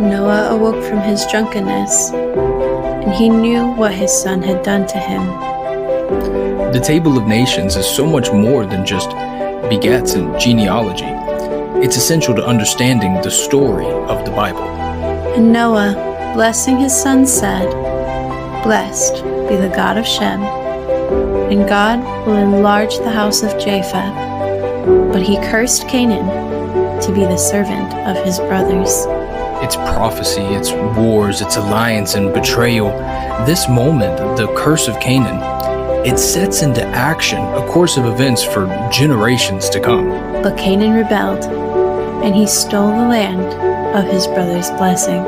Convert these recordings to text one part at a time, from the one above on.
Noah awoke from his drunkenness, and he knew what his son had done to him. The Table of Nations is so much more than just begats and genealogy. It's essential to understanding the story of the Bible. And Noah, blessing his son, said, "Blessed be the God of Shem, and God will enlarge the house of Japheth." But he cursed Canaan to be the servant of his brothers. It's prophecy, it's wars, it's alliance and betrayal. This moment, the curse of Canaan, it sets into action a course of events for generations to come. But Canaan rebelled, and he stole the land of his brother's blessing.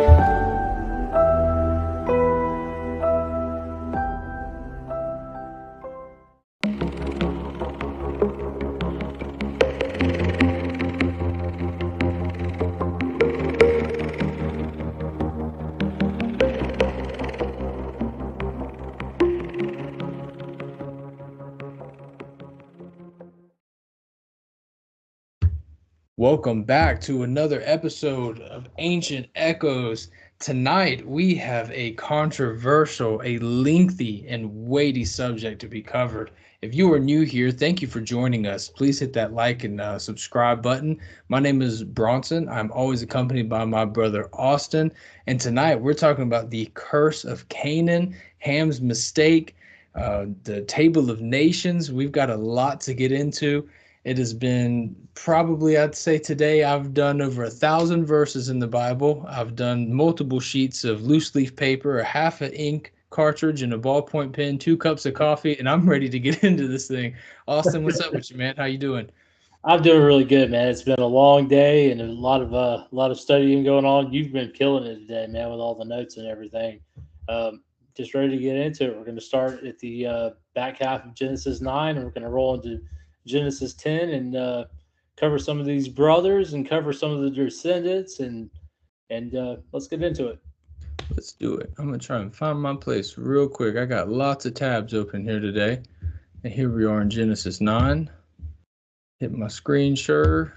Welcome back to another episode of Ancient Echoes. Tonight we have a controversial, a lengthy and weighty subject to be covered. If you are new here, thank you for joining us. Please hit that like and subscribe button. My name is Bronson. I'm always accompanied by my brother Austin. And tonight we're talking about the curse of Canaan, Ham's mistake, the Table of Nations. We've got a lot to get into. It has been probably, I'd say today, I've done over 1,000 verses in the Bible. I've done multiple sheets of loose leaf paper, a half an ink cartridge, and a ballpoint pen, 2 cups of coffee, and I'm ready to get into this thing. Austin, what's up with you, man? How you doing? I'm doing really good, man. It's been a long day and a lot of studying going on. You've been killing it today, man, with all the notes and everything. Just ready to get into it. We're going to start at the back half of Genesis 9, and we're going to roll into Genesis 10 and cover some of these brothers and cover some of the descendants and let's get into it. Let's do it. I'm going to try and find my place real quick. I got lots of tabs open here today. And here we are in Genesis 9. Hit my screen share.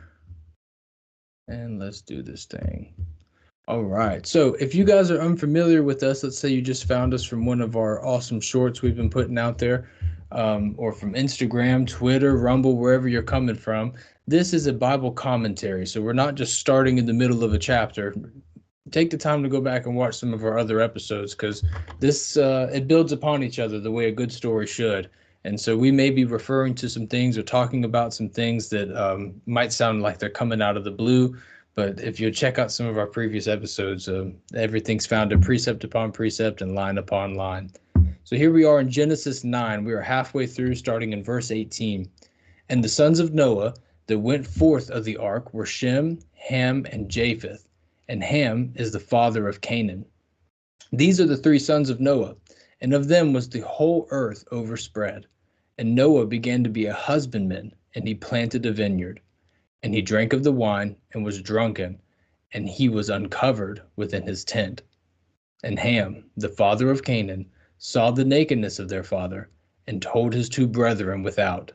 And let's do this thing. All right. So if you guys are unfamiliar with us, let's say you just found us from one of our awesome shorts we've been putting out there. Or from Instagram, Twitter, Rumble, wherever you're coming from. This is a Bible commentary, so we're not just starting in the middle of a chapter. Take the time to go back and watch some of our other episodes, because this it builds upon each other the way a good story should. And so we may be referring to some things or talking about some things that might sound like they're coming out of the blue, but if you check out some of our previous episodes, everything's founded precept upon precept and line upon line. So here we are in Genesis 9. We are halfway through, starting in verse 18. And the sons of Noah that went forth of the ark were Shem, Ham, and Japheth. And Ham is the father of Canaan. These are the 3 sons of Noah, and of them was the whole earth overspread. And Noah began to be a husbandman, and he planted a vineyard. And he drank of the wine, and was drunken, and he was uncovered within his tent. And Ham, the father of Canaan, saw the nakedness of their father, and told his 2 brethren without.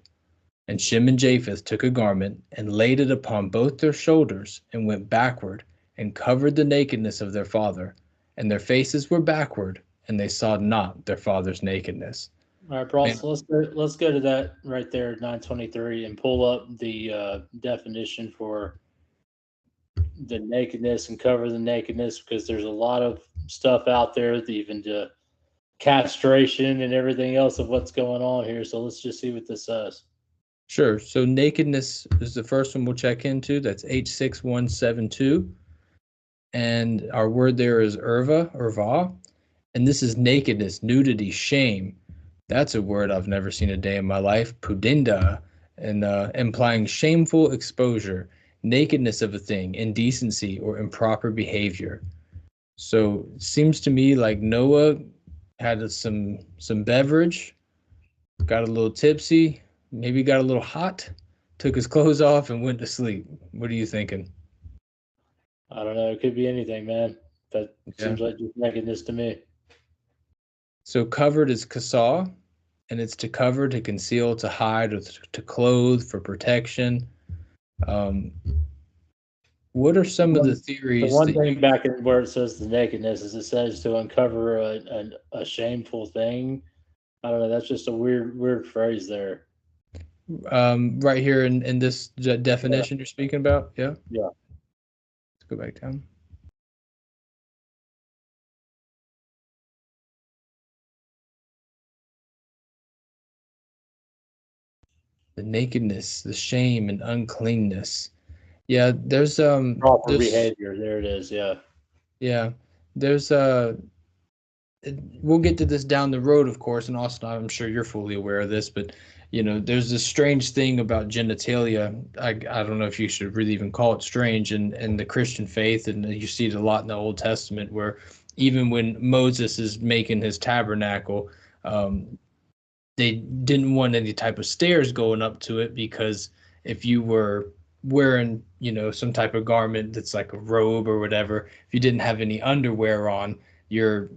And Shem and Japheth took a garment, and laid it upon both their shoulders, and went backward, and covered the nakedness of their father. And their faces were backward, and they saw not their father's nakedness. All right, bro. So let's go to that right there, 923, and pull up the definition for the nakedness and cover the nakedness, because there's a lot of stuff out there, even to castration and everything else of what's going on here. So let's just see what this says. Sure. So nakedness is the first one we'll check into. That's H6172. And our word there is urva. And this is nakedness, nudity, shame. That's a word I've never seen a day in my life. Pudinda, and implying shameful exposure, nakedness of a thing, indecency, or improper behavior. So it seems to me like Noah had some beverage, got a little tipsy, maybe got a little hot, took his clothes off, and went to sleep. What are you thinking? I don't know. It could be anything, man. That seems like just nakedness to me. So covered is kasah, and it's to cover, to conceal, to hide, or to clothe, for protection. What are some of the The theories one that thing back in where it says the nakedness is it says to uncover a shameful thing. I don't know. That's just a weird phrase there. right here in this definition you're speaking about? Yeah. Yeah. Let's go back down. The nakedness, the shame, and uncleanness. Yeah, Proper there's behavior. There it is. Yeah. yeah, there's we'll get to this down the road, of course, and Austin, I'm sure you're fully aware of this, but there's this strange thing about genitalia. I don't know if you should really even call it strange in the Christian faith, and you see it a lot in the Old Testament, where even when Moses is making his tabernacle, they didn't want any type of stairs going up to it, because if you were wearing, some type of garment that's like a robe or whatever, if you didn't have any underwear on, your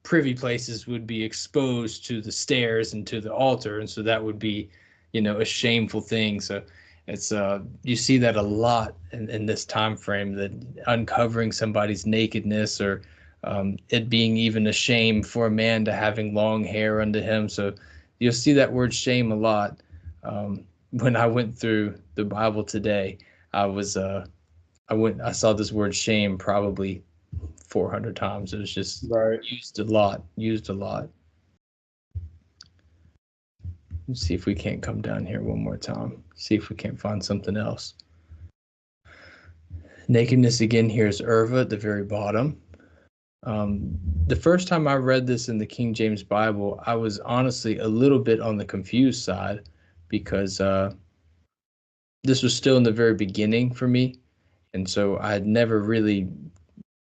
privy places would be exposed to the stairs and to the altar, and so that would be, a shameful thing. So it's you see that a lot in this time frame, that uncovering somebody's nakedness, or it being even a shame for a man to having long hair unto him. So you'll see that word shame a lot. When I went through the Bible today, I saw this word shame probably 400 times. It was just Right. used a lot. Let's see if we can't come down here one more time. See if we can't find something else. Nakedness again here is Irva at the very bottom. The first time I read this in the King James Bible, I was honestly a little bit on the confused side, because this was still in the very beginning for me. And so I had never really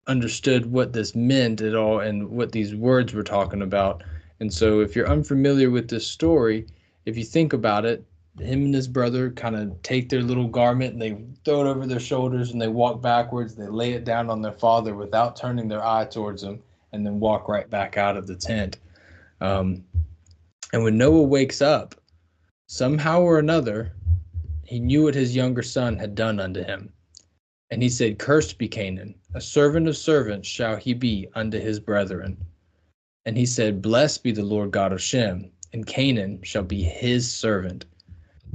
understood what this meant at all and what these words were talking about. And so if you're unfamiliar with this story, if you think about it, him and his brother kind of take their little garment and they throw it over their shoulders and they walk backwards. They lay it down on their father without turning their eye towards him, and then walk right back out of the tent. And when Noah wakes up, somehow or another, he knew what his younger son had done unto him. And he said, Cursed be Canaan, a servant of servants shall he be unto his brethren. And he said, Blessed be the Lord God of Shem, and Canaan shall be his servant.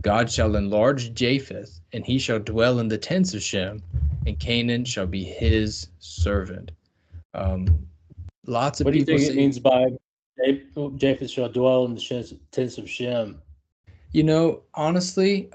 God shall enlarge Japheth, and he shall dwell in the tents of Shem, and Canaan shall be his servant. Lots of What do you people think say, it means by Japheth shall dwell in the tents of Shem? honestly,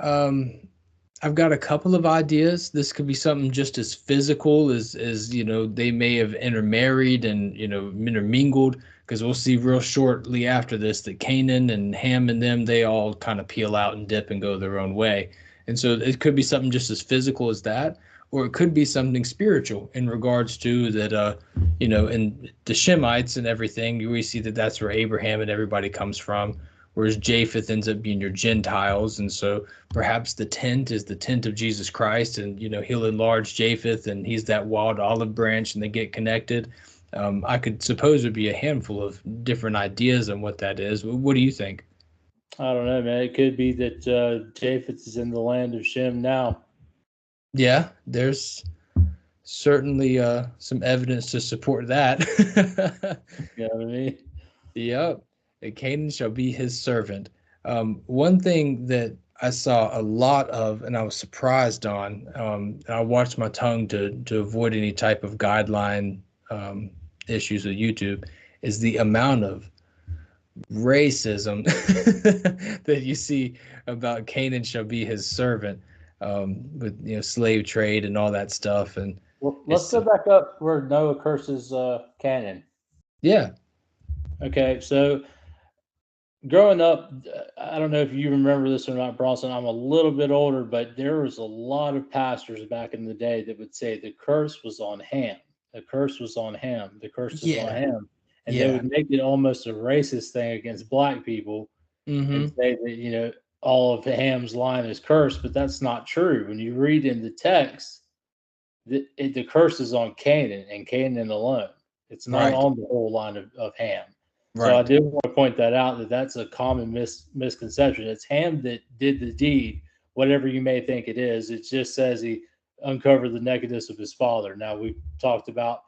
I've got a couple of ideas. This could be something just as physical as they may have intermarried and intermingled, because we'll see real shortly after this that Canaan and Ham and them, they all kind of peel out and dip and go their own way. And so it could be something just as physical as that, or it could be something spiritual in regards to that in the Shemites and everything, we see that that's where Abraham and everybody comes from, whereas Japheth ends up being your Gentiles. And so perhaps the tent is the tent of Jesus Christ, and he'll enlarge Japheth, and he's that wild olive branch, and they get connected. I could suppose there'd be a handful of different ideas on what that is. What do you think? I don't know, man. It could be that Japheth is in the land of Shem now. Yeah, there's certainly some evidence to support that. You know what I mean? Yep. And Canaan shall be his servant. One thing that I saw a lot of, and I was surprised on, I watched my tongue to avoid any type of guideline issues with YouTube, is the amount of racism that you see about Canaan shall be his servant, with slave trade and all that stuff. And Well, let's go back up where Noah curses Canaan. yeah. Okay, so growing up, I don't know if you remember this or not, Bronson. I'm a little bit older, but there was a lot of pastors back in the day that would say the curse was on Ham. The curse was on Ham. The curse is on Ham. And they Yeah. would make it almost a racist thing against black people and say that, all of Ham's line is cursed, but that's not true. When you read in the text, the curse is on Canaan and Canaan alone. It's not Right. on the whole line of Ham. Right. So I did want to point that out, that that's a common misconception. It's Ham that did the deed, whatever you may think it is. It just says he uncover the nakedness of his father. Now, we talked about,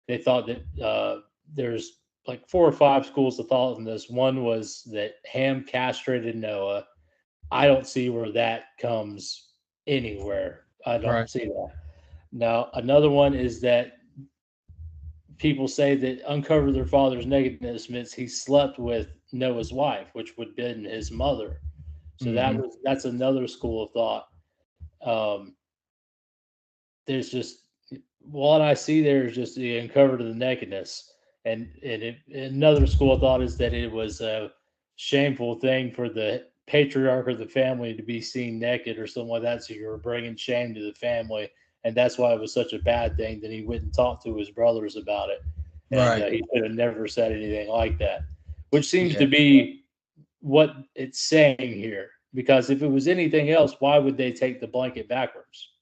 they thought that there's like 4 or 5 schools of thought in this. One was that Ham castrated Noah. I don't see where that comes anywhere. I don't see that. Now, another one is that people say that uncover their father's nakedness means he slept with Noah's wife, which would have been his mother. So that's another school of thought. There's just what I see there is just the uncover to the nakedness, and another school of thought is that it was a shameful thing for the patriarch of the family to be seen naked or something like that. So you were bringing shame to the family, and that's why it was such a bad thing that he went and talked to his brothers about it. And he should have never said anything like that, which seems to be what it's saying here. Because if it was anything else, why would they take the blanket backwards?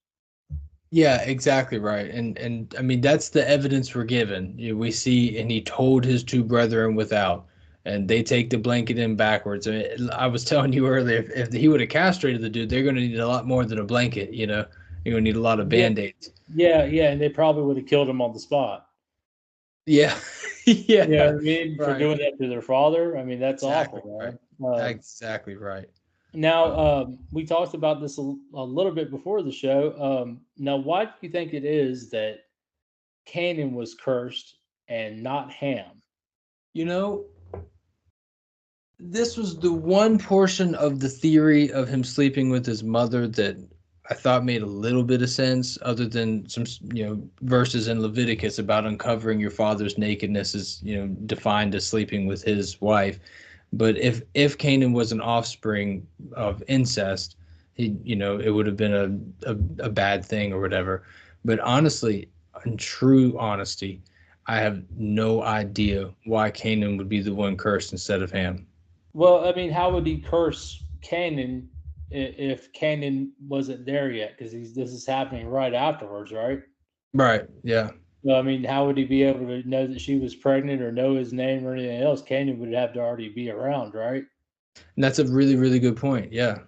Yeah, exactly right. And I mean, that's the evidence we're given. We see, and he told his 2 brethren without, and they take the blanket in backwards. I was telling you earlier, if he would have castrated the dude, they're going to need a lot more than a blanket. They're going to need a lot of Band-Aids. Yeah, and they probably would have killed him on the spot. Yeah, yeah. You know what I mean? Right. For doing that to their father. I mean, that's awful, man. Right. Exactly right. Now, we talked about this a little bit before the show. Now, why do you think it is that Canaan was cursed and not Ham? This was the one portion of the theory of him sleeping with his mother that I thought made a little bit of sense, other than some verses in Leviticus about uncovering your father's nakedness is defined as sleeping with his wife. But if Canaan was an offspring of incest, it would have been a bad thing or whatever. But honestly, in true honesty, I have no idea why Canaan would be the one cursed instead of Ham. Well, I mean, how would he curse Canaan if Canaan wasn't there yet? Because this is happening right afterwards, right? Right. Yeah. So, I mean, how would he be able to know that she was pregnant or know his name or anything else? Canaan would have to already be around, right? And that's a really, really good point. Yeah.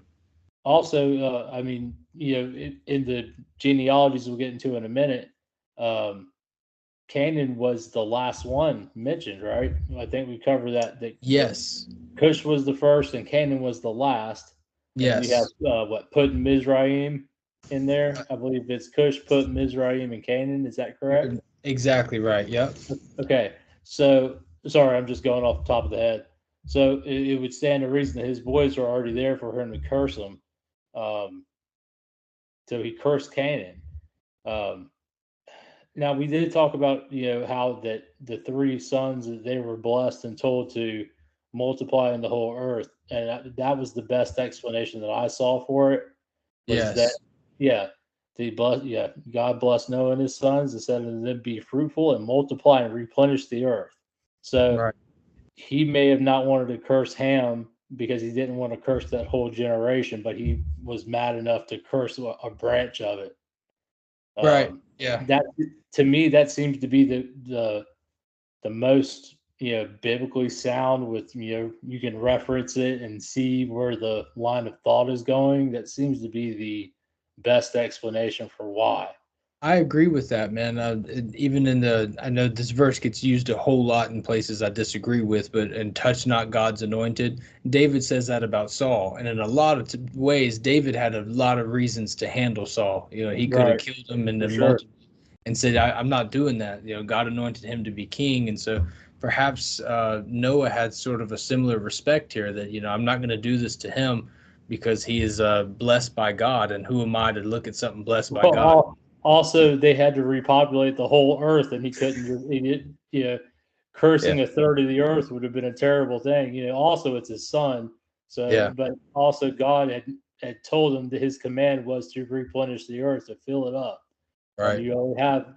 Also, I mean, in the genealogies we'll get into in a minute, Canaan was the last one mentioned, right? I think we covered that. Yes. Cush was the first and Canaan was the last. Yes. And we have Put Mizraim in there. I believe it's Cush, Put Mizraim, and Canaan. Is that correct? Exactly right. Yep. Okay. So, sorry, I'm just going off the top of the head. So it would stand to reason that his boys are already there for him to curse them. So he cursed Canaan. Now we did talk about how that the 3 sons that they were blessed and told to multiply in the whole earth, and that was the best explanation that I saw for it. Yes. God blessed Noah and his sons and said to them, "Be fruitful and multiply and replenish the earth." So he may have not wanted to curse Ham because he didn't want to curse that whole generation, but he was mad enough to curse a branch of it. Right. Yeah. That, to me, that seems to be the most biblically sound. With you can reference it and see where the line of thought is going. That seems to be the best explanation for why. I agree with that, man. Even I know this verse gets used a whole lot in places I disagree with, but and touch not God's anointed. David says that about Saul, and in a lot of ways, David had a lot of reasons to handle Saul. He could have killed him and said, "I'm not doing that." God anointed him to be king, and so perhaps Noah had sort of a similar respect here that I'm not going to do this to him because he is blessed by God, and who am I to look at something blessed by God? Also, they had to repopulate the whole earth, and he couldn't. Cursing a third of the earth would have been a terrible thing. Also, it's his son. So, but also God had told him that his command was to replenish the earth, to fill it up. Right. And you only have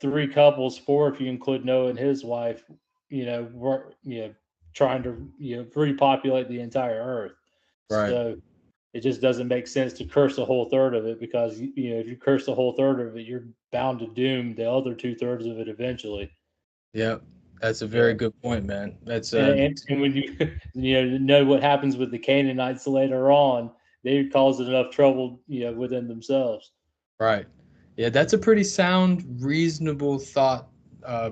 3 couples, 4 if you include Noah and his wife. Trying to repopulate the entire earth. Right. So it just doesn't make sense to curse a whole third of it, because if you curse the whole third of it, you're bound to doom the other 2/3 of it eventually. Yeah, that's a very good point, man. That's and when you know what happens with the Canaanites later on, they caused enough trouble within themselves. Right. Yeah, that's a pretty sound, reasonable thought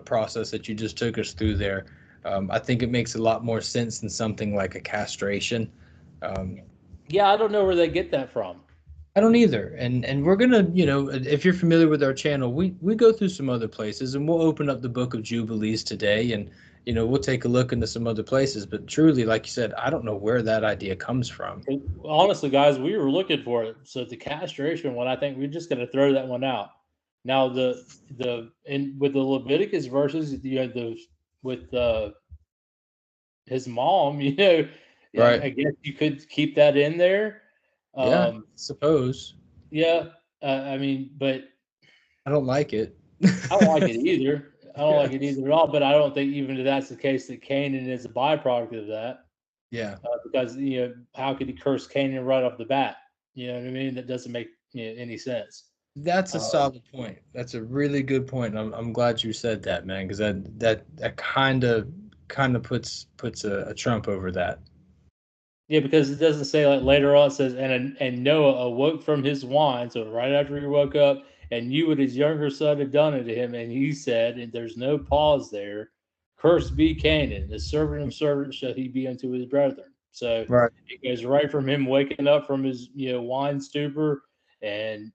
process that you just took us through there. I think it makes a lot more sense than something like a castration. Um, Yeah, I don't know where they get that from. I don't either. And we're gonna, if you're familiar with our channel, we go through some other places, and we'll open up the book of Jubilees today, and we'll take a look into some other places. But truly, like you said, I don't know where that idea comes from. Honestly, guys, we were looking for it. So the castration one, I think we're just going to throw that one out. Now with the Leviticus verses, the with his mom, yeah, Right. I guess you could keep that in there. Yeah, Um, suppose. yeah, I mean, but I don't like it. I don't like it either. I don't Yeah. like it either at all. But I don't think even if that's the case that Canaan is a byproduct of that, Yeah. because how could he curse Canaan right off the bat? You know what I mean? That doesn't make any sense. That's a Um, solid point. That's a really good point. I'm glad you said that, man, because that kind of puts a trump over that. Yeah, because it doesn't say like later on. It says, and Noah awoke from his wine. So right after he woke up, and knew what his younger son had done unto him, and he said, and there's no pause there. Cursed be Canaan, the servant of servants shall he be unto his brethren. So Right. it goes right from him waking up from his wine stupor, and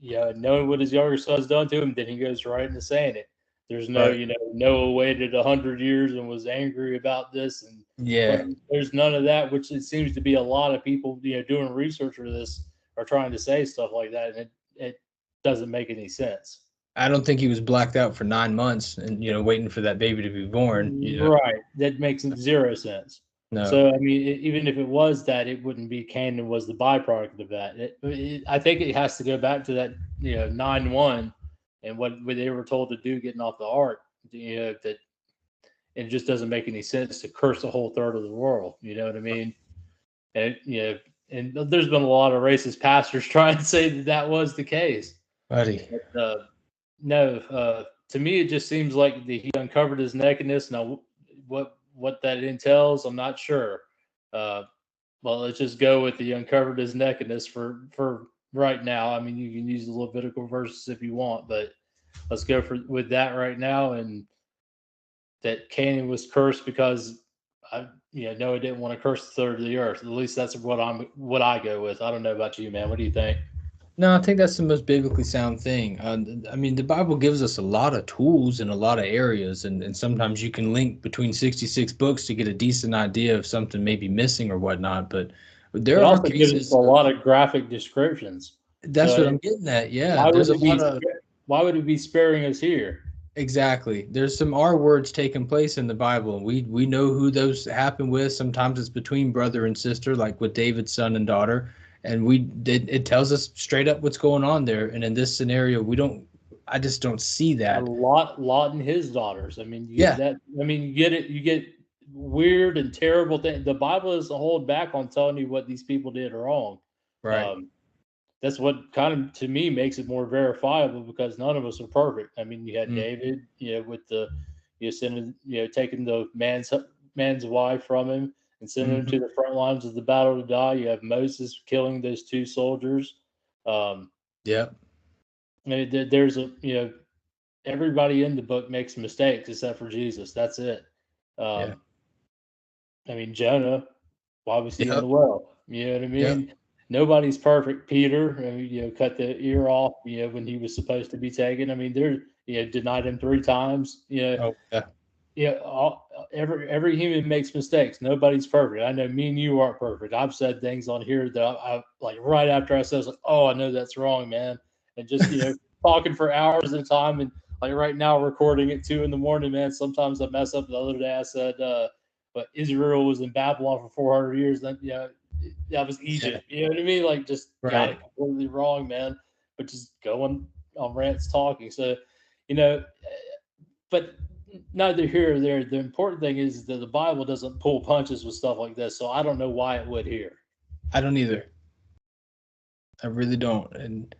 knowing what his younger son's done to him. Then he goes right into saying it. There's no, Right. Noah waited 100 years and was angry about this, and Yeah. there's none of that, which it seems to be a lot of people, doing research for this are trying to say stuff like that, and it doesn't make any sense. I don't think he was blacked out for 9 months and waiting for that baby to be born. Right. That makes zero sense. No. So, I mean, even if it was that, it wouldn't be Canaan was the byproduct of that. I think it has to go back to that, 9-1 and what they were told to do getting off the ark, that it just doesn't make any sense to curse a whole third of the world. You know what I mean? And and there's been a lot of racist pastors trying to say that that was the case. Buddy. But, no, to me it just seems like he uncovered his nakedness. Now, what that entails, I'm not sure. Uh, well, let's just go with the uncovered his nakedness for right now. I mean, you can use the Levitical verses if you want, but let's go with that right now. And that Canaan was cursed because Noah didn't want to curse the third of the earth. At least that's what I go with. I don't know about you, man. What do you think? No, I think that's the most biblically sound thing. I mean, the Bible gives us a lot of tools in a lot of areas, and sometimes you can link between 66 books to get a decent idea of something maybe missing or whatnot. But It there are also gives us a cases of, lot of graphic descriptions. that's what So I'm getting at. Yeah, why would there's a it be lot of, why would it be sparing us here? exactly. There's some R words taking place in the Bible, and we know who those happen with. Sometimes it's between brother and sister, like with David's son and daughter, and it tells us straight up what's going on there. And in this scenario, I just don't see A that. lot in his daughters. I mean, you get Yeah, that. I mean, you get it. You get weird and terrible things. The Bible doesn't hold back on telling you what these people did wrong. right. Um, that's what kind of to me makes it more verifiable because none of us are perfect. I mean, you had Mm, David, with the sending, taking the man's wife from him and sending him to mhm. the front lines of the battle to die. You have Moses killing those two soldiers. Um, Yep. I mean, there's everybody in the book makes mistakes except for Jesus. That's it. Yeah. Um, I mean, Jonah, why was he in the Yep. well? You know what I Yep. mean? Nobody's perfect. Peter, I mean, cut the ear off, when he was supposed to be taken. I mean, denied him 3 times. Oh, yeah. Every human makes mistakes. Nobody's perfect. I know me and you aren't perfect. I've said things on here that I like right after I said, I was like, oh, I know that's wrong, man. And just, talking for hours at a time. And like right now, recording at 2 in the morning, man. Sometimes I mess up. The other day I said, but Israel was in Babylon for 400 years. Then, that was Yeah. Egypt. You know what I mean? Like just got Right. it completely wrong, man. But just going on rants talking. So, you know, but neither here or there. The important thing is that the Bible doesn't pull punches with stuff like this. So I don't know why it would here. I don't either. I really don't. And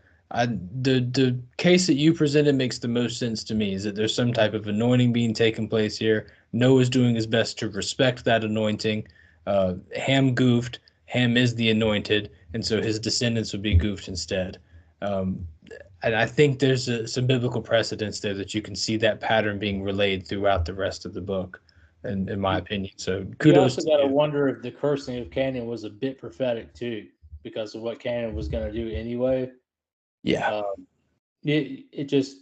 the case that you presented makes the most sense to me is that there's some type of anointing being taken place here. Noah's doing his best to respect that anointing. Ham goofed. Ham is the anointed, and so his descendants would be goofed instead. Um, and I think there's some biblical precedents there that you can see that pattern being relayed throughout the rest of the book, in my opinion. So You kudos also to got to you. wonder if the cursing of Canaan was a bit prophetic too, because of what Canaan was going to do anyway. Yeah, It just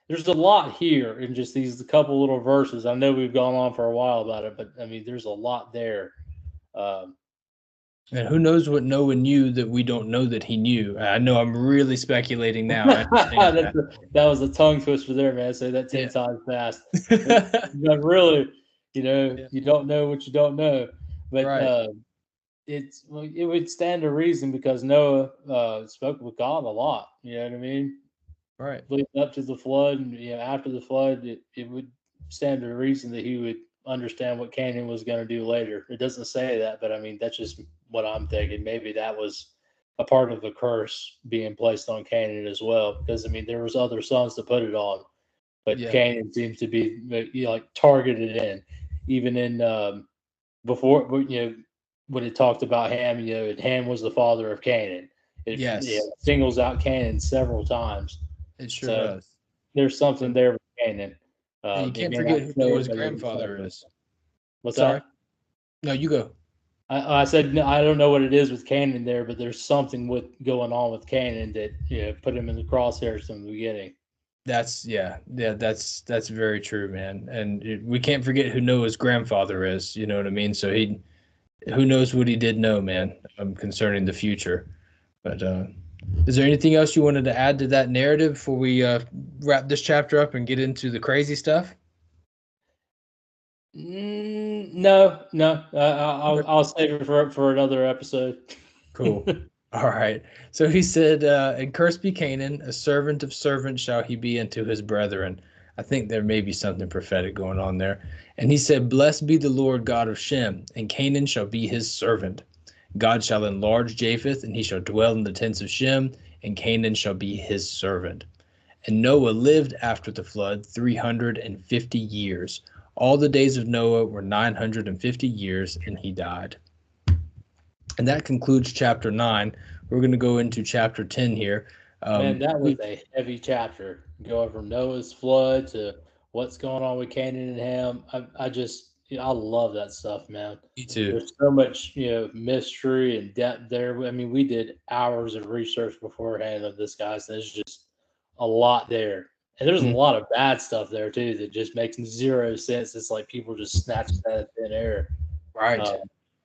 there's a lot here in just these couple little verses. I know we've gone on for a while about it, but I mean, there's a lot there. Um, and who knows what Noah knew that we don't know that he knew. I know I'm really speculating now. I understand that was a tongue twister there, man. Say that 10 times fast. that. But really, Yeah. you don't know what you don't know. But Right. it would stand to reason because Noah spoke with God a lot. You know what I mean? Right. Leading up to the flood, and after the flood, it would stand to reason that he would understand what Canaan was going to do later. It doesn't say that, but I mean that's just what I'm thinking. Maybe that was a part of the curse being placed on Canaan as well, because I mean there was other sons to put it on, but Yeah. Canaan seems to be like targeted in, even in before when it talked about Ham, and Ham was the father of Canaan. It Yes. singles out Canaan several times. It sure So does. there's something And, there with Canaan. and you It can't may not forget who say it, Noah's but there's grandfather something. is. What's Sorry. that? No, you go. I said no, I don't know what it is with Canaan there, but there's something with going on with Canaan that put him in the crosshairs from the beginning. That's that's very true, man. And we can't forget who Noah's grandfather is. You know what I mean? So who knows what he did know, man, concerning the future. But is there anything else you wanted to add to that narrative before we wrap this chapter up and get into the crazy stuff? No. I'll save it for another episode. Cool. All right. So he said, and cursed be Canaan, a servant of servants shall he be unto his brethren. I think there may be something prophetic going on there. And he said, blessed be the Lord God of Shem, and Canaan shall be his servant. God shall enlarge Japheth, and he shall dwell in the tents of Shem, and Canaan shall be his servant. And Noah lived after the flood 350 years. All the days of Noah were 950 years, and he died. And that concludes chapter 9. We're going to go into chapter 10 here. Man, that was a heavy chapter. Going from Noah's flood to what's going on with Canaan and Ham. I love that stuff, man. Me too. There's so much, mystery and depth there. I mean, we did hours of research beforehand of this, guys. There's just a lot there. And there's a lot of bad stuff there too that just makes zero sense. It's like people just snatched that out of thin air. Right.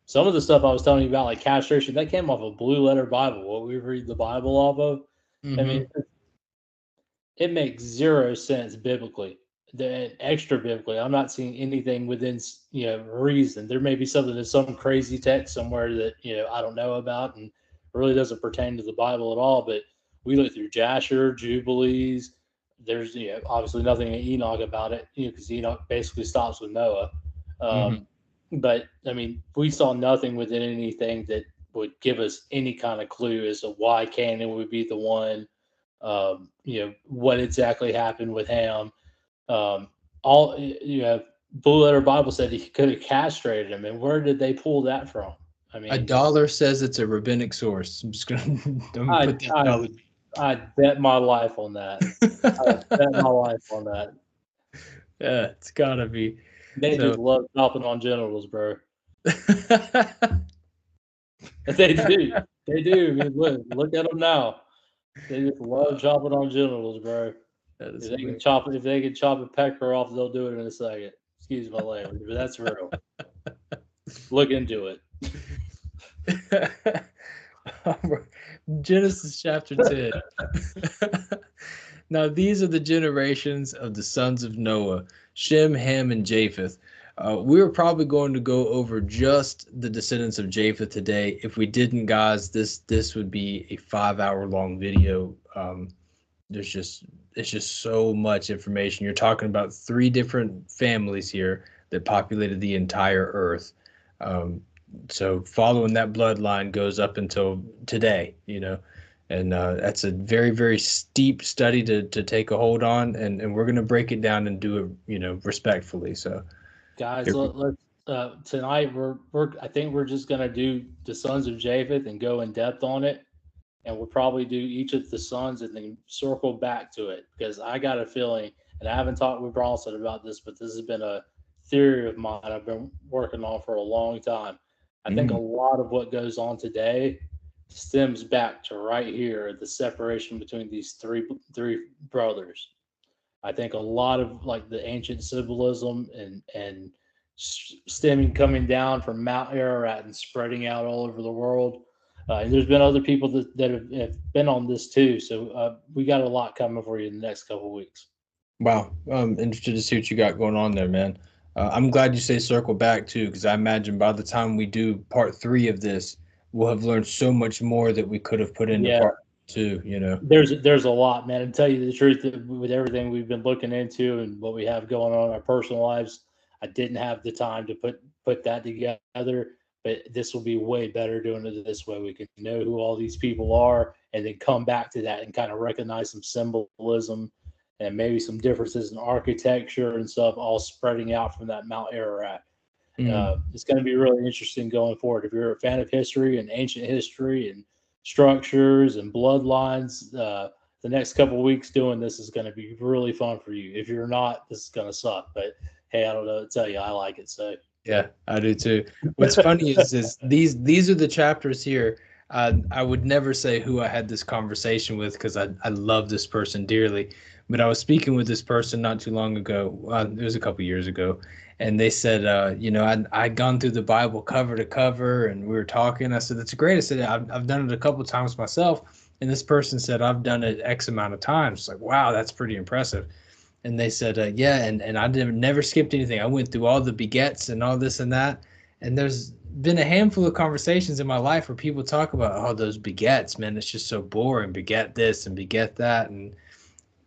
Some of the stuff I was telling you about, like castration, that came off a Blue Letter Bible. What we read the Bible off of. I mean, it makes zero sense biblically. Extra biblically, I'm not seeing anything within reason. There may be something in some crazy text somewhere that I don't know about and really doesn't pertain to the Bible at all. But we look through Jasher, Jubilees. There's obviously nothing in Enoch about it, because Enoch basically stops with Noah. But I mean, we saw nothing within anything that would give us any kind of clue as to why Canaan would be the one. What exactly happened with Ham. All Blue Letter Bible said he could have castrated him, and where did they pull that from? I mean, $1 says it's a rabbinic source. I'm just gonna put that. I'd bet my life on that. I'd bet my life on that. Yeah, it's gotta be. They just love chopping on genitals, bro. They do. They do. I mean, look at them now. They just love chopping on genitals, bro. If they can chop a pecker off, they'll do it in a second. Excuse my language, but that's real. Look into it. Genesis chapter 10. Now these are the generations of the sons of Noah, Shem, Ham, and Japheth. We're probably going to go over just the descendants of Japheth today. If we didn't, guys, this would be a 5-hour long video. It's just so much information. You're talking about 3 different families here that populated the entire earth. So following that bloodline goes up until today, and that's a very, very steep study to take a hold on, and we're going to break it down and do it, respectfully. So, guys, let's tonight I think we're just going to do the sons of Japheth and go in depth on it. and we'll probably do each of the sons and then circle back to it, because I got a feeling, and I haven't talked with Bronson about this, but this has been a theory of mine I've been working on for a long time. I think a lot of what goes on today stems back to right here, the separation between these three brothers. I think a lot of like the ancient symbolism and stemming coming down from Mount Ararat and spreading out all over the world. And there's been other people that have been on this too. So we got a lot coming for you in the next couple of weeks. Wow. I'm interested to see what you got going on there, man. I'm glad you say circle back too, because I imagine by the time we do part 3 of this, we'll have learned so much more that we could have put into part 2, you know. There's a lot, man. And tell you the truth, with everything we've been looking into and what we have going on in our personal lives, I didn't have the time to put that together. But this will be way better doing it this way. We can know who all these people are and then come back to that and kind of recognize some symbolism and maybe some differences in architecture and stuff, all spreading out from that Mount Ararat. It's going to be really interesting going forward. If you're a fan of history and ancient history and structures and bloodlines, the next couple of weeks doing this is going to be really fun for you. If you're not, this is going to suck. But hey, I don't know what to tell you. I like it. So yeah, I do too. What's funny is these are the chapters here. I would never say who I had this conversation with, because I love this person dearly. But I was speaking with this person not too long ago. It was a couple years ago. And they said, I'd gone through the Bible cover to cover, and we were talking. I said, that's great. I said, I've done it a couple of times myself. And this person said, I've done it X amount of times. It's like, wow, that's pretty impressive. And they said, and I never skipped anything. I went through all the begets and all this and that. And there's been a handful of conversations in my life where people talk about, oh, those begets, man, it's just so boring. Beget this and beget that. And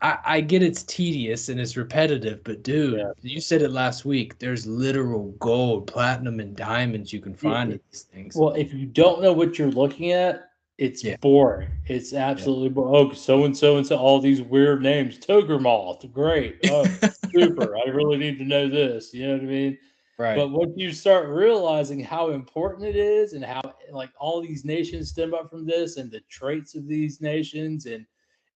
I get it's tedious and it's repetitive, but dude, you said it last week. There's literal gold, platinum, and diamonds you can find in these things. Well, if you don't know what you're looking at, it's boring. It's absolutely boring. Oh, so and so, all these weird names. Toger moth, great. Oh, super. I really need to know this. You know what I mean? Right. But once you start realizing how important it is and how like all these nations stem up from this and the traits of these nations, and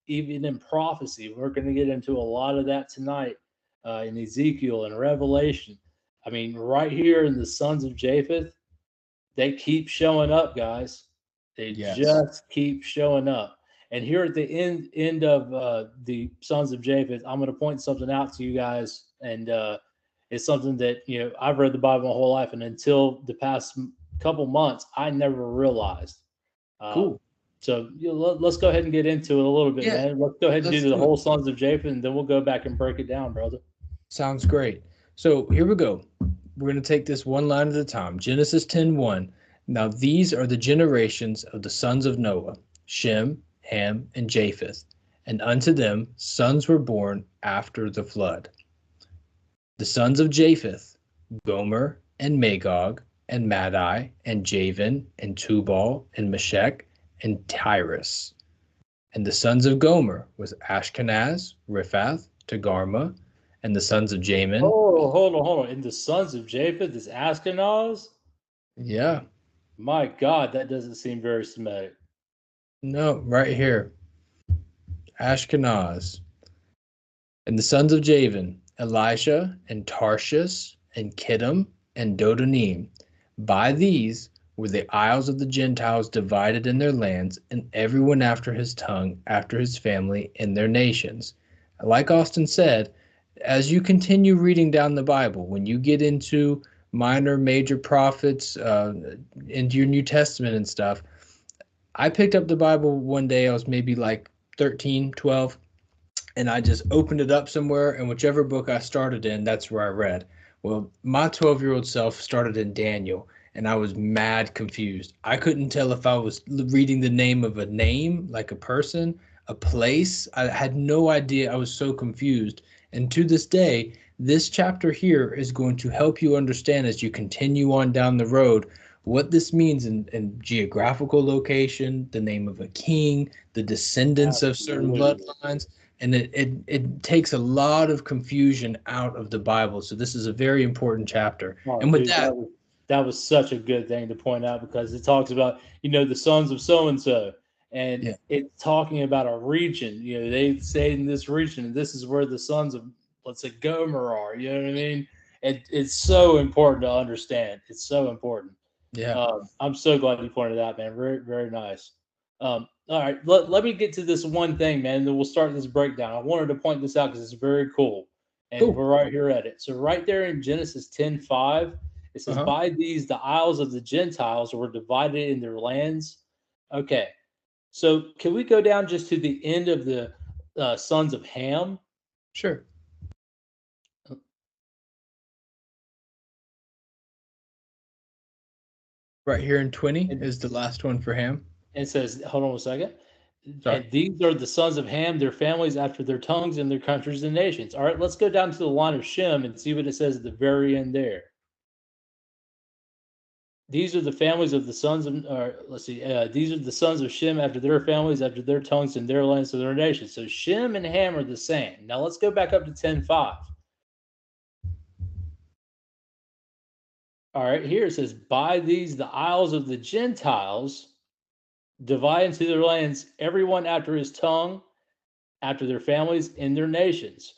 even in prophecy, we're going to get into a lot of that tonight in Ezekiel and Revelation. I mean, right here in the sons of Japheth, they keep showing up, guys. They just keep showing up. And here at the end of the sons of Japheth, I'm going to point something out to you guys. And it's something that, I've read the Bible my whole life. And until the past couple months, I never realized. Cool. So let's go ahead and get into it a little bit, man. Let's go ahead and do the whole sons of Japheth, and then we'll go back and break it down, brother. Sounds great. So here we go. We're going to take this one line at a time. Genesis 10:1. Now these are the generations of the sons of Noah, Shem, Ham, and Japheth. And unto them sons were born after the flood. The sons of Japheth, Gomer, and Magog, and Madai, and Javan, and Tubal, and Meshech, and Tyrus. And the sons of Gomer was Ashkenaz, Riphath, Togarmah, and the sons of Jamin. Oh, hold on. And the sons of Japheth is Ashkenaz? Yeah. My God, that doesn't seem very Semitic. No, right here. Ashkenaz. And the sons of Javan, Elisha, and Tarshish, and Kittim, and Dodanim. By these were the isles of the Gentiles divided in their lands, and everyone after his tongue, after his family, in their nations. Like Austin said, as you continue reading down the Bible, when you get into minor, major prophets, into your New Testament and stuff, I picked up the Bible one day, I was maybe like 13, 12, and I just opened it up somewhere, and whichever book I started in, that's where I read. Well, my 12-year-old self started in Daniel, and I was mad confused. I couldn't tell if I was reading the name of a name, like a person, a place. I had no idea. I was so confused. And to this day, this chapter here is going to help you understand as you continue on down the road what this means in geographical location, the name of a king, the descendants of certain bloodlines. And it takes a lot of confusion out of the Bible. So this is a very important chapter. And with that was such a good thing to point out, because it talks about, the sons of so-and-so. and Yeah. it's talking about a region. They say in this region, this is where the sons of, let's say, Gomer are. You know what I mean? It's so important to understand. It's so important. Yeah. I'm so glad you pointed out, man. Very, very nice. All right, let me get to this one thing, man, and then we'll start this breakdown. I wanted to point this out because it's very cool, and Cool. we're right here at it. So right there in Genesis 10:5, it says, "By these the isles of the Gentiles were divided in their lands." Okay, so can we go down just to the end of the sons of Ham? Sure. Right here in 20 is the last one for Ham. It says, hold on a second. Sorry. And these are the sons of Ham, their families after their tongues and their countries and nations. All right, let's go down to the line of Shem and see what it says at the very end there. These are the families of the sons of, these are the sons of Shem after their families, after their tongues and their lands and their nations. So Shem and Ham are the same. Now let's go back up to 10:5. All right, here it says, by these the isles of the Gentiles divide into their lands, everyone after his tongue, after their families and their nations.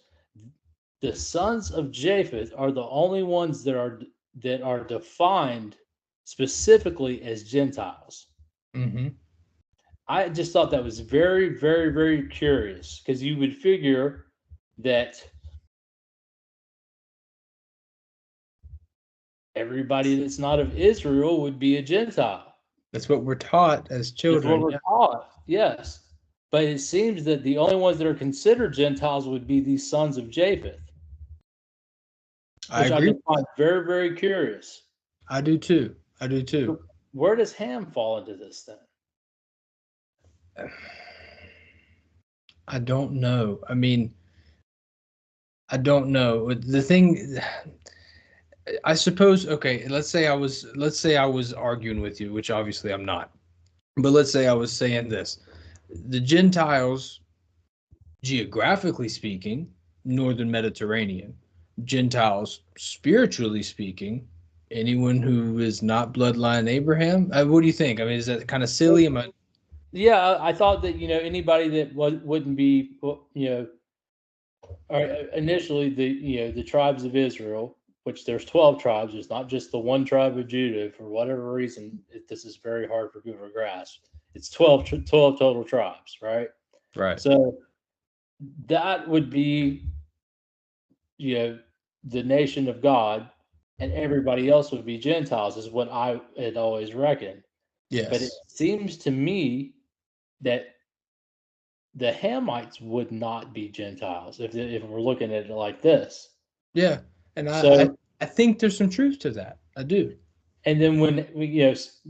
The sons of Japheth are the only ones that are defined specifically as Gentiles. Mm-hmm. I just thought that was very, very, very curious, because you would figure that everybody that's not of Israel would be a Gentile. That's what we're taught as children. That's what we're taught, yes. But it seems that the only ones that are considered Gentiles would be these sons of Japheth. I agree. I find very, very curious. I do too. Where does Ham fall into this then? I don't know. I mean, I don't know. The thing, I suppose, okay, let's say I was arguing with you, which obviously I'm not. But let's say I was saying this. The Gentiles, geographically speaking, northern Mediterranean. Gentiles, spiritually speaking, anyone who is not bloodline Abraham. What do you think? I mean, is that kind of silly? Yeah, I thought that anybody that wouldn't be initially the tribes of Israel, which there's 12 tribes. It's not just the one tribe of Judah. For whatever reason, this is very hard for people to grasp. It's 12 total tribes, right? Right. So that would be the nation of God, and everybody else would be Gentiles, is what I had always reckoned. Yes. But it seems to me that the Hamites would not be Gentiles if we're looking at it like this. Yeah, and I think there's some truth to that. I do. And then when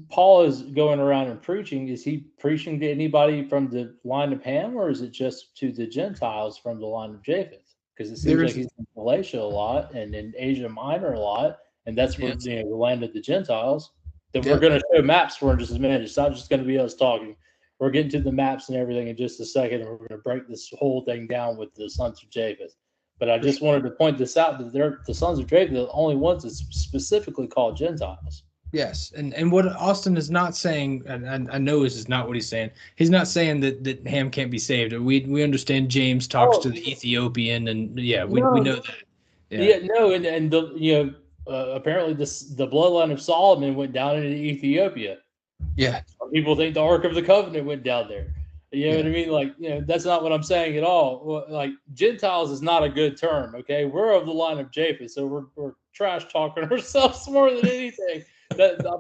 Paul is going around and preaching, is he preaching to anybody from the line of Ham, or is it just to the Gentiles from the line of Japheth? Because it seems like he's in Galatia a lot and in Asia Minor a lot, and that's where the land of the Gentiles. That we're going to show maps for in just a minute. It's not just going to be us talking. We're getting to the maps and everything in just a second, and we're going to break this whole thing down with the sons of Japheth. But I just wanted to point this out, that the sons of Japheth are the only ones that's specifically called Gentiles. Yes, and what Austin is not saying, and I know this is not what he's saying. He's not saying that Ham can't be saved. We understand James talks to the Ethiopian, and we know that. And the apparently the bloodline of Solomon went down into Ethiopia. Yeah, some people think the Ark of the Covenant went down there. You know what I mean? Like, that's not what I'm saying at all. Like, Gentiles is not a good term. Okay, we're of the line of Japheth, so we're trash talking ourselves more than anything.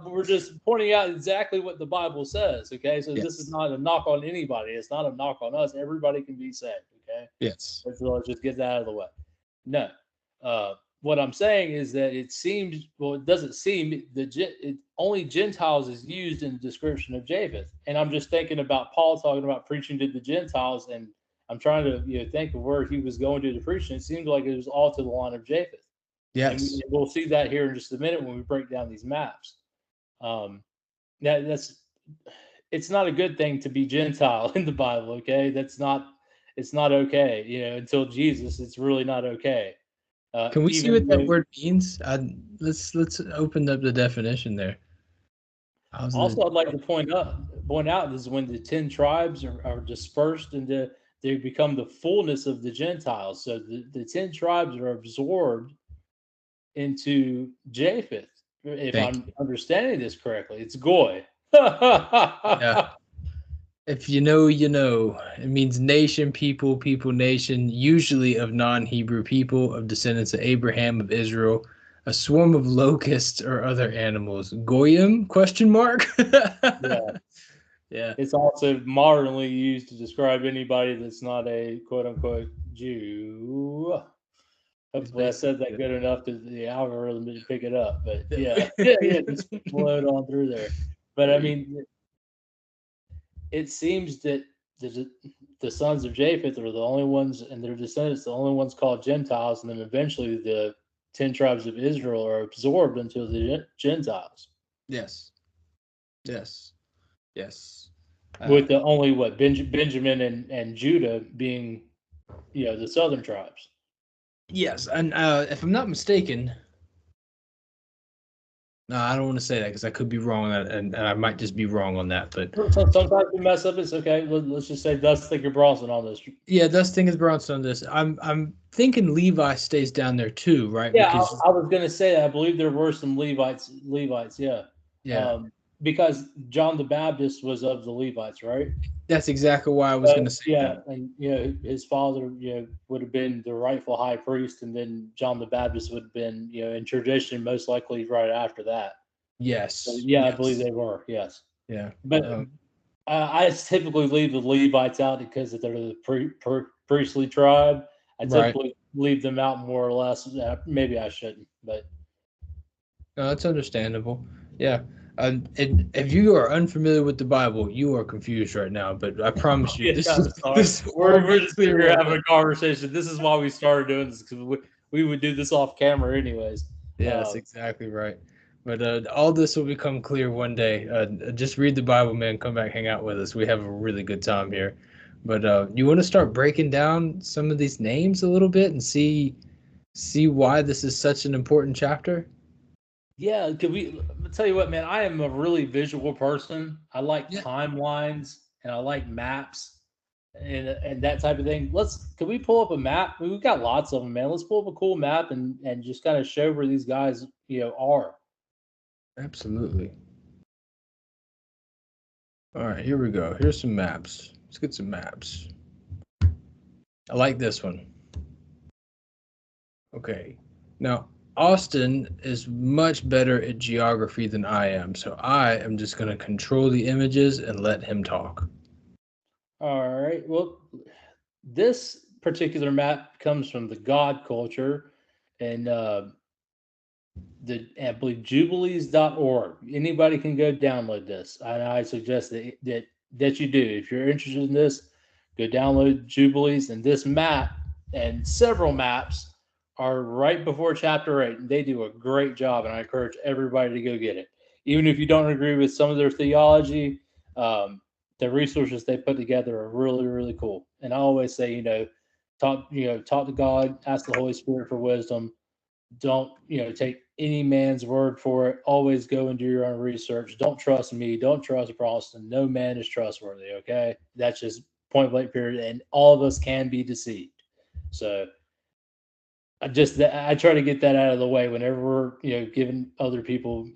We're just pointing out exactly what the Bible says. Okay, so this is not a knock on anybody. It's not a knock on us. Everybody can be saved. Okay. Yes. Let's just get that out of the way. No. What I'm saying is that it seems, it doesn't seem that only Gentiles is used in the description of Japheth. And I'm just thinking about Paul talking about preaching to the Gentiles, and I'm trying to think of where he was going to the preaching. It seemed like it was all to the line of Japheth. Yes. And we'll see that here in just a minute when we break down these maps. It's not a good thing to be Gentile in the Bible, okay? It's not okay. Until Jesus, it's really not okay. Can we see what that word means? Let's open up the definition there. Also, I'd like to point out is when the 10 tribes are dispersed into, they become the fullness of the Gentiles. So the 10 tribes are absorbed into Japheth. If I'm understanding this correctly, it's Goy. Yeah. If you know, you know. It means nation, people, nation, usually of non-Hebrew people, of descendants of Abraham, of Israel, a swarm of locusts or other animals. Goyim? Question mark? Yeah. Yeah. It's also modernly used to describe anybody that's not a quote-unquote Jew. Hopefully I said that good enough that the algorithm didn't pick it up. But yeah, just float on through there. But I mean, it seems that the sons of Japheth are the only ones, and their descendants, the only ones called Gentiles, and then eventually the 10 tribes of Israel are absorbed into the Gentiles. Yes. Yes. Yes. With the only Benjamin and Judah being, the southern tribes. Yes, and if I'm not mistaken, no, I don't want to say that because I could be wrong on that, and I might just be wrong on that. But sometimes we mess up. It's okay. Let's just say Dust Thinker Bronson on this. Yeah, Dust Thinker Bronson on this. I'm thinking Levi stays down there too, right? Yeah, because I was going to say that. I believe there were some Levites. Yeah. Yeah. Because John the Baptist was of the Levites, right? That's exactly why I was going to say. Yeah, that. And his father, would have been the rightful high priest, and then John the Baptist would have been, in tradition, most likely right after that. Yes. So, yeah, yes. I believe they were. Yes. Yeah. But I typically leave the Levites out because they're the priestly tribe. I typically leave them out more or less. Maybe I shouldn't, but no, that's understandable. Yeah. And if you are unfamiliar with the Bible, you are confused right now. But I promise you, we're just here having a conversation. This is why we started doing this, because we would do this off camera anyways. Yeah, that's exactly right. But all this will become clear one day. Just read the Bible, man. Come back, hang out with us. We have a really good time here. But you want to start breaking down some of these names a little bit and see why this is such an important chapter? Yeah, I'll tell you what, man, I am a really visual person. I like timelines and I like maps and that type of thing. Can we pull up a map? We've got lots of them, man. Let's pull up a cool map and just kind of show where these guys, are. Absolutely. All right, here we go. Here's some maps. Let's get some maps. I like this one. Okay. Now, Austin is much better at geography than I am, so I am just going to control the images and let him talk. All right. Well, this particular map comes from the God culture, and I believe Jubilees.org. Anybody can go download this. I suggest that you do. If you're interested in this, go download Jubilees, and this map and several maps are right before chapter 8, and they do a great job, and I encourage everybody to go get it. Even if you don't agree with some of their theology, the resources they put together are really, really cool. And I always say, talk to God, ask the Holy Spirit for wisdom. Don't, take any man's word for it. Always go and do your own research. Don't trust me. Don't trust Boston. No man is trustworthy. Okay. That's just point blank period. And all of us can be deceived. So I try to get that out of the way whenever we're, giving other people,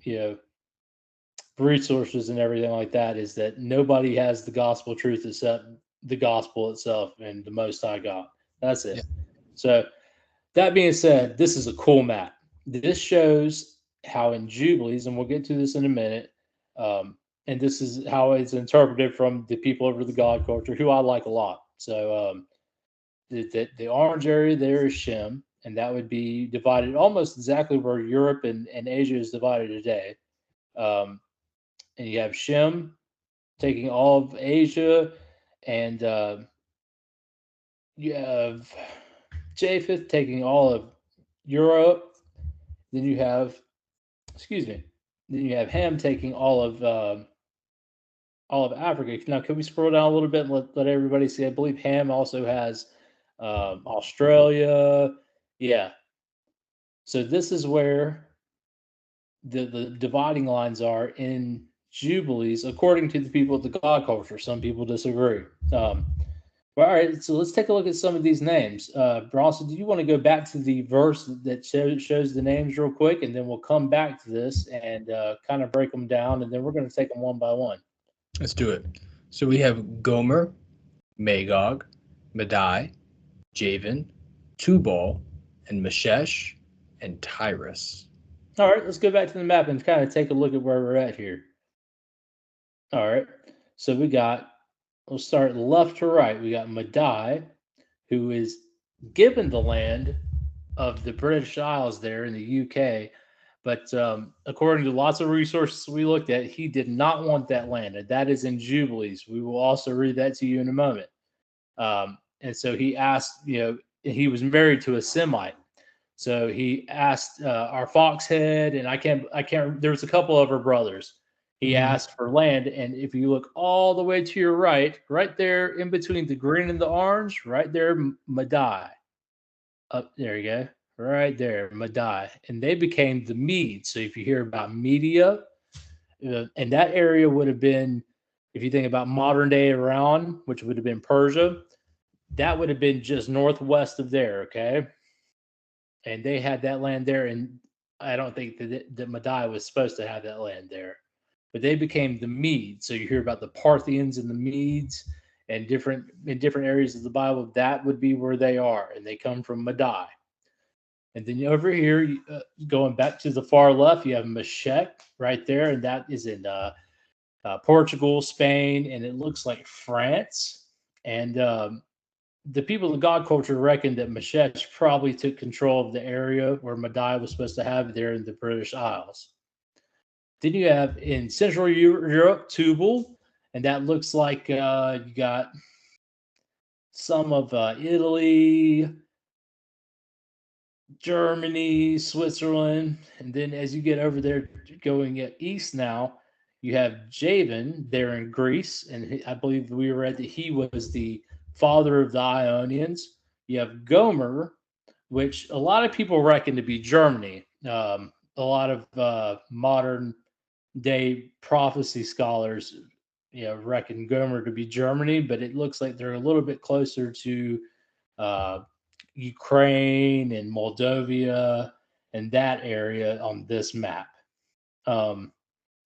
resources and everything like that, is that nobody has the gospel truth except the gospel itself and the Most High God. That's it. Yeah. So that being said, this is a cool map. This shows how in Jubilees, and we'll get to this in a minute, and this is how it's interpreted from the people over the God culture, who I like a lot. So the orange area there is Shem, and that would be divided almost exactly where Europe and Asia is divided today. And you have Shem taking all of Asia, and you have Japheth taking all of Europe. Then you have, Ham taking all of Africa. Now, can we scroll down a little bit and let everybody see? I believe Ham also has Australia. Yeah. So this is where the dividing lines are in Jubilees, according to the people of the God culture. Some people disagree. All right, so let's take a look at some of these names. Bronson, do you want to go back to the verse that shows the names real quick, and then we'll come back to this and kind of break them down, and then we're going to take them one by one. Let's do it. So we have Gomer, Magog, Madai, Javan, Tubal, and Meshesh, and Tyrus. All right, let's go back to the map and kind of take a look at where we're at here. All right, so we'll start left to right. We got Madai, who is given the land of the British Isles there in the UK. But according to lots of resources we looked at, he did not want that land. And that is in Jubilees. We will also read that to you in a moment. And so he asked, he was married to a Semite. So he asked our Foxhead, and I can't, there was a couple of her brothers. He asked for land, and if you look all the way to your right there in between the green and the orange, right there, Madai. Up there you go, right there, Madai. And they became the Medes. So if you hear about Media, and that area would have been, if you think about modern day Iran, which would have been Persia, that would have been just northwest of there, okay? And they had that land there, and I don't think that Madai was supposed to have that land there. But they became the Medes. So you hear about the Parthians and the Medes and in different areas of the Bible. That would be where they are, and they come from Madai. And then over here, going back to the far left, you have Meshech right there, and that is in Portugal, Spain, and it looks like France. And the people of God culture reckon that Meshech probably took control of the area where Madai was supposed to have there in the British Isles. Then you have in Central Europe, Tubal, and that looks like you got some of Italy, Germany, Switzerland. And then as you get over there going east now, you have Javan there in Greece. And I believe we read that he was the father of the Ionians. You have Gomer, which a lot of people reckon to be Germany. A lot of modern day prophecy scholars reckon Gomer to be Germany, but it looks like they're a little bit closer to Ukraine and Moldavia and that area on this map. Then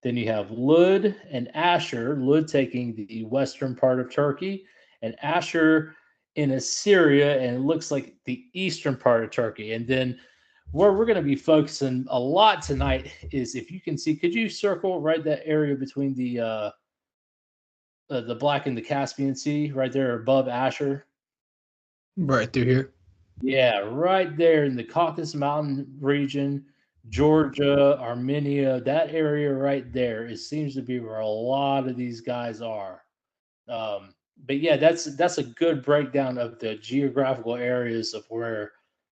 you have Lud and Asher, Lud taking the western part of Turkey, and Asher in Assyria, and it looks like the eastern part of Turkey. And then where we're going to be focusing a lot tonight is, if you can see, could you circle right that area between the Black and the Caspian Sea, right there above Asher? Right through here. Yeah, right there in the Caucasus Mountain region, Georgia, Armenia, that area right there. It seems to be where a lot of these guys are. But yeah, that's a good breakdown of the geographical areas of where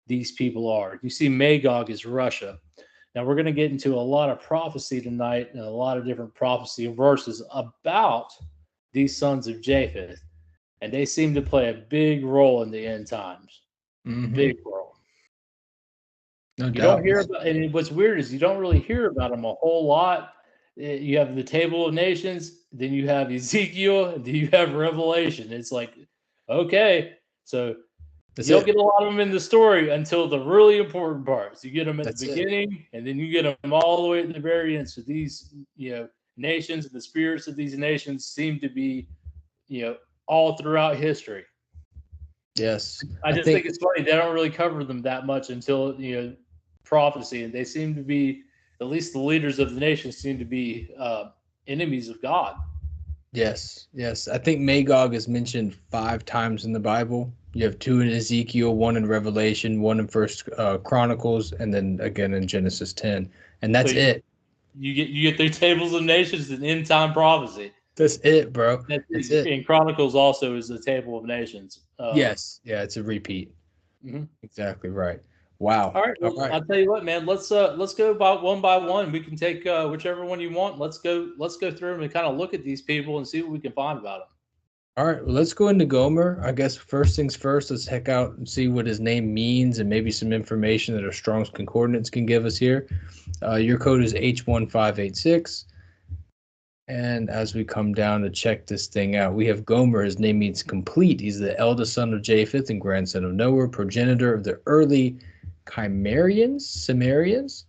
these people are. You see Magog is Russia. Now we're going to get into a lot of prophecy tonight and a lot of different prophecy verses about these sons of Japheth. And they seem to play a big role in the end times. Big role. No doubt. Don't hear about, and what's weird is you don't really hear about them a whole lot. You have the Table of Nations, then you have Ezekiel, and then you have Revelation. It's like, okay, so you don't get a lot of them in the story until the really important parts. You get them at the beginning, and then you get them all the way at the very end. So these, nations and the spirits of these nations seem to be, all throughout history. Yes. I just think it's funny. They don't really cover them that much until, prophecy. And they seem to be, at least the leaders of the nation seem to be enemies of God. Yes. I think Magog is mentioned 5 times in the Bible. You have 2 in Ezekiel, 1 in Revelation, 1 in First Chronicles, and then again in Genesis 10. And that's it. You get the tables of nations and end time prophecy. That's it, bro. That's it. In Chronicles also is the table of nations. Yes. Yeah, it's a repeat. Mm-hmm. Exactly right. Wow. All right. Well, I'll tell you what, man. Let's go about one by one. We can take whichever one you want. Let's go through them and kind of look at these people and see what we can find about them. All right. Well, let's go into Gomer. I guess first things first, let's check out and see what his name means and maybe some information that our Strong's Concordance can give us here. Your code is H1586. And as we come down to check this thing out, we have Gomer. His name means complete. He's the eldest son of Japheth and grandson of Noah, progenitor of the early Cimmerians,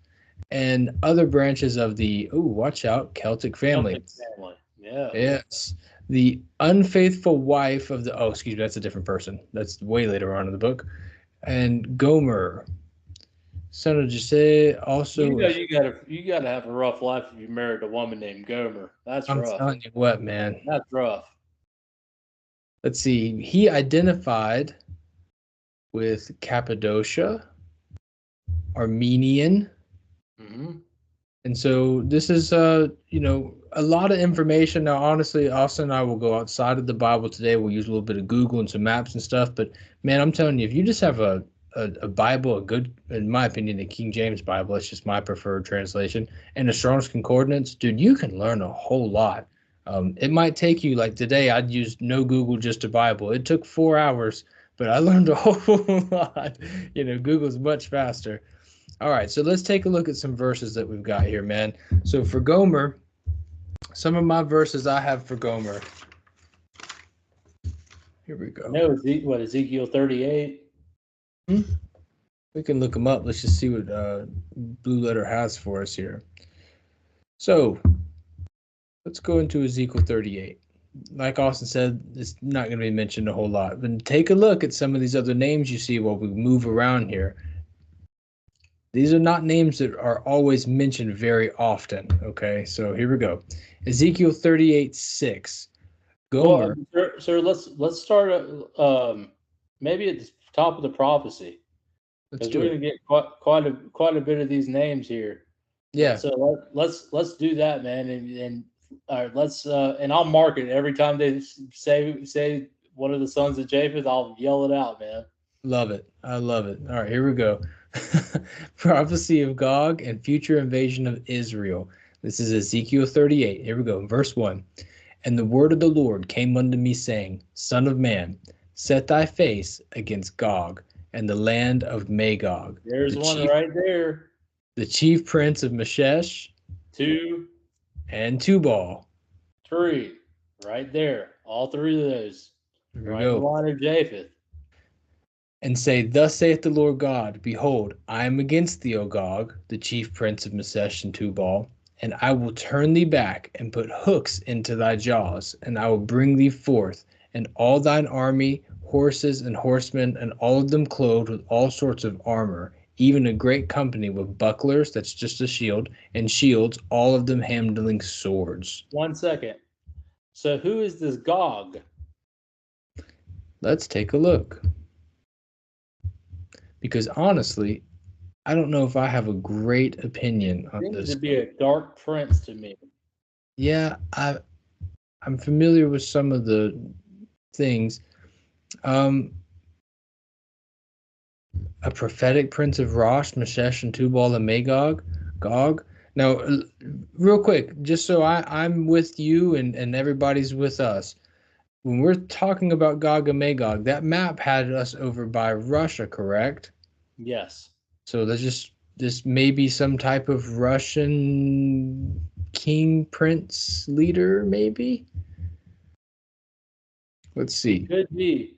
and other branches of the, watch out, Celtic family. Celtic family. Yeah. Yes. The unfaithful wife of the, excuse me, that's a different person. That's way later on in the book. And Gomer, son of Jesse, also. You gotta have a rough life if you married a woman named Gomer. That's I'm rough. telling you what, man. That's rough. Let's see. He identified with Cappadocia, Armenian. Mm-hmm. And so this is, a lot of information. Now, honestly, Austin and I will go outside of the Bible today. We'll use a little bit of Google and some maps and stuff. But, man, I'm telling you, if you just have a Bible, a good, in my opinion, the King James Bible, it's just my preferred translation, and the Strong's Concordance, dude, you can learn a whole lot. It might take you, like today, I'd used no Google, just a Bible. It took 4 hours, but I learned a whole lot. Google's much faster. All right, so let's take a look at some verses that we've got here, man. So for Gomer, some of my verses I have for Gomer. Here we go. No, Ezekiel 38? We can look them up. Let's just see what Blue Letter has for us here. So let's go into Ezekiel 38. Like Austin said, it's not going to be mentioned a whole lot. But take a look at some of these other names you see while we move around here. These are not names that are always mentioned very often, okay? So here we go. Ezekiel 38:6. Gomer. Well, sir, let's start maybe at the top of the prophecy. Because we're going to get quite a bit of these names here. Yeah. So let's do that, man, and all right, let's and I'll mark it every time they say one of the sons of Japheth. I'll yell it out, man. Love it. I love it. All right, here we go. Prophecy of Gog and future invasion of Israel. This is Ezekiel 38. Here we go. Verse 1. And the word of the Lord came unto me, saying, Son of man, set thy face against Gog and the land of Magog. There's one right there. The chief prince of Meshech. 2. And Tubal. 3. Right there. All 3 of those. Right in the line of Japheth. And say, Thus saith the Lord God, Behold, I am against thee, O Gog, the chief prince of Meshech and Tubal, and I will turn thee back and put hooks into thy jaws, and I will bring thee forth, and all thine army, horses and horsemen, and all of them clothed with all sorts of armor, even a great company with bucklers, that's just a shield, and shields, all of them handling swords. 1 second. So who is this Gog? Let's take a look. Because honestly, I don't know if I have a great opinion on this. Seems to be a dark prince to me. Yeah, I'm familiar with some of the things. A prophetic prince of Rosh, Meshech, and Tubal, and Magog, Gog. Now, real quick, just so I'm with you and everybody's with us. When we're talking about Gog and Magog, that map had us over by Russia, correct? Yes. So this may be some type of Russian king, prince, leader, maybe? Let's see. Could be.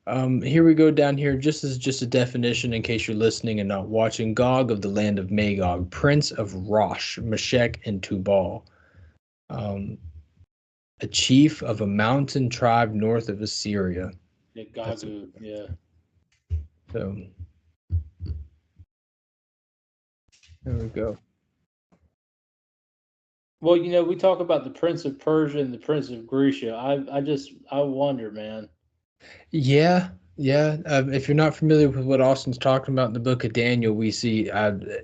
Here we go down here, just as a definition in case you're listening and not watching. Gog of the land of Magog, prince of Rosh, Meshech, and Tubal. A chief of a mountain tribe north of Assyria. Yeah, Gagu, yeah. So there we go. Well, we talk about the Prince of Persia and the Prince of Grecia. I wonder, man. Yeah. If you're not familiar with what Austin's talking about in the book of Daniel, we see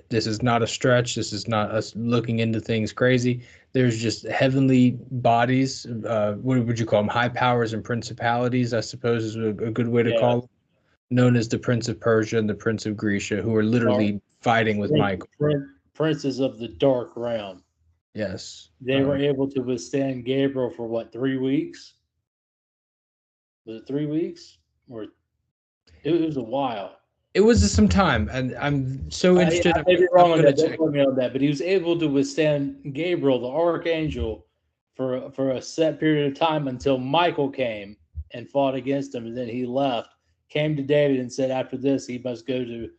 this is not a stretch. This is not us looking into things crazy. There's just heavenly bodies. What would you call them? High powers and principalities, I suppose, is a good way to call them. Known as the Prince of Persia and the Prince of Grecia, who are literally fighting with Michael. Princes of the Dark Realm. Yes. They were able to withstand Gabriel for 3 weeks? Was it 3 weeks? Or it was a while. It was some time, and I'm so interested. I may be wrong on gonna that. Don't check. quote me on that, but he was able to withstand Gabriel, the archangel, for a set period of time until Michael came and fought against him, and then he left. Came to David and said, after this, he must go to,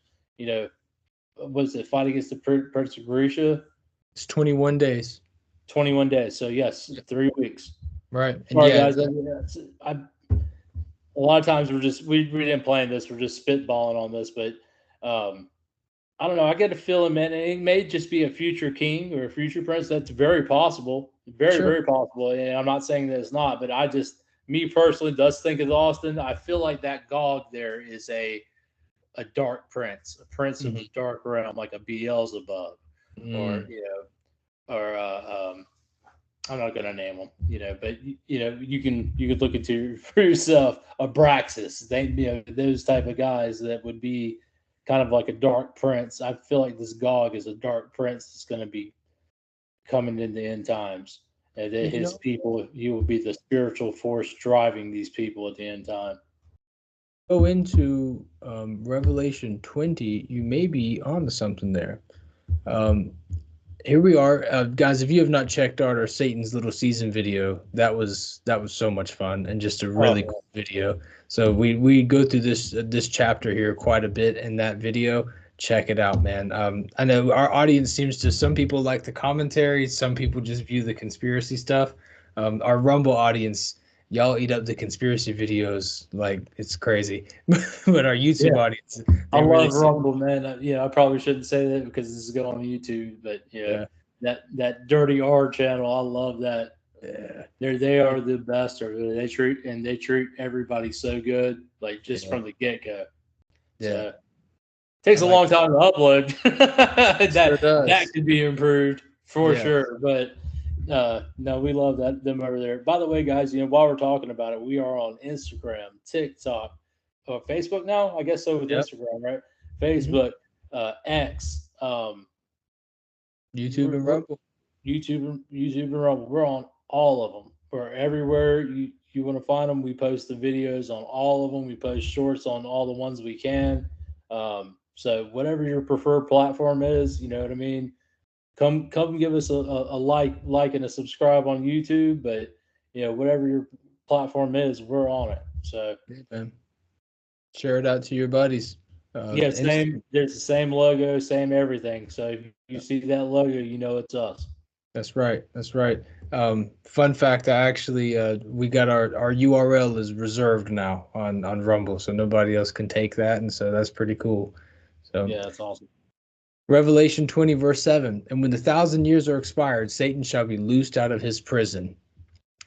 was it fight against the Prince of Grisha? It's 21 days. 21 days. So yes, 3 weeks. Right. And Sorry, yeah, guys. A lot of times we didn't plan this. We're just spitballing on this, but I don't know. I get a feeling, man, and it may just be a future king or a future prince. That's very possible, very, Sure. very possible. And I'm not saying that it's not, but me personally, does think of Austin. I feel like that Gog there is a dark prince, a prince of the dark realm, like a Beelzebub, or or I'm not going to name them, but you can look into for yourself. Abraxas, those type of guys that would be kind of like a dark prince. I feel like this Gog is a dark prince that's going to be coming in the end times, and that his people, he will be the spiritual force driving these people at the end time. Go into Revelation 20, you may be onto something there. Here we are, guys. If you have not checked out our Satan's Little Season video, that was so much fun and just a really cool video. So we go through this chapter here quite a bit in that video. Check it out, man. I know our audience seems to, some people like the commentary, some people just view the conspiracy stuff. Our Rumble audience, y'all eat up the conspiracy videos like it's crazy. But our YouTube audience, I love Rumble, man. I probably shouldn't say that because this is going on YouTube, but that Dirty R channel, I love that. Yeah, they are the best. They treat everybody so good, like just from the get go. Yeah, so, takes a long time to upload. that could be improved for sure, but. No, we love them over there. By the way, guys, while we're talking about it, we are on Instagram, TikTok, Facebook now. I guess so with Instagram, right? Facebook, X, YouTube and Rumble. YouTube and Rumble. We're on all of them. We're everywhere you want to find them. We post the videos on all of them. We post shorts on all the ones we can. So whatever your preferred platform is, you know what I mean. Come give us a like and a subscribe on YouTube, but whatever your platform is, we're on it. So share it out to your buddies. There's the same logo, same everything. So if you see that logo, it's us. That's right. Fun fact, I actually we got our URL is reserved now on Rumble, so nobody else can take that, and so that's pretty cool. So yeah, that's awesome. Revelation 20, verse 7, and when the 1,000 years are expired, Satan shall be loosed out of his prison.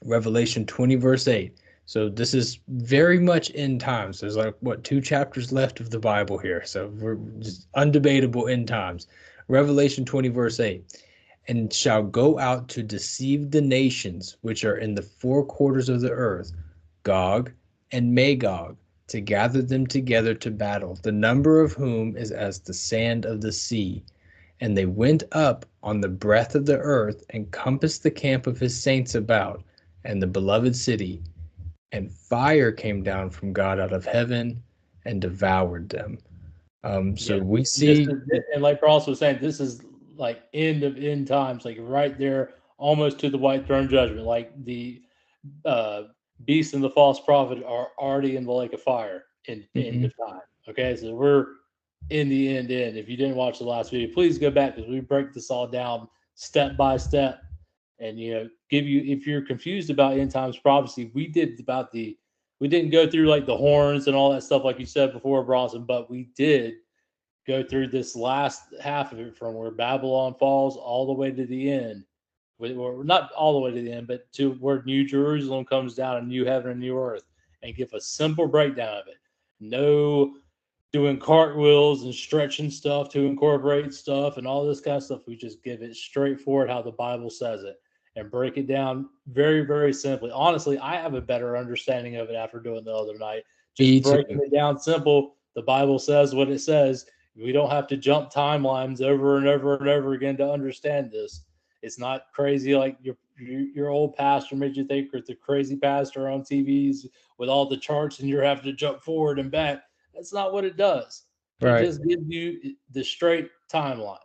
Revelation 20, verse 8. So this is very much end times. There's 2 chapters left of the Bible here. So we're just undebatable end times. Revelation 20, verse 8. And shall go out to deceive the nations which are in the 4 quarters of the earth, Gog and Magog, to gather them together to battle, the number of whom is as the sand of the sea. And they went up on the breadth of the earth and compassed the camp of his saints about, and the beloved city. And fire came down from God out of heaven and devoured them. We see, and like Ross was saying, this is like end of end times, like right there, almost to the white throne judgment. Like the beast and the false prophet are already in the lake of fire in end of time. Okay, so we're in the end. If you didn't watch the last video, please go back because we break this all down step by step, and give you, if you're confused about end times prophecy, we didn't go through like the horns and all that stuff like you said before, Bronson, but we did go through this last half of it from where Babylon falls all the way to the end. Or not all the way to the end, but to where New Jerusalem comes down and new heaven and new earth, and give a simple breakdown of it. No doing cartwheels and stretching stuff to incorporate stuff and all this kind of stuff. We just give it straightforward how the Bible says it and break it down very, very simply. Honestly, I have a better understanding of it after doing it the other night. Just breaking it down simple. The Bible says what it says. We don't have to jump timelines over and over and over again to understand this. It's not crazy like your old pastor made you think, or the crazy pastor on TVs with all the charts and you're having to jump forward and back. That's not what it does. It Right. just gives you the straight timeline.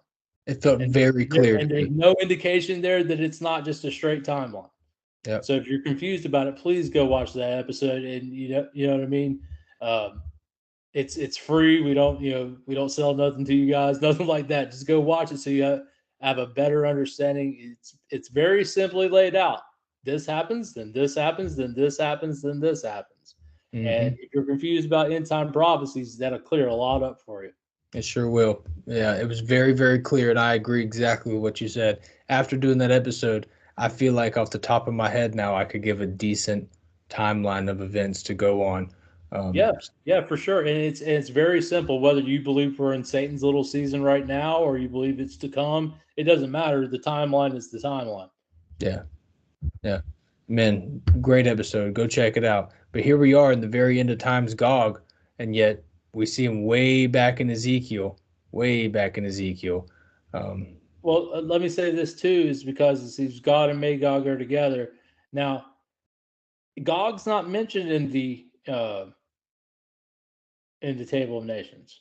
It felt And very clear to there's me. no indication there that it's not just a straight timeline. Yep. So if you're confused about it, please go watch that episode. And you know what I mean. It's free. We don't sell nothing to you guys, nothing like that. Just go watch it so you have a better understanding. It's very simply laid out. This happens, then this happens, then this happens, then this happens. And if you're confused about end time prophecies, that'll clear a lot up for you. It sure will. Yeah, it was very, very clear, and I agree exactly with what you said. After doing that episode, I feel like off the top of my head now, I could give a decent timeline of events to go on. Yeah, for sure. And it's very simple. Whether you believe we're in Satan's little season right now or you believe it's to come, it doesn't matter. The timeline is the timeline. Yeah. Yeah. Man, great episode. Go check it out. But here we are in the very end of times, Gog, and yet we see him way back in Ezekiel. Way back in Ezekiel. Well, let me say this too, is because it seems God and Magog are together. Now, Gog's not mentioned in the Table of Nations.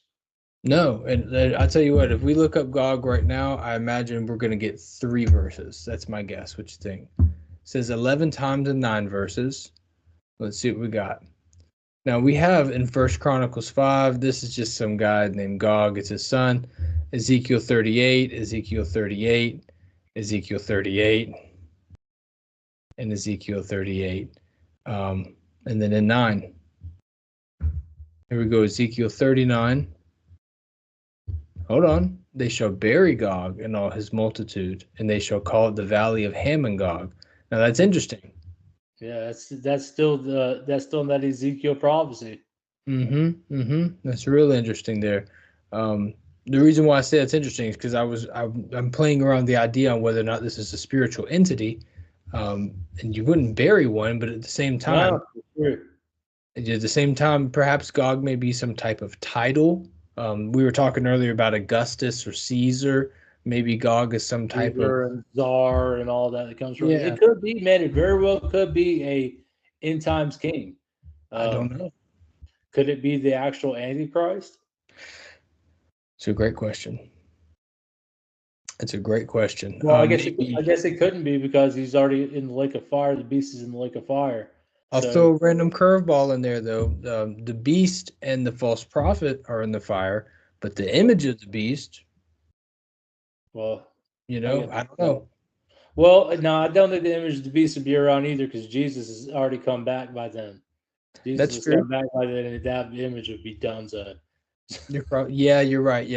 No, and I tell you what, if we look up Gog right now, I imagine we're going to get 3 verses. That's my guess. What you think? It says 11 times in 9 verses. Let's see what we got. Now we have in 1 Chronicles 5, this is just some guy named Gog. It's his son. Ezekiel 38, Ezekiel 38, Ezekiel 38, and Ezekiel 38. And then in 9, here we go, Ezekiel 39. Hold on. They shall bury Gog and all his multitude, and they shall call it the valley of Hamon-Gog. Now that's interesting. Yeah, that's still in that Ezekiel prophecy. That's really interesting there. The reason why I say that's interesting is because I'm playing around the idea on whether or not this is a spiritual entity, and you wouldn't bury one, but at the same time, perhaps Gog may be some type of title. We were talking earlier about Augustus or Caesar. Maybe Gog is some type Caesar of and Czar and all that comes from. Yeah. It could be, man. It very well could be a end times king. I don't know. Could it be the actual Antichrist? It's a great question. It's a great question. Well, I guess it couldn't be because he's already in the lake of fire. The beast is in the lake of fire. I'll throw a random curveball in there, though. The beast and the false prophet are in the fire, but the image of the beast, well, I don't know. Well, no, I don't think the image of the beast would be around either because Jesus has already come back by then. Jesus has come back by then, and that image would be done. So you're right. Yeah, you're probably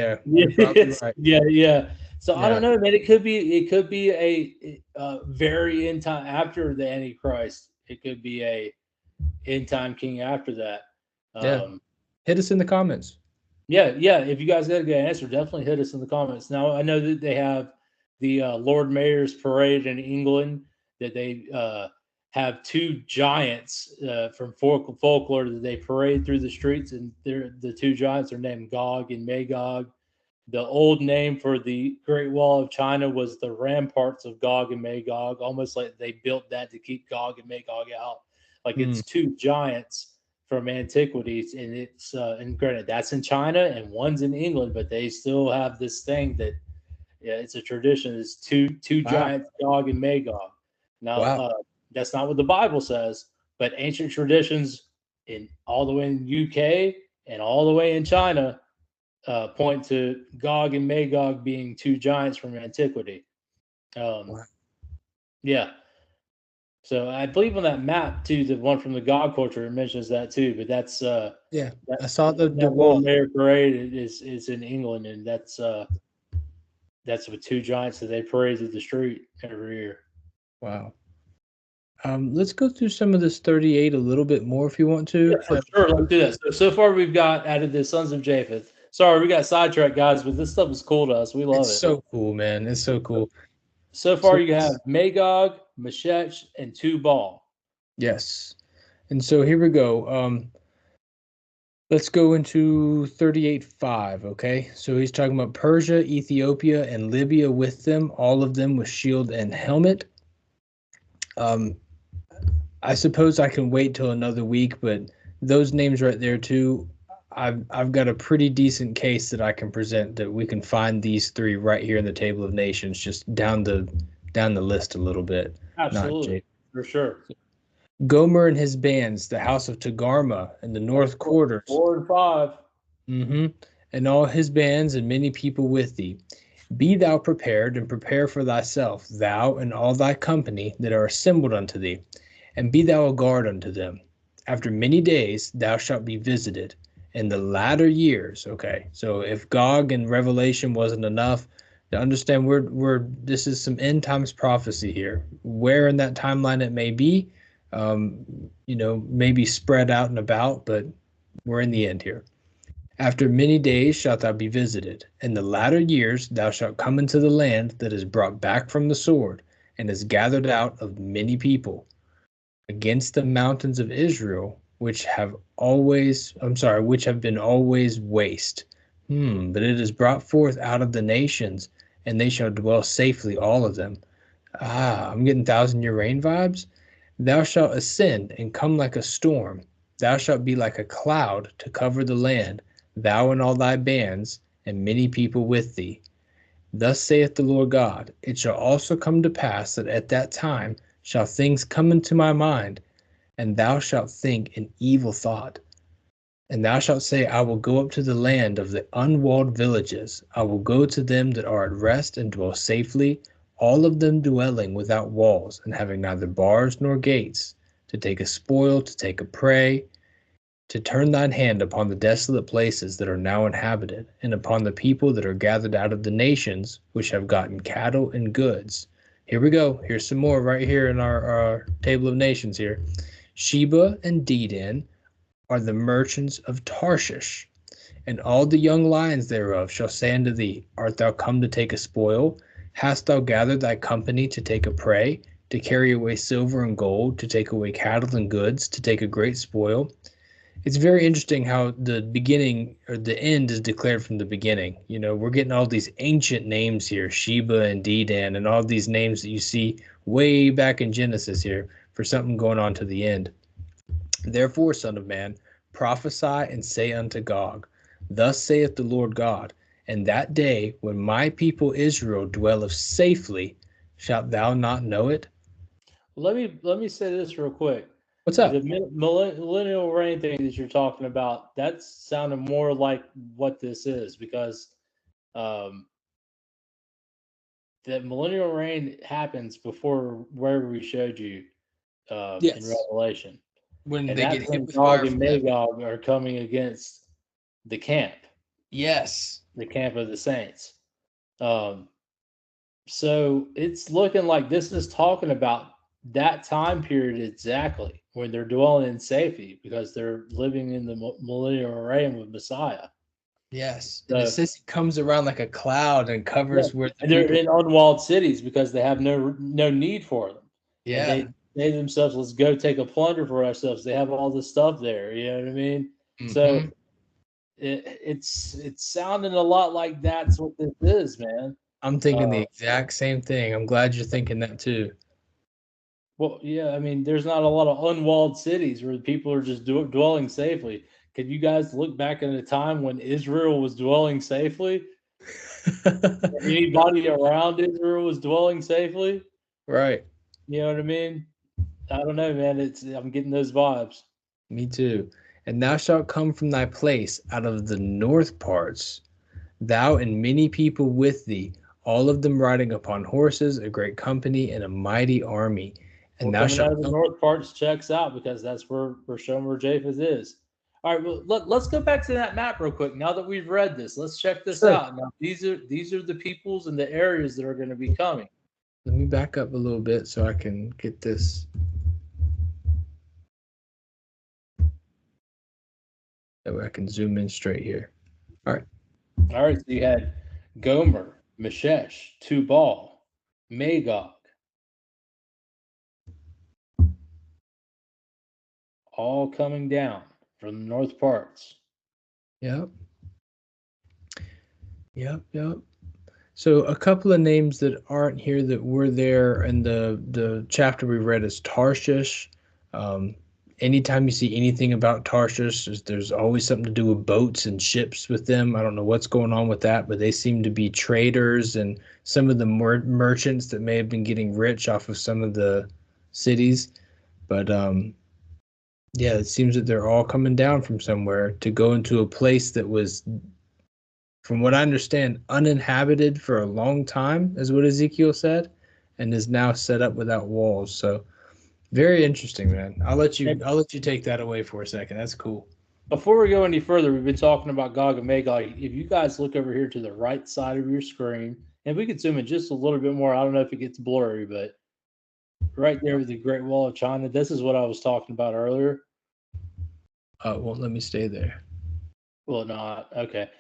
right. Yeah. So I don't know, man. It could be a very end time after the Antichrist. It could be a end time king after that. Hit us in the comments. Yeah. If you guys got a good answer, definitely hit us in the comments. Now I know that they have the Lord Mayor's Parade in England. That they have 2 giants from folklore that they parade through the streets, and the 2 giants are named Gog and Magog. The old name for the Great Wall of China was the ramparts of Gog and Magog, almost like they built that to keep Gog and Magog out. Like it's 2 giants from antiquities, and it's and granted that's in China and one's in England, but they still have this thing that it's a tradition. It's two giants, Gog and Magog. Now that's not what the Bible says, but ancient traditions in all the way in the UK and all the way in China point to Gog and Magog being 2 giants from antiquity. Yeah. So I believe on that map too, the one from the Gog culture, it mentions that too. But that's I saw the World Mayor Parade is in England, and that's with 2 giants that they parade through the street every year. Wow. Let's go through some of this 38 a little bit more if you want to. Yeah, for sure. Let's do that. So far we've got added the sons of Japheth. Sorry, we got sidetracked, guys, but this stuff is cool to us. We love it. It's so cool, man. It's so cool. So far you have Magog, Meshech, and Tubal. Yes. And so here we go. Let's go into 38:5, okay? So he's talking about Persia, Ethiopia, and Libya with them, all of them with shield and helmet. I suppose I can wait till another week, but those names right there too, I've got a pretty decent case that I can present that we can find these three right here in the table of nations, just down the list a little bit. Absolutely, for sure. Gomer and his bands, the house of Togarmah and the north quarters. 4 and 5. And all his bands and many people with thee. Be thou prepared, and prepare for thyself, thou and all thy company that are assembled unto thee, and be thou a guard unto them. After many days thou shalt be visited. In the latter years, okay. So if Gog and Revelation wasn't enough, to understand this is some end times prophecy here. Where in that timeline it may be, maybe spread out and about, but we're in the end here. After many days shalt thou be visited. In the latter years thou shalt come into the land that is brought back from the sword, and is gathered out of many people, against the mountains of Israel, which have been always waste. But it is brought forth out of the nations, and they shall dwell safely, all of them. I'm getting 1,000-year reign vibes. Thou shalt ascend and come like a storm. Thou shalt be like a cloud to cover the land, thou and all thy bands, and many people with thee. Thus saith the Lord God, it shall also come to pass that at that time shall things come into my mind, and thou shalt think an evil thought. And thou shalt say, I will go up to the land of the unwalled villages. I will go to them that are at rest and dwell safely, all of them dwelling without walls, and having neither bars nor gates, to take a spoil, to take a prey, to turn thine hand upon the desolate places that are now inhabited, and upon the people that are gathered out of the nations, which have gotten cattle and goods. Here we go. Here's some more right here in our table of nations here. Sheba and Dedan are the merchants of Tarshish, and all the young lions thereof shall say unto thee, art thou come to take a spoil? Hast thou gathered thy company to take a prey, to carry away silver and gold, to take away cattle and goods, to take a great spoil? It's very interesting how the beginning or the end is declared from the beginning. We're getting all these ancient names here, Sheba and Dedan, and all these names that you see way back in Genesis here for something going on to the end. Therefore, son of man, prophesy and say unto Gog, thus saith the Lord God, and that day when my people Israel dwelleth safely, shalt thou not know it? Let me say this real quick. What's up? The millennial reign thing that you're talking about, that's sounding more like what this is, because that millennial reign happens before where we showed you in Revelation. When and they that's get when hit with Gog fire and from heaven. Magog are coming against the camp. Yes. The camp of the saints. So it's looking like this is talking about that time period exactly when they're dwelling in safety because they're living in the millennial reign with Messiah. Yes. And it says he comes around like a cloud and covers where and they're in unwalled cities because they have no need for them. Yeah. And they themselves, let's go take a plunder for ourselves. They have all this stuff there. You know what I mean? So it's sounding a lot like that's what this is, man. I'm thinking the exact same thing. I'm glad you're thinking that too. Well, yeah, I mean, there's not a lot of unwalled cities where people are just dwelling safely. Can you guys look back in a time when Israel was dwelling safely? Anybody around Israel was dwelling safely? Right. You know what I mean? I don't know, man. I'm getting those vibes. Me too. And thou shalt come from thy place out of the north parts, thou and many people with thee, all of them riding upon horses, a great company and a mighty army. And thou shalt out of the north parts checks out because that's where we're showing where Japheth is. All right, well, let's go back to that map real quick. Now that we've read this, let's check this out. Now, these are the peoples and the areas that are going to be coming. Let me back up a little bit so I can get this. That way I can zoom in straight here. All right. All right, so you had Gomer, Meshesh, Tubal, Magog. All coming down from the north parts. Yep. So a couple of names that aren't here that were there in the chapter we read is Tarshish. anytime you see anything about Tarshish, there's always something to do with boats and ships with them. I don't know what's going on with that, but they seem to be traders and some of the merchants that may have been getting rich off of some of the cities. But yeah, it seems that they're all coming down from somewhere to go into a place that was, from what I understand, uninhabited for a long time, is what Ezekiel said, and is now set up without walls. So very interesting, man. I'll let you take that away for a second. That's cool. Before we go any further, we've been talking about Gog and Magog. If you guys look over here to the right side of your screen, and we can zoom in just a little bit more, I don't know if it gets blurry, but right there with the Great Wall of China, this is what I was talking about earlier. Won't let me stay there. Well, no, okay.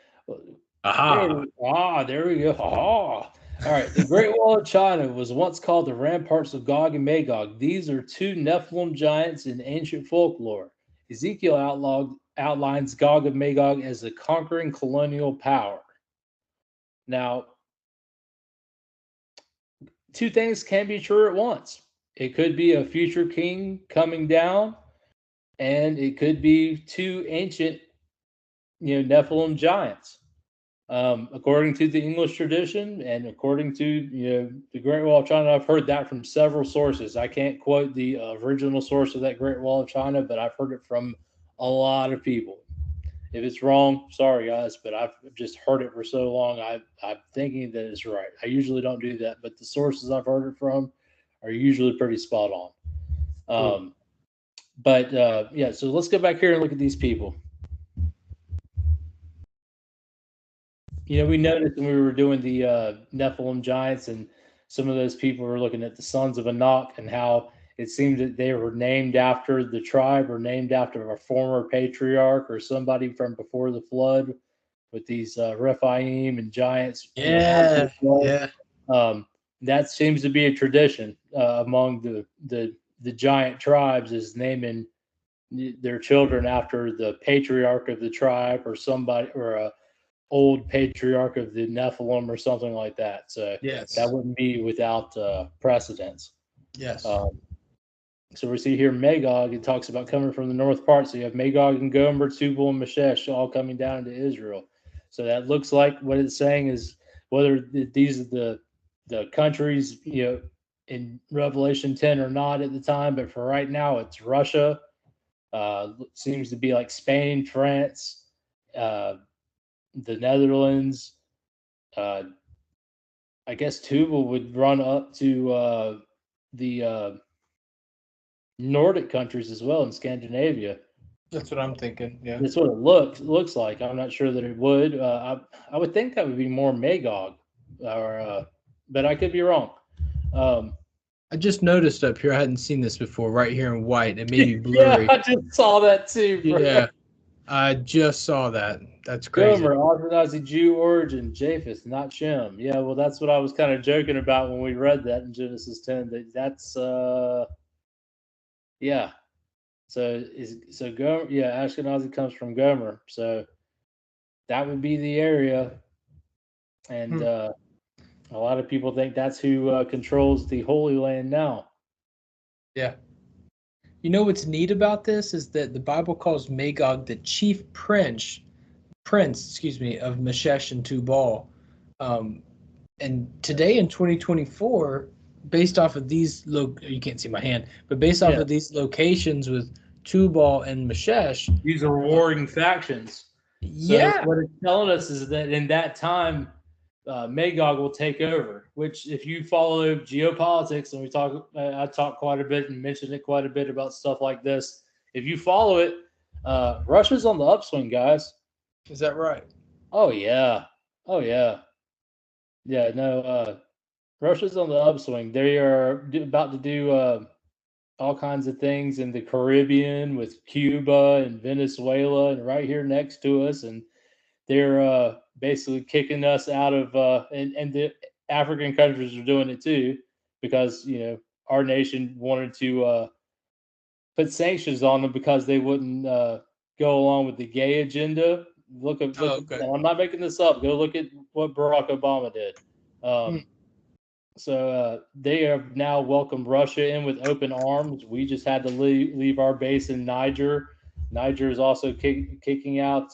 Aha. There we go. Aha. All right. The Great Wall of China was once called the ramparts of Gog and Magog. These are two Nephilim giants in ancient folklore. Ezekiel outlines Gog and Magog as a conquering colonial power. Now, two things can be true at once. It could be a future king coming down, and it could be two ancient, Nephilim giants. According to the English tradition and according to the Great Wall of China, I've heard that from several sources. I can't quote the original source of that Great Wall of China, but I've heard it from a lot of people. If it's wrong, sorry guys, but I've just heard it for so long. I'm thinking that it's right. I usually don't do that, but the sources I've heard it from are usually pretty spot on. Yeah, so let's go back here and look at these people. We noticed when we were doing the Nephilim giants, and some of those people were looking at the sons of Anak and how it seemed that they were named after the tribe or named after a former patriarch or somebody from before the flood, with these Rephaim and giants. Yeah. That seems to be a tradition among the giant tribes, is naming their children after the patriarch of the tribe or somebody, or a old patriarch of the Nephilim or something like that. So yes, that wouldn't be without precedence. Yes. So we see here Magog, it talks about coming from the north part. So you have Magog and Gomer, Tubal and Meshech all coming down into Israel. So that looks like what it's saying is whether these are the countries, in Revelation 10 or not at the time, but for right now it's Russia. Seems to be like Spain, France, the Netherlands. I guess Tubal would run up to the Nordic countries as well in Scandinavia. That's what I'm thinking. Yeah, that's what it looks like. I'm not sure that it would. I would think that would be more Magog, but I could be wrong. I just noticed up here. I hadn't seen this before. Right here in white, it may be blurry. Yeah, I just saw that too. Bro. Yeah, I just saw that. That's crazy. Gomer, Ashkenazi Jew origin, Japheth, not Shem. Yeah, well, that's what I was kind of joking about when we read that in Genesis 10. That's yeah. So Gomer, yeah, Ashkenazi comes from Gomer. So that would be the area, and a lot of people think that's who controls the Holy Land now. Yeah. You know what's neat about this is that the Bible calls Magog the chief prince, of Meshech and Tubal. And today in 2024, based off of these, you can't see my hand, but based off of these locations with Tubal and Meshech, these are warring factions. Yeah. So what it's telling us is that in that time, Magog will take over, which if you follow geopolitics, and I talk quite a bit and mentioned it quite a bit about stuff like this. If you follow it, Russia's on the upswing, guys. Is that right? Oh yeah. Yeah, no, Russia's on the upswing. They are about to do all kinds of things in the Caribbean with Cuba and Venezuela and right here next to us, and they're basically kicking us out of and the African countries are doing it too, because our nation wanted to put sanctions on them because they wouldn't go along with the gay agenda. I'm not making this up. Go look at what Barack Obama did. So they have now welcomed Russia in with open arms. We just had to leave our base in Niger. Niger is also kicking out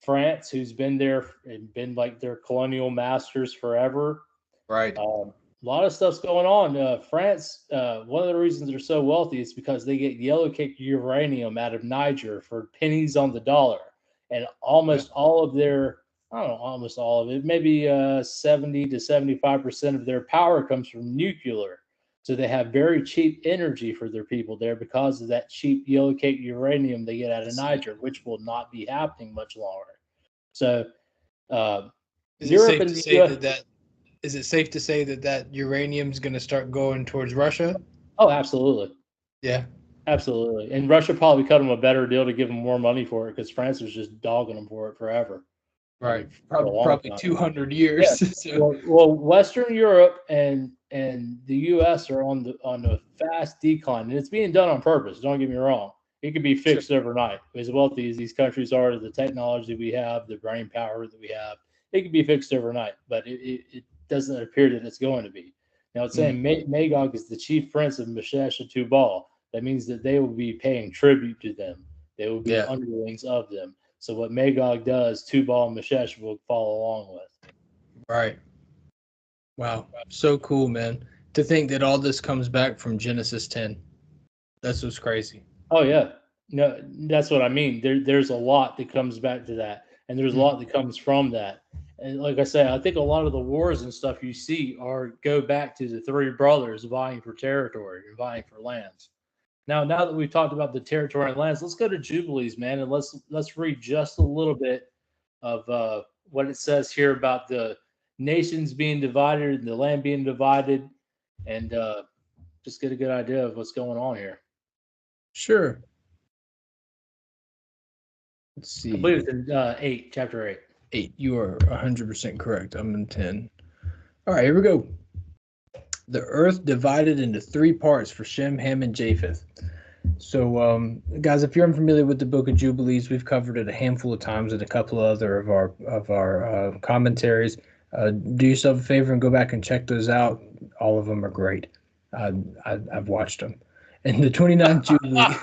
France, who's been there and been like their colonial masters forever. Right. A lot of stuff's going on. France, one of the reasons they're so wealthy is because they get yellow cake uranium out of Niger for pennies on the dollar. And almost all of their, I don't know, almost all of it, maybe 70 to 75% of their power comes from nuclear. So they have very cheap energy for their people there because of that cheap yellow cake uranium they get out of Niger, which will not be happening much longer. So Is Europe it safe to say that uranium is going to start going towards Russia? Oh, absolutely. Yeah. Absolutely. And Russia probably cut them a better deal to give them more money for it because France was just dogging them for it forever. Right. I mean, probably 200 years. Yeah. So. Well, Western Europe and the U.S. are on the fast decline, and it's being done on purpose. Don't get me wrong. It could be fixed overnight. As wealthy as these countries are, the technology we have, the brain power that we have, it could be fixed overnight, but it doesn't appear that it's going to be. Now, it's saying Magog is the chief prince of Meshesh and Tubal. That means that they will be paying tribute to them. They will be underlings of them. So what Magog does, Tubal and Meshesh will follow along with. Right. Wow. So cool, man. To think that all this comes back from Genesis 10. That's what's crazy. Oh, yeah. No, that's what I mean. There's a lot that comes back to that. And there's a lot that comes from that. And like I said, I think a lot of the wars and stuff you see go back to the three brothers vying for territory and vying for lands. Now that we've talked about the territory and lands, let's go to Jubilees, man, and let's read just a little bit of what it says here about the nations being divided, the land being divided, and just get a good idea of what's going on here. Sure. Let's see. I believe it's in chapter 8. 8. You are 100% correct. I'm in 10. All right, here we go. The earth divided into 3 parts for Shem, Ham, and Japheth. So, guys, if you're unfamiliar with the Book of Jubilees, we've covered it a handful of times in a couple other of our commentaries. Do yourself a favor and go back and check those out. All of them are great. I've watched them. And the 29th Jubilee.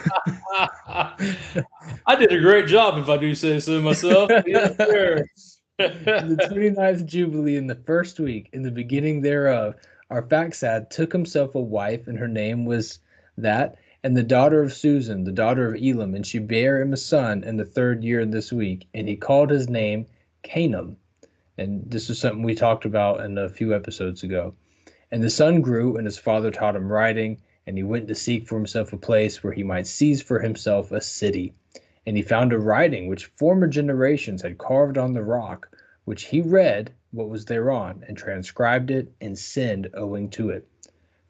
I did a great job, if I do say so myself. Yes, sir. The 29th Jubilee in the first week, in the beginning thereof, Arphaxad took himself a wife, and her name was that, and the daughter of Susan, the daughter of Elam, and she bare him a son in the 3rd year of this week, and he called his name Canaan. And this is something we talked about in a few episodes ago. And the son grew, and his father taught him writing, and he went to seek for himself a place where he might seize for himself a city. And he found a writing which former generations had carved on the rock, which he read what was thereon, and transcribed it, and sinned owing to it.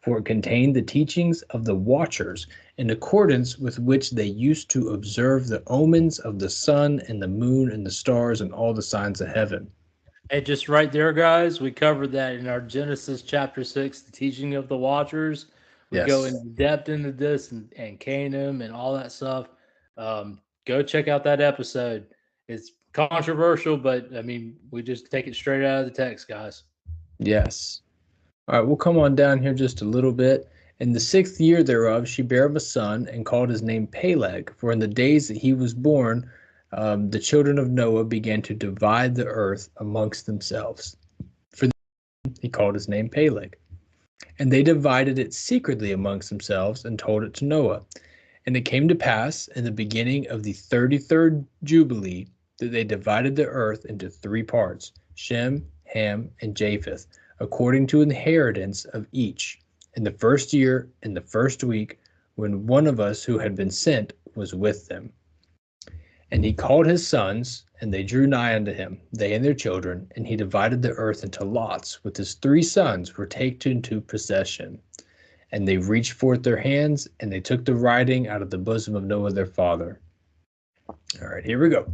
For it contained the teachings of the watchers, in accordance with which they used to observe the omens of the sun and the moon and the stars and all the signs of heaven. And just right there, guys, we covered that in our Genesis chapter 6, the teaching of the watchers. We go in depth into this and Canaan and all that stuff. Go check out that episode. It's controversial, but I mean, we just take it straight out of the text, guys. Yes. All right, we'll come on down here just a little bit. In the 6th year thereof, she bare him a son, and called his name Peleg. For in the days that he was born, the children of Noah began to divide the earth amongst themselves. For he called his name Peleg. And they divided it secretly amongst themselves, and told it to Noah. And it came to pass in the beginning of the 33rd Jubilee that they divided the earth into 3 parts, Shem, Ham, and Japheth, according to inheritance of each, in the 1st year, in the 1st week, when one of us who had been sent was with them. And he called his sons, and they drew nigh unto him, they and their children, and he divided the earth into lots, with his 3 sons were taken into possession. And they reached forth their hands, and they took the writing out of the bosom of Noah their father. All right, here we go.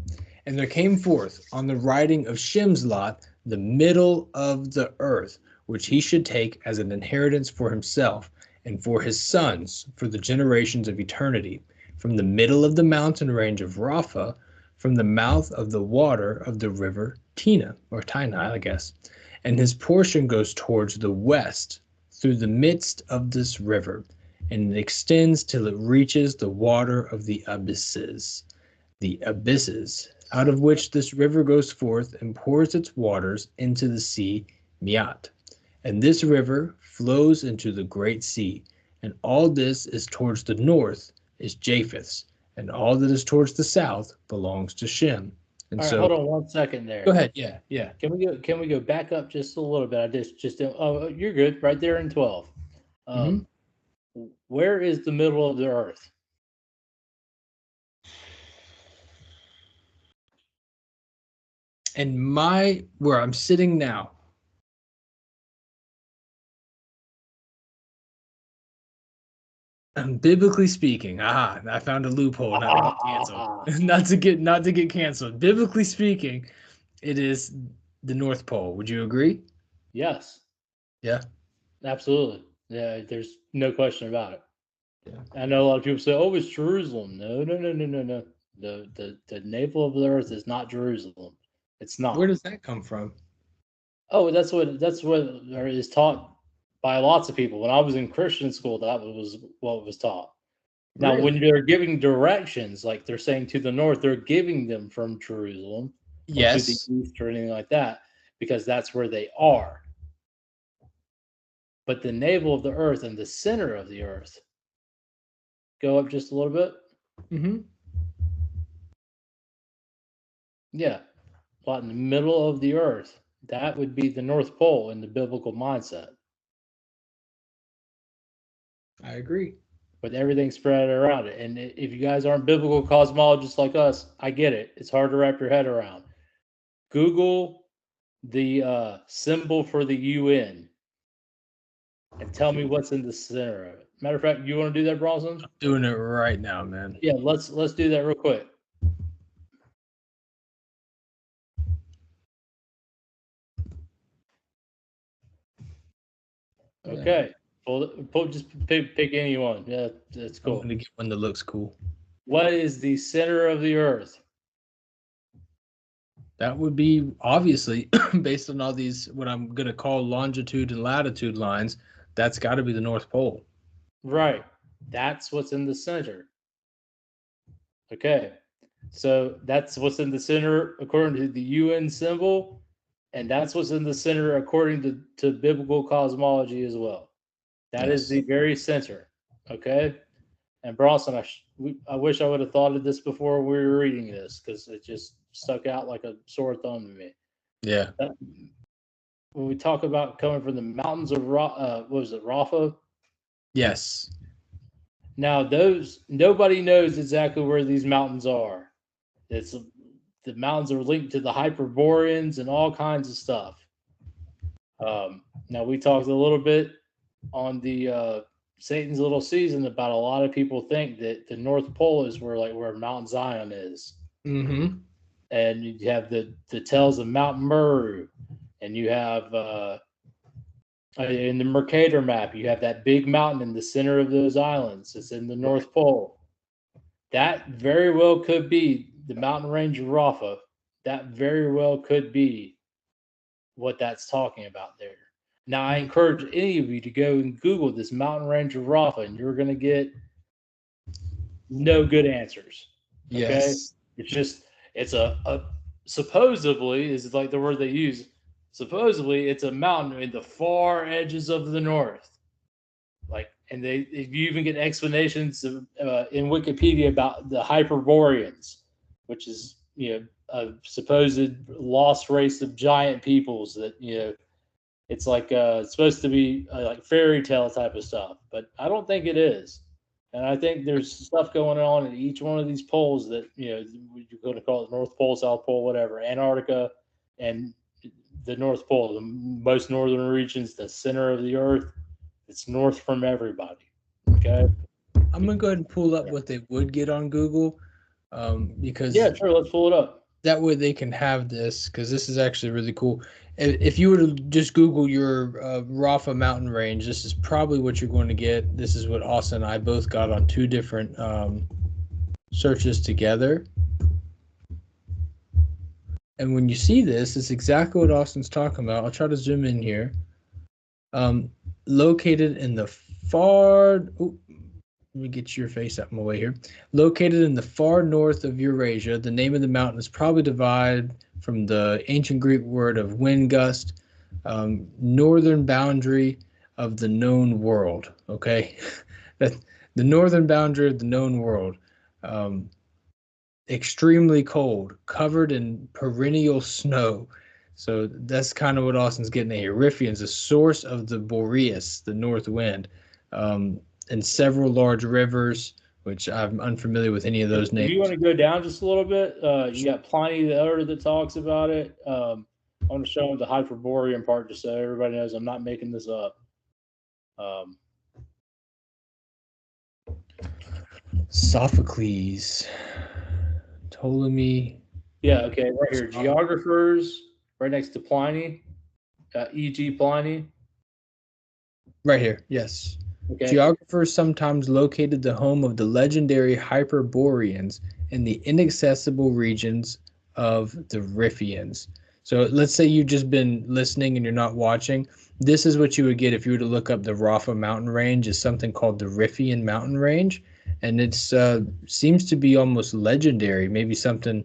And there came forth on the writing of Shem's lot the middle of the earth, which he should take as an inheritance for himself, and for his sons, for the generations of eternity, from the middle of the mountain range of Rapha, from the mouth of the water of the river Tina, or Tinai, I guess. and his portion goes towards the west through the midst of this river, and it extends till it reaches the water of the abysses, out of which this river goes forth and pours its waters into the sea Miat. And this river flows into the great sea, and all this is towards the north is Japheth's, and all that is towards the south belongs to Shem. And All right, so, hold on 1 second there. go ahead. Yeah. Can we go back up just a little bit? I just oh, you're good right there in 12. Where is the middle of the earth? And where I'm sitting now, biblically speaking, I found a loophole not to get canceled. not to get canceled. Biblically speaking, it is the North Pole. Would you agree? Yes. Yeah. Absolutely. Yeah, there's no question about it. Yeah. I know a lot of people say, "Oh, it's Jerusalem." No. The navel of the earth is not Jerusalem. It's not. Where does that come from? Oh, that's what is taught by lots of people. When I was in Christian school, that was what was taught. Now, Really? when they're giving directions, like they're saying to the north, they're giving them from Jerusalem, Yes. or to the east, or anything like that, because that's where they are. But the navel of the earth and the center of the earth, go up just a little bit. Mm-hmm. Yeah, in the middle of the earth, that would be the North Pole in the biblical mindset. I agree. With everything spread around it. And if you guys aren't biblical cosmologists like us, I get it. It's hard to wrap your head around. Google the symbol for the UN and tell me what's in the center of it. Matter of fact, you want to do that, Bronson? I'm doing it right now, man. Yeah, let's do that real quick. Okay. Pull just pick any one. Yeah, that's cool. I'm gonna get one that looks cool. What is the center of the earth? That would be obviously based on all these what I'm gonna call longitude and latitude lines. That's got to be the North Pole. Right. That's what's in the center. Okay. So that's what's in the center according to the UN symbol, and that's what's in the center according to biblical cosmology as well. That is the very center. Okay. And Bronson, I wish I would have thought of this before we were reading this, because it just stuck out like a sore thumb to me. Yeah. When we talk about coming from the mountains of what was it, Rapha? Yes. Now nobody knows exactly where these mountains are. The mountains are linked to the Hyperboreans and all kinds of stuff. Now we talked a little bit on the Satan's Little Season about a lot of people think that the North Pole is where Mount Zion is. Mm-hmm. And you have the tales of Mount Meru, and you have in the Mercator map, you have that big mountain in the center of those islands. It's in the North Pole. That very well could be the mountain range of Rapha. That very well could be what that's talking about there. Now, I encourage any of you to go and Google this mountain range of Rapha, and you're going to get no good answers. Okay? Yes. It's a supposedly is like the word they use. Supposedly, it's a mountain in the far edges of the north. And if you even get explanations in Wikipedia about the Hyperboreans, which is a supposed lost race of giant peoples that it's it's supposed to be like fairy tale type of stuff, but I don't think it is. And I think there's stuff going on in each one of these poles that you're going to call it North Pole, South Pole, whatever, Antarctica, and the North Pole, the most northern regions, the center of the earth. It's north from everybody. Okay. I'm gonna go ahead and pull up what they would get on Google, because sure, let's pull it up. That way they can have this, because this is actually really cool. If you were to just Google your Rapha mountain range, this is probably what you're going to get. This is what Austin and I both got on two different searches together. And when you see this, it's exactly what Austin's talking about. I'll try to zoom in here. Located in the far... Ooh, let me get your face out of my way here. Located in the far north of Eurasia, the name of the mountain is probably derived from the ancient Greek word of wind gust, northern boundary of the known world. Okay, that the northern boundary of the known world. Extremely cold, covered in perennial snow. So that's kind of what Austin's getting at here. Riffian's a source of the Boreas, the north wind, and several large rivers, which I'm unfamiliar with any of those If names. you want to go down just a little bit, you got Pliny the Elder that talks about it. I want to show them the Hyperborean part just so everybody knows I'm not making this up. Sophocles, Ptolemy. Yeah, okay, right here. Geographers, right next to Pliny, E.G. Pliny. Right here, yes. Okay. Geographers sometimes located the home of the legendary Hyperboreans in the inaccessible regions of the Riffians. So let's say you've just been listening and you're not watching. This is what you would get if you were to look up the Rafa mountain range. Is something called the Riffian mountain range, and it's seems to be almost legendary. Maybe something.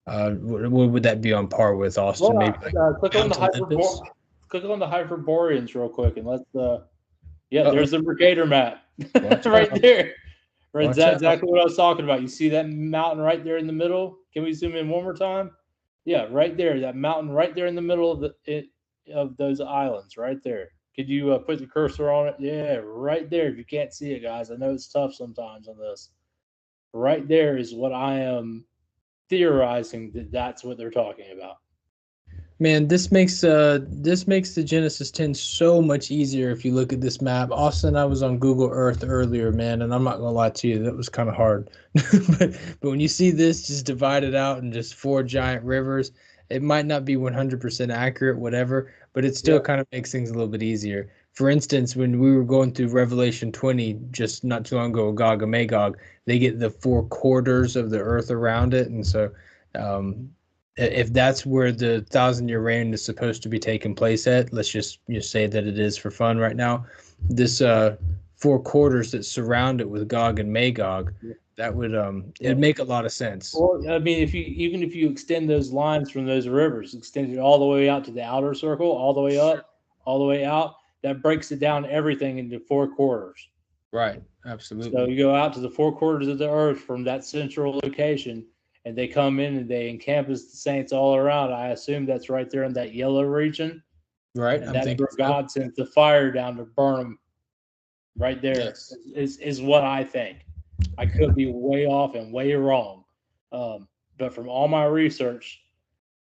What would that be on par with, Austin? Well, Maybe like click on the Olympus? click on the Hyperboreans real quick and let's. Yeah, Uh-oh. there's the Mercator map Watch right out. there. Right, Watch that's out. exactly what I was talking about. You see that mountain right there in the middle? Can we zoom in one more time? Yeah, right there. That mountain right there in the middle of of those islands, right there. Could you put the cursor on it? Yeah, right there. If you can't see it, guys, I know it's tough sometimes on this. Right there is what I am theorizing that's what they're talking about. Man, this makes the Genesis 10 so much easier if you look at this map. Austin, I was on Google Earth earlier, man, and I'm not gonna lie to you, that was kind of hard. but when you see this just divided out in just four giant rivers, it might not be 100% accurate, whatever, but it still kind of makes things a little bit easier. For instance, when we were going through Revelation 20 just not too long ago, Gog and Magog, they get the four quarters of the earth around it, and so if that's where the 1,000-year reign is supposed to be taking place at, let's just say that it is for fun right now. This four quarters that surround it with Gog and Magog, that would it'd make a lot of sense. Well, I mean, if you extend those lines from those rivers, extend it all the way out to the outer circle, all the way up, all the way out, that breaks it down everything into four quarters. Right, absolutely. So you go out to the four quarters of the earth from that central location, and they come in and they encompass the saints all around. I assume that's right there in that yellow region. Right, and that's where God sent the fire down to burn them. Right there is what I think. I could be way off and way wrong, but from all my research,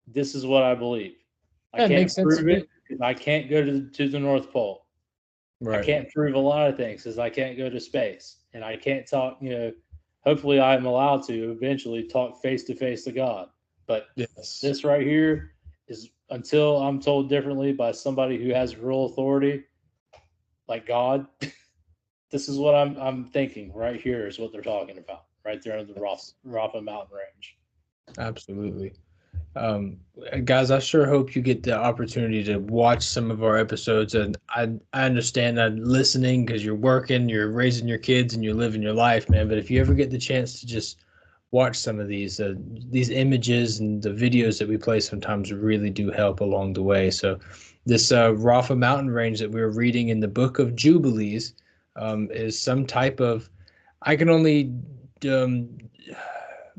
this is what I believe. I can't prove it because I can't go to the North Pole. Right. I can't prove a lot of things because I can't go to space, and I can't talk. Hopefully, I'm allowed to eventually talk face to face to God. But this right here is until I'm told differently by somebody who has real authority, like God. This is what I'm thinking right here is what they're talking about right there in the Rafa mountain range. Absolutely. Guys, I sure hope you get the opportunity to watch some of our episodes. And I understand that listening because you're working, you're raising your kids, and you're living your life, man. But if you ever get the chance to just watch some of these images and the videos that we play, sometimes really do help along the way. So this Rafa mountain range that we're reading in the book of Jubilees is some type of, I can only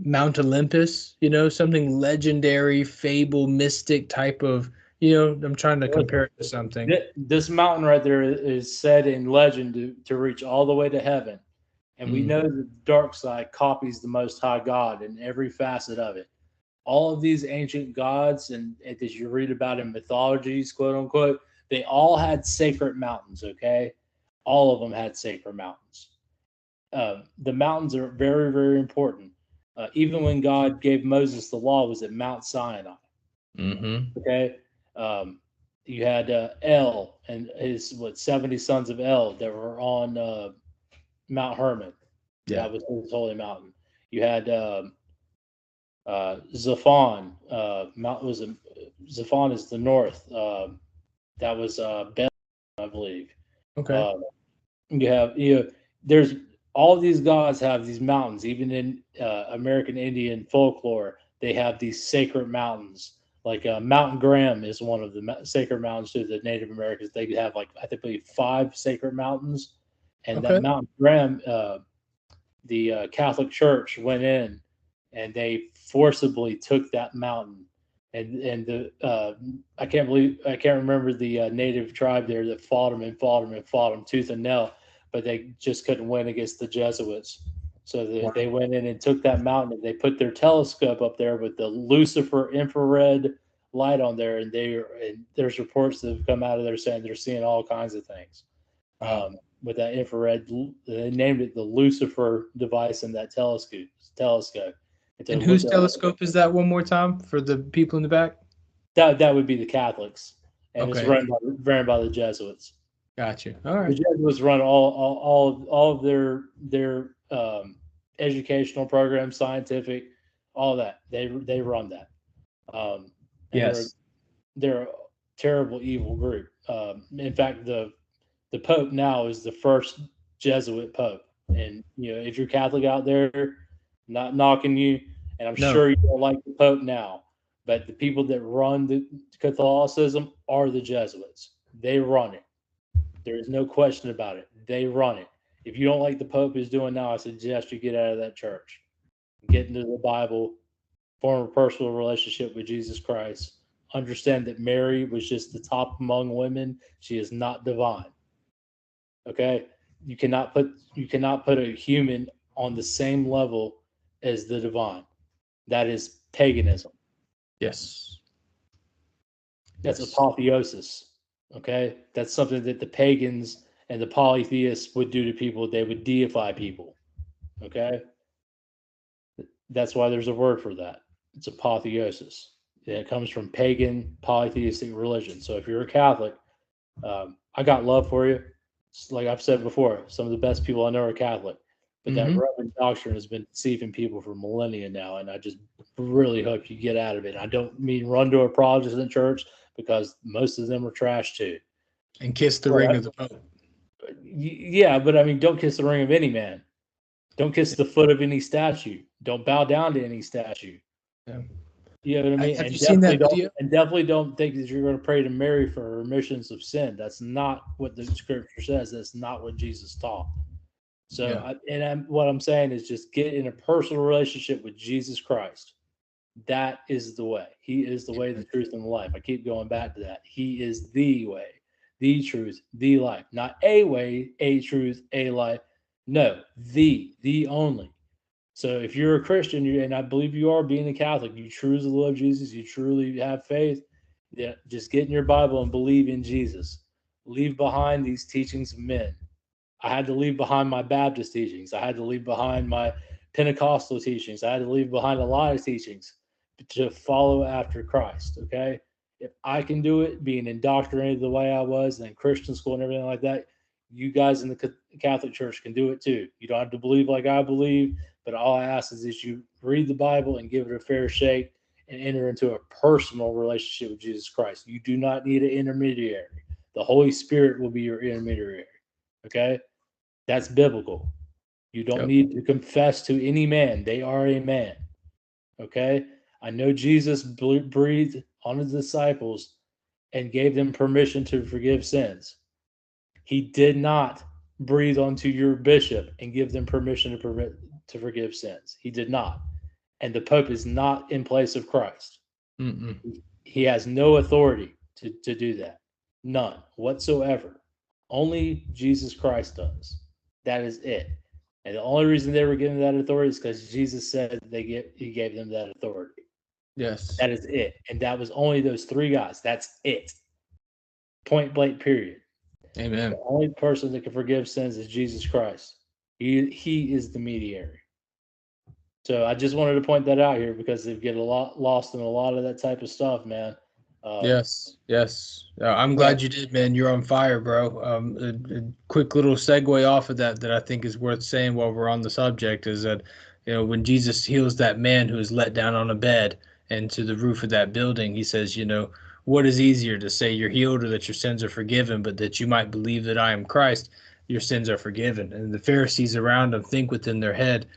Mount Olympus, something legendary, fable, mystic type of, I'm trying to compare it to something. This mountain right there is said in legend to reach all the way to heaven. And we know that the dark side copies the Most High God in every facet of it. All of these ancient gods, and as you read about in mythologies, quote unquote, they all had sacred mountains, okay? All of them had sacred mountains. The mountains are very, very important. Even when God gave Moses the law, was at Mount Sinai. Okay, you had El and his 70 sons of El that were on Mount Hermon. That was his holy mountain. You had Zaphon, Zaphon is the north. That was Ben, I believe. Okay. There's all these gods have these mountains. Even in American Indian folklore, they have these sacred mountains. Like Mountain Graham is one of the sacred mountains to the Native Americans. They have I believe 5 sacred mountains, and that Okay. Mountain Graham, the Catholic Church went in and they forcibly took that mountain. And the I can't remember the native tribe there that fought them tooth and nail, but they just couldn't win against the Jesuits. So they went in and took that mountain, and they put their telescope up there with the Lucifer infrared light on there, and there's reports that have come out of there saying they're seeing all kinds of things with that infrared. They named it the Lucifer device in that telescope. And whose telescope is that, one more time, for the people in the back? That would be the Catholics, and Okay. it's run by the Jesuits. Gotcha. All right. The Jesuits run all of their educational programs, scientific, all that. They run that. Yes. They're a terrible, evil group. In fact, the Pope now is the first Jesuit Pope, and if you're Catholic out there, not knocking you, and I'm sure you don't like the Pope now, but the people that run the Catholicism are the Jesuits. They run it. There is no question about it. They run it. If you don't like the Pope is doing now, I suggest you get out of that church, get into the Bible, form a personal relationship with Jesus Christ. Understand that Mary was just the top among women. She is not divine. Okay, you cannot put a human on the same level as the divine. That is paganism. Yes. That's apotheosis. Okay, that's something that the pagans and the polytheists would do to people. They would deify people. Okay, that's why there's a word for that. It's apotheosis. It comes from pagan polytheistic religion. So if you're a Catholic, I got love for you. Like I've said before, some of the best people I know are Catholic, but that Roman doctrine has been deceiving people for millennia now, and I just really hope you get out of it. I don't mean run to a Protestant church, because most of them are trash too. And kiss the ring of the Pope. Yeah, but I mean, don't kiss the ring of any man. Don't kiss the foot of any statue. Don't bow down to any statue. Yeah. You know what I mean? Have you seen that video? And definitely don't think that you're going to pray to Mary for remissions of sin. That's not what the scripture says. That's not what Jesus taught. So, what I'm saying is just get in a personal relationship with Jesus Christ. That is the way. He is the way, the truth, and the life. I keep going back to that. He is the way, the truth, the life. Not a way, a truth, a life. No, the only. So if you're a Christian, and I believe you are, being a Catholic, you truly love Jesus, you truly have faith, just get in your Bible and believe in Jesus. Leave behind these teachings of men. I had to leave behind my Baptist teachings. I had to leave behind my Pentecostal teachings. I had to leave behind a lot of teachings to follow after Christ, okay? If I can do it, being indoctrinated the way I was, and in Christian school and everything like that, you guys in the Catholic Church can do it too. You don't have to believe like I believe, but all I ask is that you read the Bible and give it a fair shake and enter into a personal relationship with Jesus Christ. You do not need an intermediary. The Holy Spirit will be your intermediary, okay? That's biblical. You don't need to confess to any man. They are a man, okay? I know Jesus breathed on his disciples and gave them permission to forgive sins. He did not breathe onto your bishop and give them permission to forgive sins. He did not. And the Pope is not in place of Christ. He has no authority to do that. None whatsoever. Only Jesus Christ does. That is it. And the only reason they were given that authority is because Jesus said he gave them that authority. Yes. That is it. And that was only those 3 guys. That's it. Point blank, period. Amen. The only person that can forgive sins is Jesus Christ. He is the mediator. So I just wanted to point that out here, because they get a lot lost in a lot of that type of stuff, man. Yes. I'm glad you did, man. You're on fire, bro. A quick little segue off of that I think is worth saying while we're on the subject is that when Jesus heals that man who is let down on a bed and to the roof of that building, he says, what is easier to say you're healed or that your sins are forgiven, but that you might believe that I am Christ, your sins are forgiven. And the Pharisees around him think within their head,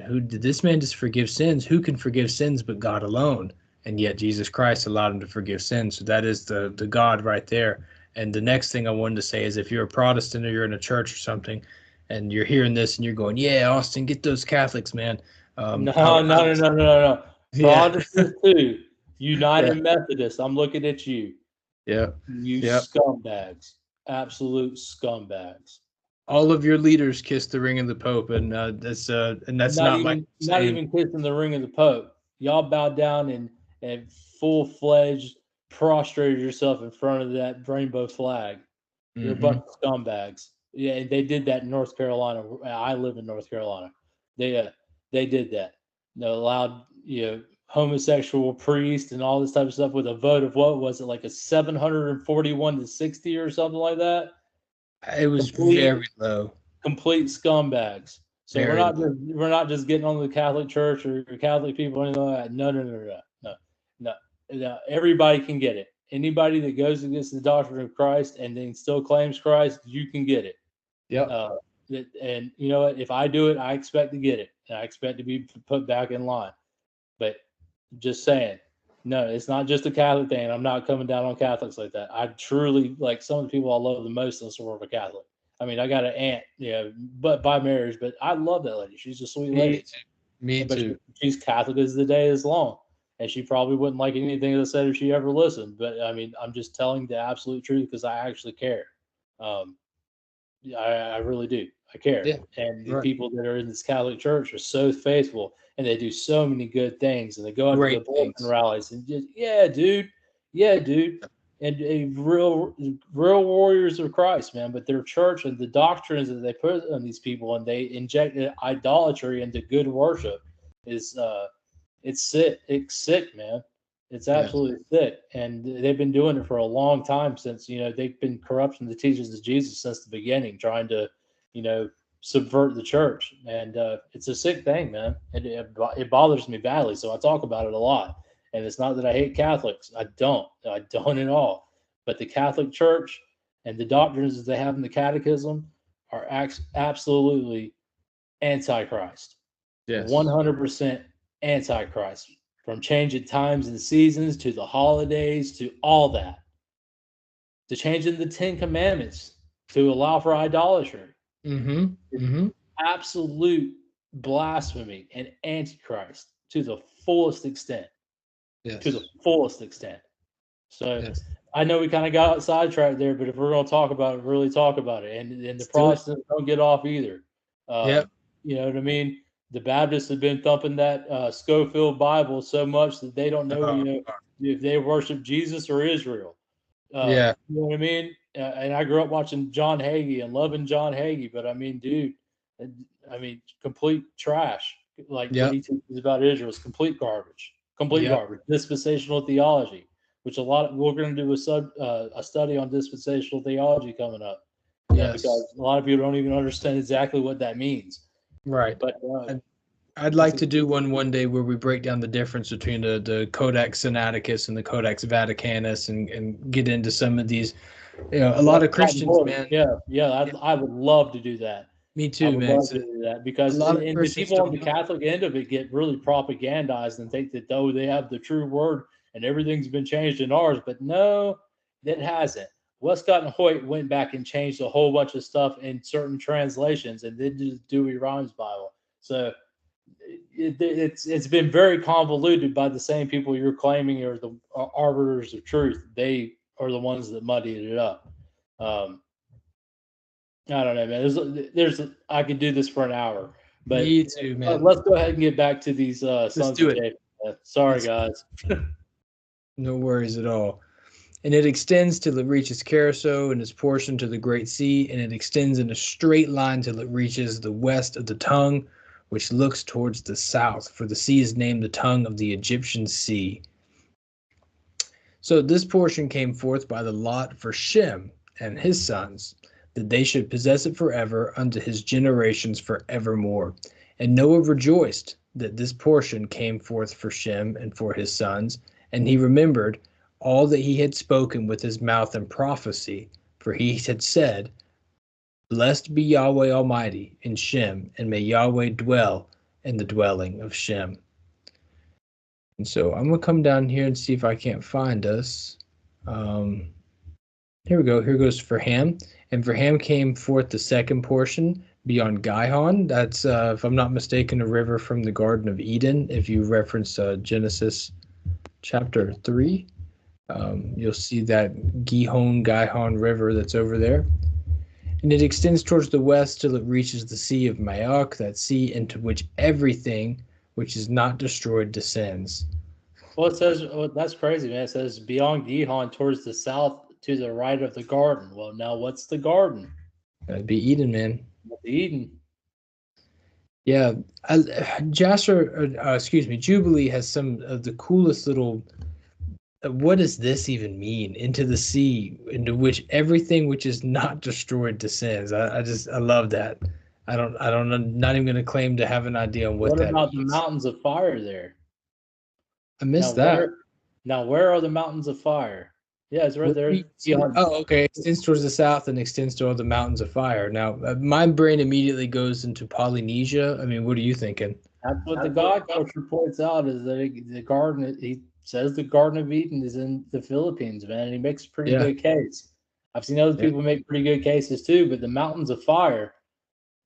who did this man just forgive sins? Who can forgive sins but God alone? And yet Jesus Christ allowed him to forgive sins. So that is the God right there. And the next thing I wanted to say is, if you're a Protestant or you're in a church or something, and you're hearing this and you're going, yeah, Austin, get those Catholics, man. No. Yeah. Protestants too. Yeah. United Methodists. I'm looking at you. Yeah. You Yep. scumbags. Absolute scumbags. All of your leaders kissed the ring of the Pope, and that's not even kissing the ring of the Pope. Y'all bowed down and full-fledged prostrated yourself in front of that rainbow flag. You're a bunch of scumbags. Yeah, and they did that in North Carolina. I live in North Carolina. They did that. They allowed homosexual priests and all this type of stuff with a vote of, what was it, like a 741 to 60 or something like that? It was very low. Complete scumbags. So we're not just getting on the Catholic Church or Catholic people or anything like that. No. Everybody can get it. Anybody that goes against the doctrine of Christ and then still claims Christ, you can get it. Yeah. And you know what? If I do it, I expect to get it. And I expect to be put back in line. But just saying, no, it's not just a Catholic thing. I'm not coming down on Catholics like that. I truly, like, some of the people I love the most in this world are Catholic. I mean, I got an aunt, but by marriage, but I love that lady. She's a sweet lady. Me too. She's Catholic as the day is long. And she probably wouldn't like anything I said if she ever listened. But I mean, I'm just telling the absolute truth because I actually care. I really do. I care. Yeah, and the people that are in this Catholic Church are so faithful, and they do so many good things, and they go out to the bulletin rallies and just, yeah, dude, and real warriors of Christ, man. But their church and the doctrines that they put on these people, and they inject idolatry into good worship, is it's sick. It's sick, man. It's absolutely sick, and they've been doing it for a long time since they've been corrupting the teachings of Jesus since the beginning, trying to subvert the church, and it's a sick thing, man. It bothers me badly, so I talk about it a lot. And it's not that I hate Catholics. I don't at all. But the Catholic Church and the doctrines that they have in the Catechism are absolutely antichrist. Yes. 100% antichrist. From changing times and seasons to the holidays to all that. To changing the 10 Commandments to allow for idolatry. Absolute blasphemy and antichrist to the fullest extent. Yes. To the fullest extent. So I know we kind of got sidetracked there, but if we're going to talk about it, really talk about it. And the Protestants don't get off either. You know what I mean? The Baptists have been thumping that Schofield Bible so much that they don't know, if they worship Jesus or Israel. You know what I mean? And I grew up watching John Hagee and loving John Hagee, but I mean, dude, complete trash. Like what he teaches about Israel is complete garbage. Garbage. Dispensational theology, which we're going to do a study on dispensational theology coming up. Because a lot of people don't even understand exactly what that means. Right. But I'd like to do one day where we break down the difference between the Codex Sinaiticus and the Codex Vaticanus and get into some of these. A lot of Christians, man. I would love to do that. Me too, man. To do that because the people on the Catholic end of it get really propagandized and think that they have the true word and everything's been changed in ours, but no, it hasn't. Westcott and Hoyt went back and changed a whole bunch of stuff in certain translations, and then did Dewey Rhymes Bible. So it's been very convoluted by the same people you're claiming are the arbiters of truth. They are the ones that muddied it up. I don't know, man. I could do this for an hour, but me too, man. Let's go ahead and get back to these sons of Japheth. Sorry, guys. No worries at all. And it extends till it reaches Keraso and its portion to the Great Sea, and it extends in a straight line till it reaches the west of the tongue, which looks towards the south, for the sea is named the tongue of the Egyptian sea. So this portion came forth by the lot for Shem and his sons, that they should possess it forever unto his generations forevermore. And Noah rejoiced that this portion came forth for Shem and for his sons, and he remembered all that he had spoken with his mouth in prophecy, for he had said, Blessed be Yahweh Almighty in Shem, and may Yahweh dwell in the dwelling of Shem. And so I'm going to come down here and see if I can't find us. Here we go. Here goes for Ham. And for Ham came forth the second portion beyond Gihon. That's, if I'm not mistaken, a river from the Garden of Eden. If you reference Genesis chapter 3, you'll see that Gihon River that's over there. And it extends towards the west till it reaches the Sea of Maok, that sea into which everything which is not destroyed descends. Well, it says, that's crazy, man. It says beyond Gihon towards the south to the right of the garden. Well, now what's the garden? That'd be Eden, man. Eden. Yeah, Jubilee has some of the coolest little. What does this even mean? Into the sea, into which everything which is not destroyed descends. I love that. Not even going to claim to have an idea on what that about means. The mountains of fire there? I missed that. Where are the mountains of fire? Yeah, it's right there. Oh, okay. It extends towards the south and extends to all the mountains of fire. Now, my brain immediately goes into Polynesia. I mean, what are you thinking? That's what the God culture points out, is that the garden, he says the Garden of Eden is in the Philippines, man. And he makes a pretty good case. I've seen other people make pretty good cases too, but the mountains of fire,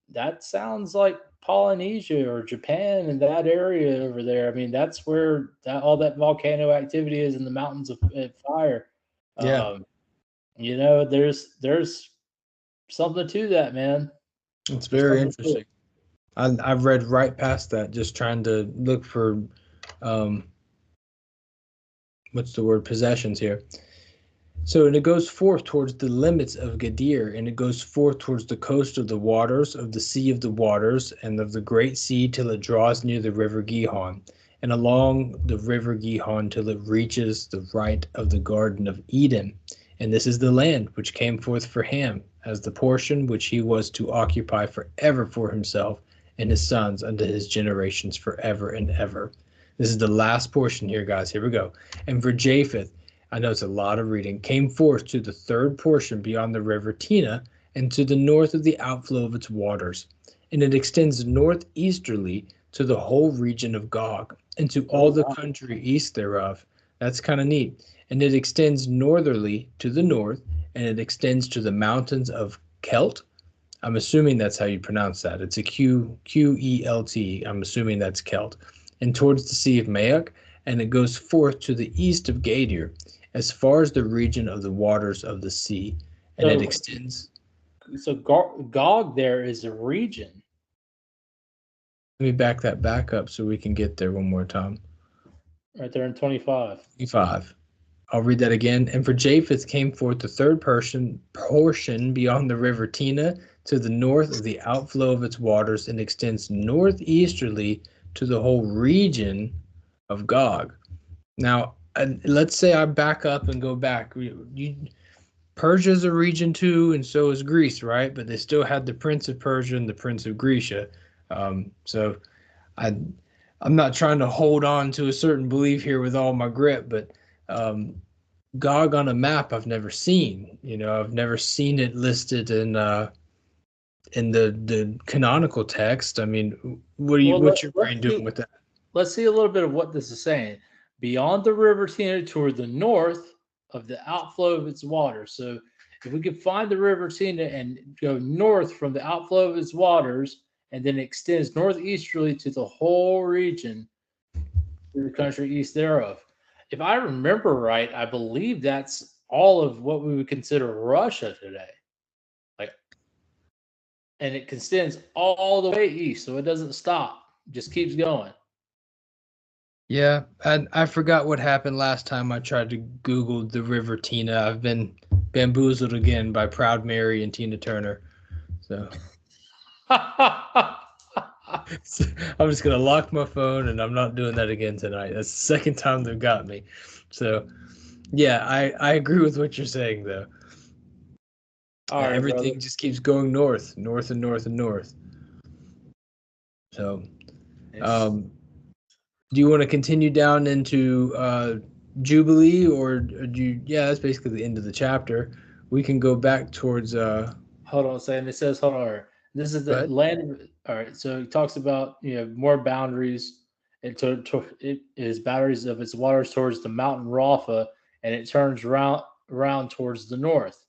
that sounds like Polynesia or Japan and that area over there. I mean, that's where all that volcano activity is, in the mountains of fire. Yeah. There's something to that, man. It's very interesting. I've read right past that, just trying to look for possessions here. So, and it goes forth towards the limits of Gadir, and it goes forth towards the coast of the waters, of the sea of the waters, and of the great sea, till it draws near the river Gihon, and along the river Gihon till it reaches the right of the Garden of Eden. And this is the land which came forth for Ham, as the portion which he was to occupy forever for himself and his sons unto his generations forever and ever. This is the last portion here, guys. Here we go. And for Japheth, I know it's a lot of reading, came forth to the third portion beyond the river Tina, and to the north of the outflow of its waters. And it extends northeasterly to the whole region of Gog, and to all the country east thereof. That's kind of neat. And it extends northerly to the north, and it extends to the mountains of Kelt. I'm assuming that's how you pronounce that. It's a Q-E-L-T. I'm assuming that's Kelt. And towards the Sea of Maok, and it goes forth to the east of Gadir, as far as the region of the waters of the sea, and it extends. So Gog there is a region. Let me back that back up so we can get there one more time. Right there in 25. 25. I'll read that again. And for Japheth came forth the third portion beyond the river Tina, to the north of the outflow of its waters, and extends northeasterly to the whole region of Gog. Now, let's say I back up and go back. Persia's a region too, and so is Greece, right? But they still had the Prince of Persia and the Prince of Grecia. So I'm not trying to hold on to a certain belief here with all my grip, but Gog on a map I've never seen. I've never seen it listed in the canonical text. I mean, what's your brain doing with that? Let's see a little bit of what this is saying. Beyond the river Tina, toward the north of the outflow of its water. So if we could find the river Tina and go north from the outflow of its waters, and then extends northeasterly to the whole region, to the country east thereof. If I remember right, I believe that's all of what we would consider Russia today. And it extends all the way east, so it doesn't stop. It just keeps going. Yeah, and I forgot what happened last time I tried to Google the River Tina. I've been bamboozled again by Proud Mary and Tina Turner. So I'm just going to lock my phone, and I'm not doing that again tonight. That's the second time they've got me. So, yeah, I agree with what you're saying, though. All right, everything brother. Just keeps going north and north and north and north. So, Do you want to continue down into Jubilee, or do you? Yeah, that's basically the end of the chapter. We can go back towards. Hold on a second. It says, hold on. This is the But land. All right. So he talks about more boundaries, and it is boundaries of its waters towards the mountain Rapha, and it turns around towards the north.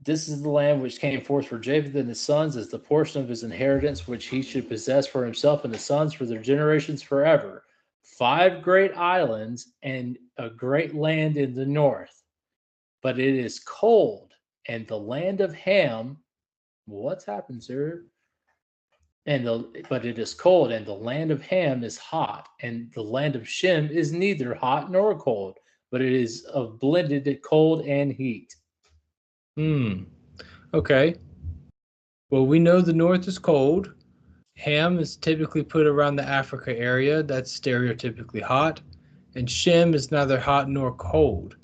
This is the land which came forth for Japheth and his sons as the portion of his inheritance, which he should possess for himself and his sons for their generations forever. 5 great islands and a great land in the north. But it is cold, and the land of Ham, what's happened, sir? But it is cold, and the land of Ham is hot, and the land of Shem is neither hot nor cold, but it is of blended cold and heat. Okay. Well, we know the north is cold. Ham is typically put around the Africa area. That's stereotypically hot. And Shem is neither hot nor cold.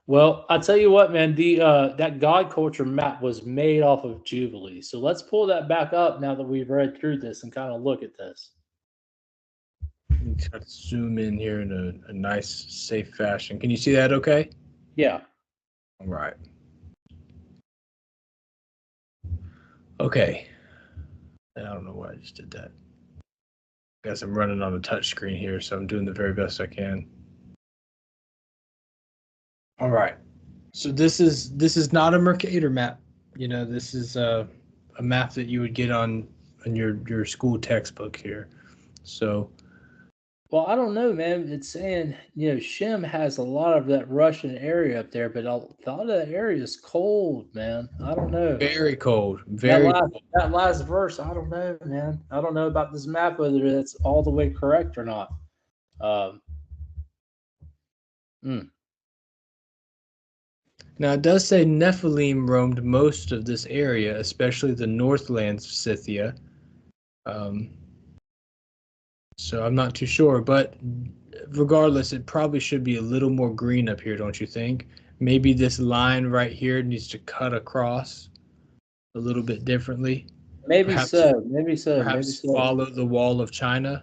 Well, I'll tell you what, man, the that God culture map was made off of Jubilee. So let's pull that back up now that we've read through this and kind of look at this. Let me try to zoom in here in a nice, safe fashion. Can you see that okay? Yeah. All right. Okay. I don't know why I just did that. Guess I'm running on a touch screen here, so I'm doing the very best I can. All right. So this is not a Mercator map. This is a map that you would get on your school textbook here. So, well, I don't know, man. It's saying, Shem has a lot of that Russian area up there, but a lot of that area is cold, man. I don't know. Very cold. Very cold. That last verse, I don't know, man. I don't know about this map, whether that's all the way correct or not. Now, it does say Nephilim roamed most of this area, especially the northlands of Scythia. So I'm not too sure, but regardless, it probably should be a little more green up here, don't you think? Maybe this line right here needs to cut across a little bit differently. Maybe Perhaps follow the wall of China.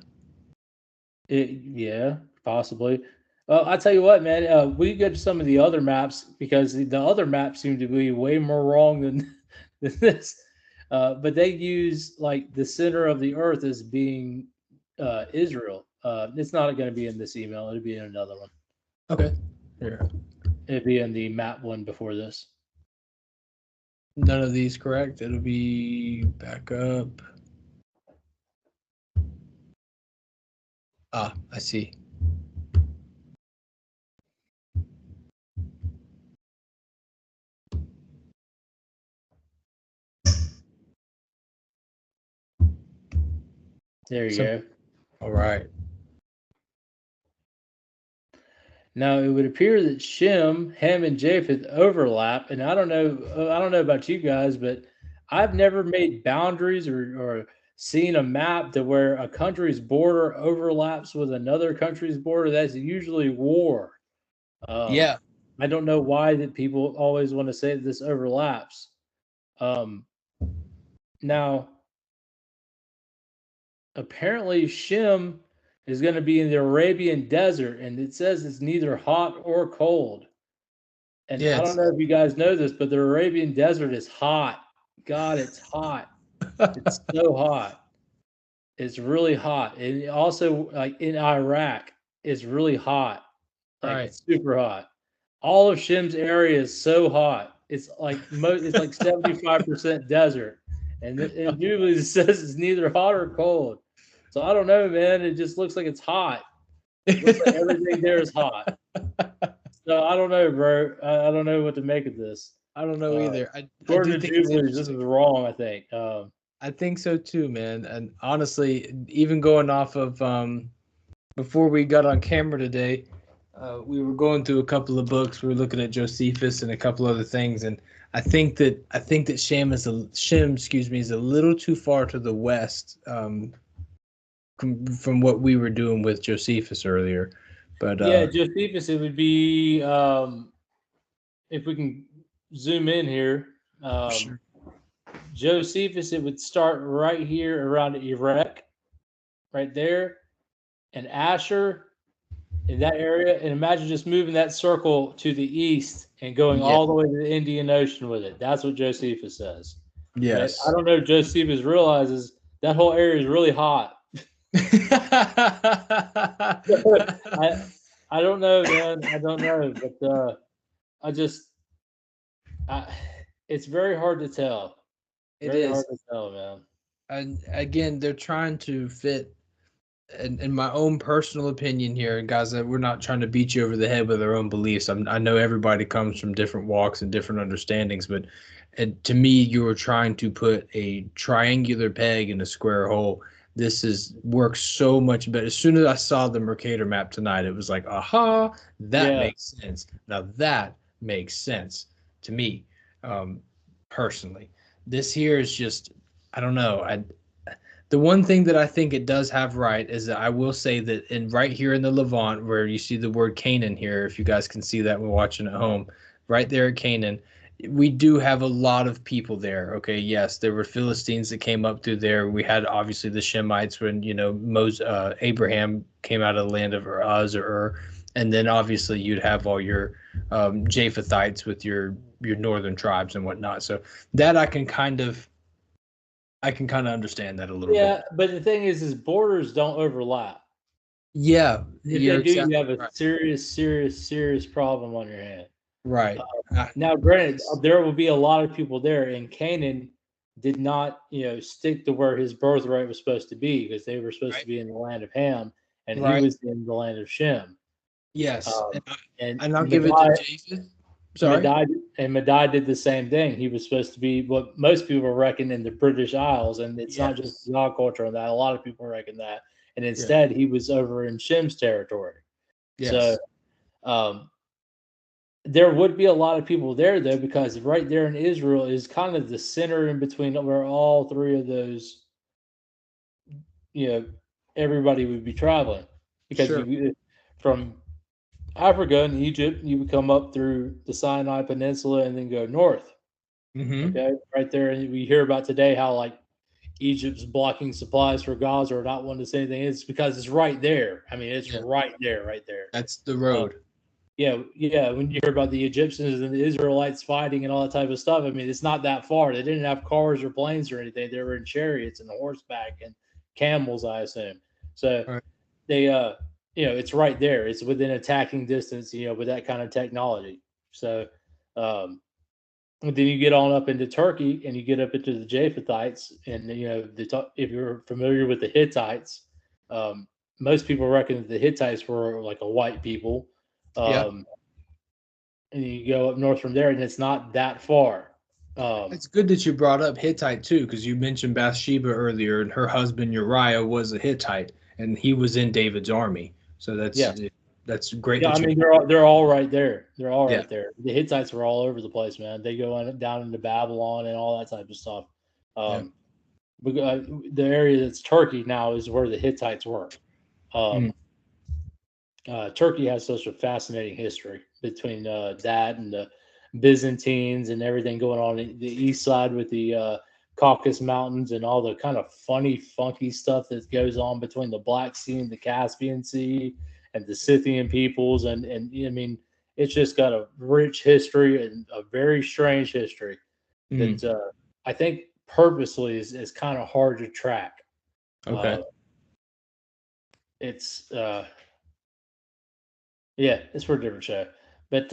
Yeah, possibly. I'll tell you what, man. We get some of the other maps because the other maps seem to be way more wrong than this. But they use like the center of the earth as being Israel. It's not going to be in this email. It'll be in another one. Okay. Here. It'll be in the map one before this. None of these correct. It'll be back up. Ah, I see. There you go. All right. Now it would appear that Shem, Ham, and Japheth overlap, and I don't know about you guys, but I've never made boundaries or seen a map to where a country's border overlaps with another country's border. That's usually war. Yeah. I don't know why that people always want to say that this overlaps. Now, apparently Shem is going to be in the Arabian desert, and it says it's neither hot or cold. And I don't know if you guys know this, but the Arabian desert is hot. God, it's hot. It's so hot. It's really hot. And also, like in Iraq, it's really hot. Like it's super hot. All of Shem's area is so hot. It's like 75% desert. And usually it says it's neither hot or cold. So I don't know, man. It just looks like it's hot. It looks like everything there is hot. So I don't know, bro. I don't know what to make of this. I don't know either. According to Jubilees, this is wrong, I think. I think so too, man. And honestly, even going off of before we got on camera today, we were going through a couple of books. We were looking at Josephus and a couple other things, and I think that Shem is a little too far to the west from what we were doing with Josephus earlier. But yeah, Josephus, it would be if we can zoom in here. Sure. Josephus, it would start right here around Erech, right there, and Asher in that area. And imagine just moving that circle to the east and going Yeah. all the way to the Indian Ocean with it. That's what Josephus says. And Yes. I don't know if Josephus realizes that whole area is really hot. I don't know, man. I don't know, but I just it's very hard to tell. It Very is. hard to tell, man. And again, they're trying to fit. In my own personal opinion here, guys, that we're not trying to beat you over the head with our own beliefs. I know everybody comes from different walks and different understandings, but to me, you were trying to put a triangular peg in a square hole. This works so much better. As soon as I saw the Mercator map tonight, it was like, aha, that Yeah. makes sense. Now that makes sense to me, personally. This here is just, I don't know. The one thing that I think it does have right is that I will say that right here in the Levant, where you see the word Canaan here, if you guys can see that when watching at home, right there at Canaan, we do have a lot of people there. Okay, yes, there were Philistines that came up through there. We had obviously the Shemites when Abraham came out of the land of Uz or Ur, and then obviously you'd have all your Japhethites with your northern tribes and whatnot. So that I can kind of understand that a little bit. Yeah, but the thing is borders don't overlap. Yeah, If you're they do, exactly you have a right. serious problem on your hand. Right. Now, granted, there will be a lot of people there, and Canaan did not, stick to where his birthright was supposed to be because they were supposed to be in the land of Ham, and he Right. was in the land of Shem. Yes, And and I'll give it to Japheth. Sorry. Madai did the same thing. He was supposed to be what most people reckon in the British Isles, and it's not just Yes. God culture on that. A lot of people reckon that, and Yeah. instead he was over in Shem's territory. Yes. So, there would be a lot of people there though, because right there in Israel is kind of the center in between where all three of those, everybody would be traveling because Sure. from Africa and Egypt, you would come up through the Sinai Peninsula and then go north. Mm-hmm. Okay, right there, and we hear about today how like Egypt's blocking supplies for Gaza or not wanting to say anything. It's because it's right there. I mean, it's right there. That's the road. Yeah. When you hear about the Egyptians and the Israelites fighting and all that type of stuff, I mean, it's not that far. They didn't have cars or planes or anything. They were in chariots and horseback and camels, I assume. So Right. they, it's right there. It's within attacking distance, with that kind of technology. So, then you get on up into Turkey and you get up into the Japhethites, and if you're familiar with the Hittites, most people reckon that the Hittites were like a white people. Yeah. And you go up north from there, and it's not that far. It's good that you brought up Hittite too, because you mentioned Bathsheba earlier, and her husband Uriah was a Hittite, and he was in David's army. So that's great. Yeah, that I you mean they're all right there. They're all Yeah. right there. The Hittites were all over the place, man. They go down into Babylon and all that type of stuff. The area that's Turkey now is where the Hittites were. Turkey has such a fascinating history between that and the Byzantines and everything going on in the east side with the Caucasus Mountains and all the kind of funny, funky stuff that goes on between the Black Sea and the Caspian Sea and the Scythian peoples. And I mean, it's just got a rich history and a very strange history that I think purposely is kind of hard to track. Okay. It's for a different show. But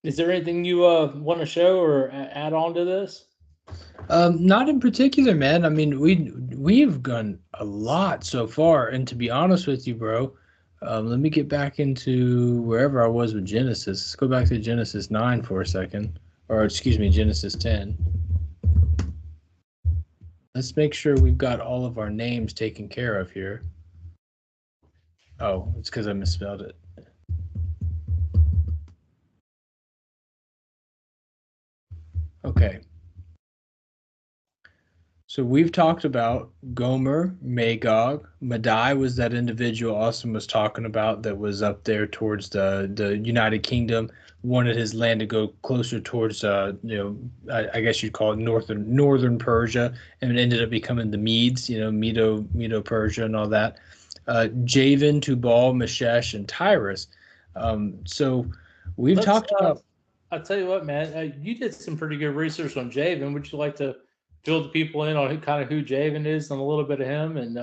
is there anything you want to show or add on to this? Not in particular, man. I mean, we've done a lot so far, and to be honest with you, bro, let me get back into wherever I was with Genesis. Let's go back to Genesis 9 for a second, or excuse me, Genesis 10. Let's make sure we've got all of our names taken care of here. Oh, it's because I misspelled it. Okay. So we've talked about Gomer, Magog. Madai was that individual Austin was talking about that was up there towards the United Kingdom, wanted his land to go closer towards I guess you'd call it northern Persia, and it ended up becoming the Medes, Medo Persia and all that. Javan, Tubal, Meshesh, and Tyrus. So we've talked about. I'll tell you what, man. You did some pretty good research on Javan. Would you like to fill the people in on who Javan is and a little bit of him? And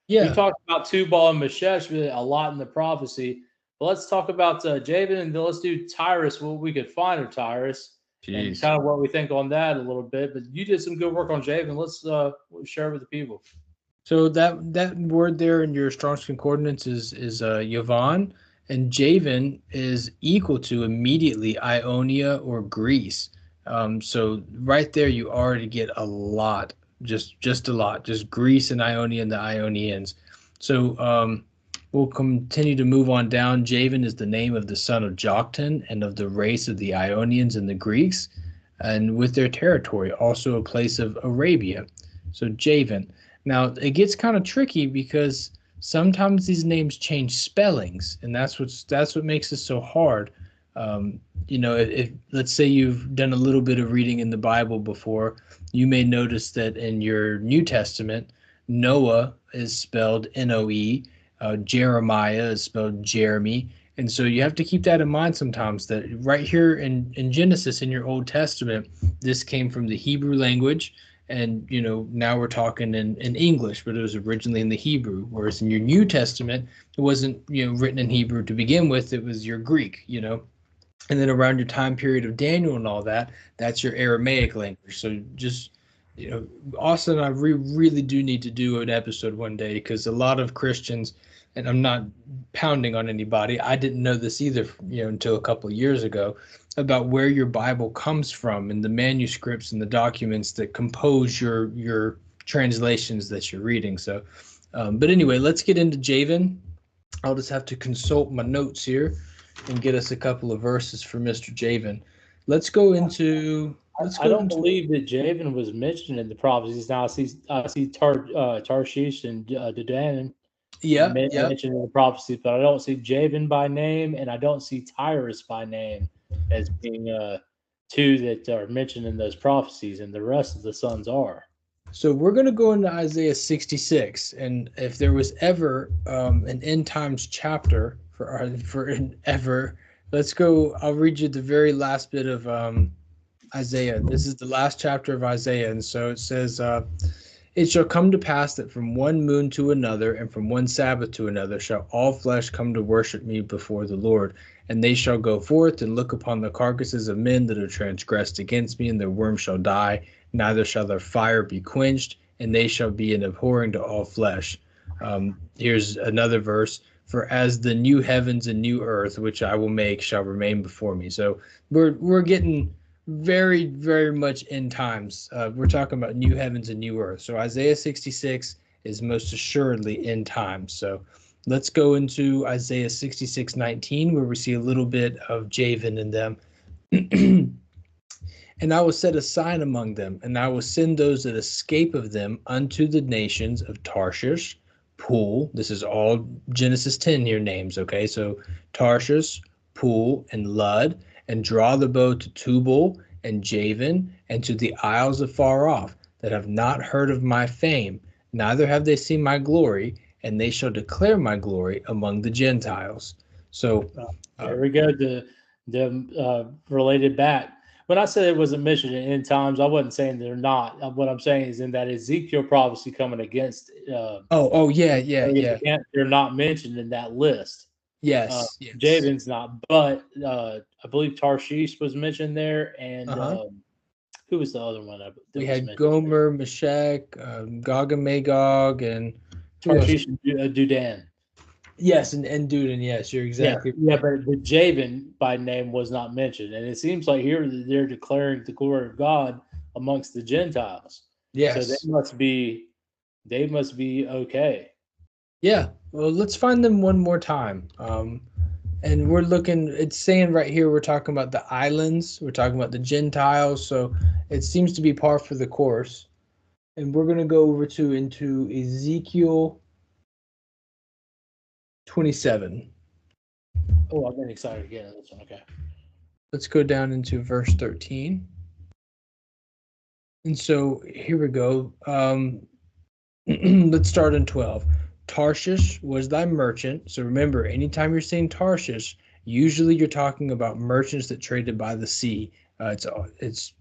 we talked about Tubal and Meshesh a lot in the prophecy. But let's talk about Javan, and then let's do Tyrus, what we could find of Tyrus, and kind of what we think on that a little bit. But you did some good work on Javan. Let's share it with the people. So that word there in your Strong's Concordance is Yavan, and Javan is equal to immediately Ionia or Greece. So right there you already get a lot, just a lot, just Greece and Ionia and the Ionians. So we'll continue to move on down. Javan is the name of the son of Joktan and of the race of the Ionians and the Greeks, and with their territory, also a place of Arabia. So Javan. Now, it gets kind of tricky because sometimes these names change spellings, and that's what makes it so hard. If let's say you've done a little bit of reading in the Bible before, you may notice that in your New Testament, Noah is spelled Noe, Jeremiah is spelled Jeremy, and so you have to keep that in mind sometimes, that right here in Genesis in your Old Testament, this came from the Hebrew language. And, now we're talking in English, but it was originally in the Hebrew. Whereas in your New Testament, it wasn't, written in Hebrew to begin with. It was your Greek, And then around your time period of Daniel and all that, that's your Aramaic language. So just, Austin and I really do need to do an episode one day, because a lot of Christians, and I'm not pounding on anybody, I didn't know this either, until a couple of years ago, about where your Bible comes from and the manuscripts and the documents that compose your translations that you're reading. So, but anyway, let's get into Javan. I'll just have to consult my notes here and get us a couple of verses for Mr. Javan. Let's go into. I don't believe that Javan was mentioned in the prophecies. Now I see Tarshish and Dedan. Mentioned in the prophecies, but I don't see Javan by name, and I don't see Tyrus by name as being two that are mentioned in those prophecies, and the rest of the sons are. So we're going to go into Isaiah 66, and if there was ever an end times chapter for ever, let's go. I'll read you the very last bit of Isaiah. This is the last chapter of Isaiah, and so it says, "It shall come to pass that from one moon to another, and from one Sabbath to another, shall all flesh come to worship me before the Lord. And they shall go forth and look upon the carcasses of men that have transgressed against me, and their worms shall die, neither shall their fire be quenched, and they shall be an abhorring to all flesh." Here's another verse. "For as the new heavens and new earth, which I will make, shall remain before me." So we're getting very, very much end times. We're talking about new heavens and new earth. So Isaiah 66 is most assuredly end times. So let's go into Isaiah 66:19, where we see a little bit of Javan in them. "And I will set a sign among them, and I will send those that escape of them unto the nations of Tarshish, Pool." This is all Genesis 10 here names, okay? So Tarshish, Pool, and Lud, "and draw the bow to Tubal and Javan, and to the isles afar off, that have not heard of my fame, neither have they seen my glory, and they shall declare my glory among the Gentiles." So there we go. The related back. When I said it wasn't mentioned in end times, I wasn't saying they're not. What I'm saying is in that Ezekiel prophecy coming against. They're not mentioned in that list. Yes. Javan's not, but I believe Tarshish was mentioned there, and who was the other one? We had Gomer, Meshach, Gog and Magog, and Tarshish and Dudan. Yes, and Dudan. Yes, you're exactly. Yeah, but the Javan by name was not mentioned, and it seems like here they're declaring the glory of God amongst the Gentiles. Yes, so they must be okay. Yeah, well, let's find them one more time. And we're looking, it's saying right here, we're talking about the islands, we're talking about the Gentiles, so it seems to be par for the course. And we're going to go over into Ezekiel 27. Oh, I've been excited again on this one. Okay. Let's go down into verse 13. And so here we go. Let's start in 12. Tarshish was thy merchant. So remember, anytime you're saying Tarshish, usually you're talking about merchants that traded by the sea. It's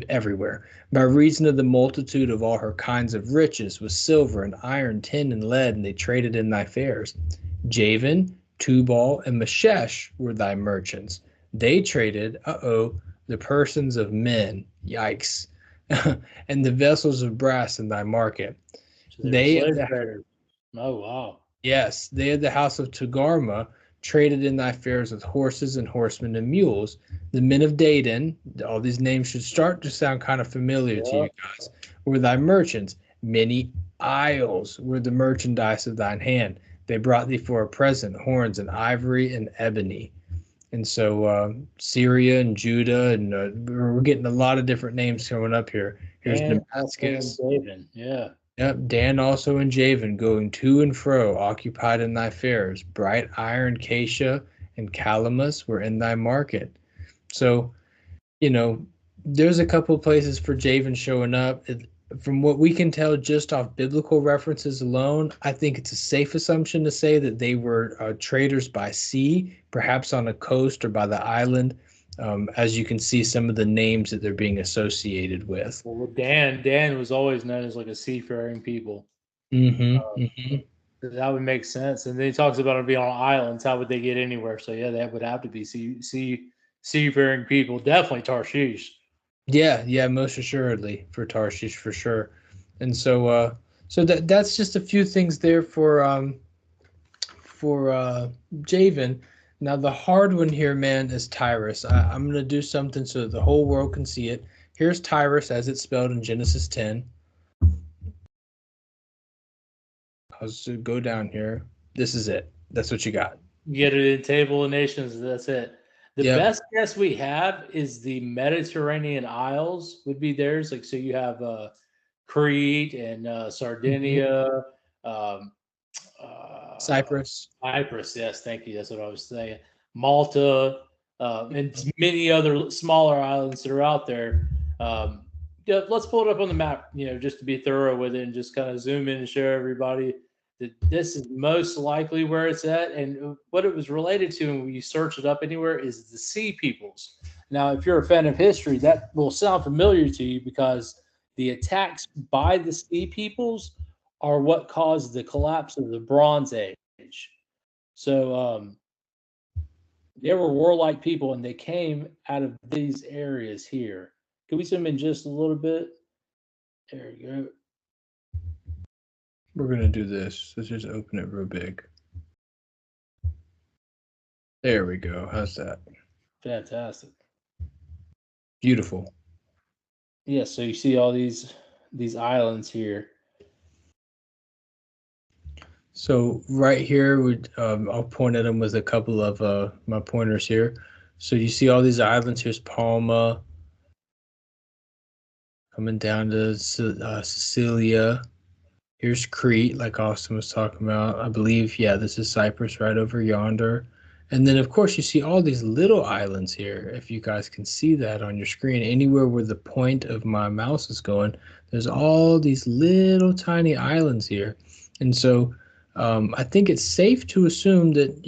everywhere. By reason of the multitude of all her kinds of riches, with silver and iron, tin and lead, and they traded in thy fairs. Javan, Tubal, and Meshesh were thy merchants. They traded, the persons of men, yikes, and the vessels of brass in thy market. So they were slave traders. Oh, wow. Yes, they of the house of Togarmah traded in thy fairs with horses and horsemen and mules. The men of Dedan, all these names should start to sound kind of familiar to you guys, were thy merchants. Many isles were the merchandise of thine hand. They brought thee for a present horns and ivory and ebony. And so Syria and Judah, and we're getting a lot of different names coming up here. Here's Damascus. Yeah. Yep, Dan also in Javan, going to and fro, occupied in thy fairs. Bright iron, Cassia, and Calamus were in thy market. So, there's a couple of places for Javan showing up. From what we can tell just off biblical references alone, I think it's a safe assumption to say that they were traders by sea, perhaps on a coast or by the island, as you can see some of the names that they're being associated with. Well, Dan was always known as like a seafaring people. That would make sense. And then he talks about them being on islands. How would they get anywhere? So yeah, that would have to be seafaring people. Definitely Tarshish. Yeah, most assuredly for Tarshish for sure. And so that's just a few things there for Javan. Now the hard one here, man, is Tyrus. I'm gonna do something so that the whole world can see it. Here's Tyrus as it's spelled in Genesis 10. I'll just go down here. This is it. That's what you got. You get it in Table of Nations. That's it. The best guess we have is the Mediterranean Isles would be theirs. Like, so you have Crete and Sardinia, Cyprus. Cyprus, yes, thank you. That's what I was saying. Malta, and many other smaller islands that are out there. Let's pull it up on the map, just to be thorough with it and just kind of zoom in and show everybody that this is most likely where it's at. And what it was related to, and when you search it up anywhere, is the Sea Peoples. Now, if you're a fan of history, that will sound familiar to you because the attacks by the Sea Peoples are what caused the collapse of the Bronze Age. So they were warlike people, and they came out of these areas here. Can we zoom in just a little bit? There we go. We're going to do this. Let's just open it real big. There we go. How's that? Fantastic. Beautiful. Yeah, so you see all these islands here. So right here, I'll point at them with a couple of my pointers here. So you see all these islands. Here's Palma, coming down to Sicilia. Here's Crete, like Austin was talking about. I believe, this is Cyprus right over yonder. And then, of course, you see all these little islands here. If you guys can see that on your screen, anywhere where the point of my mouse is going, there's all these little tiny islands here. And so I think it's safe to assume that,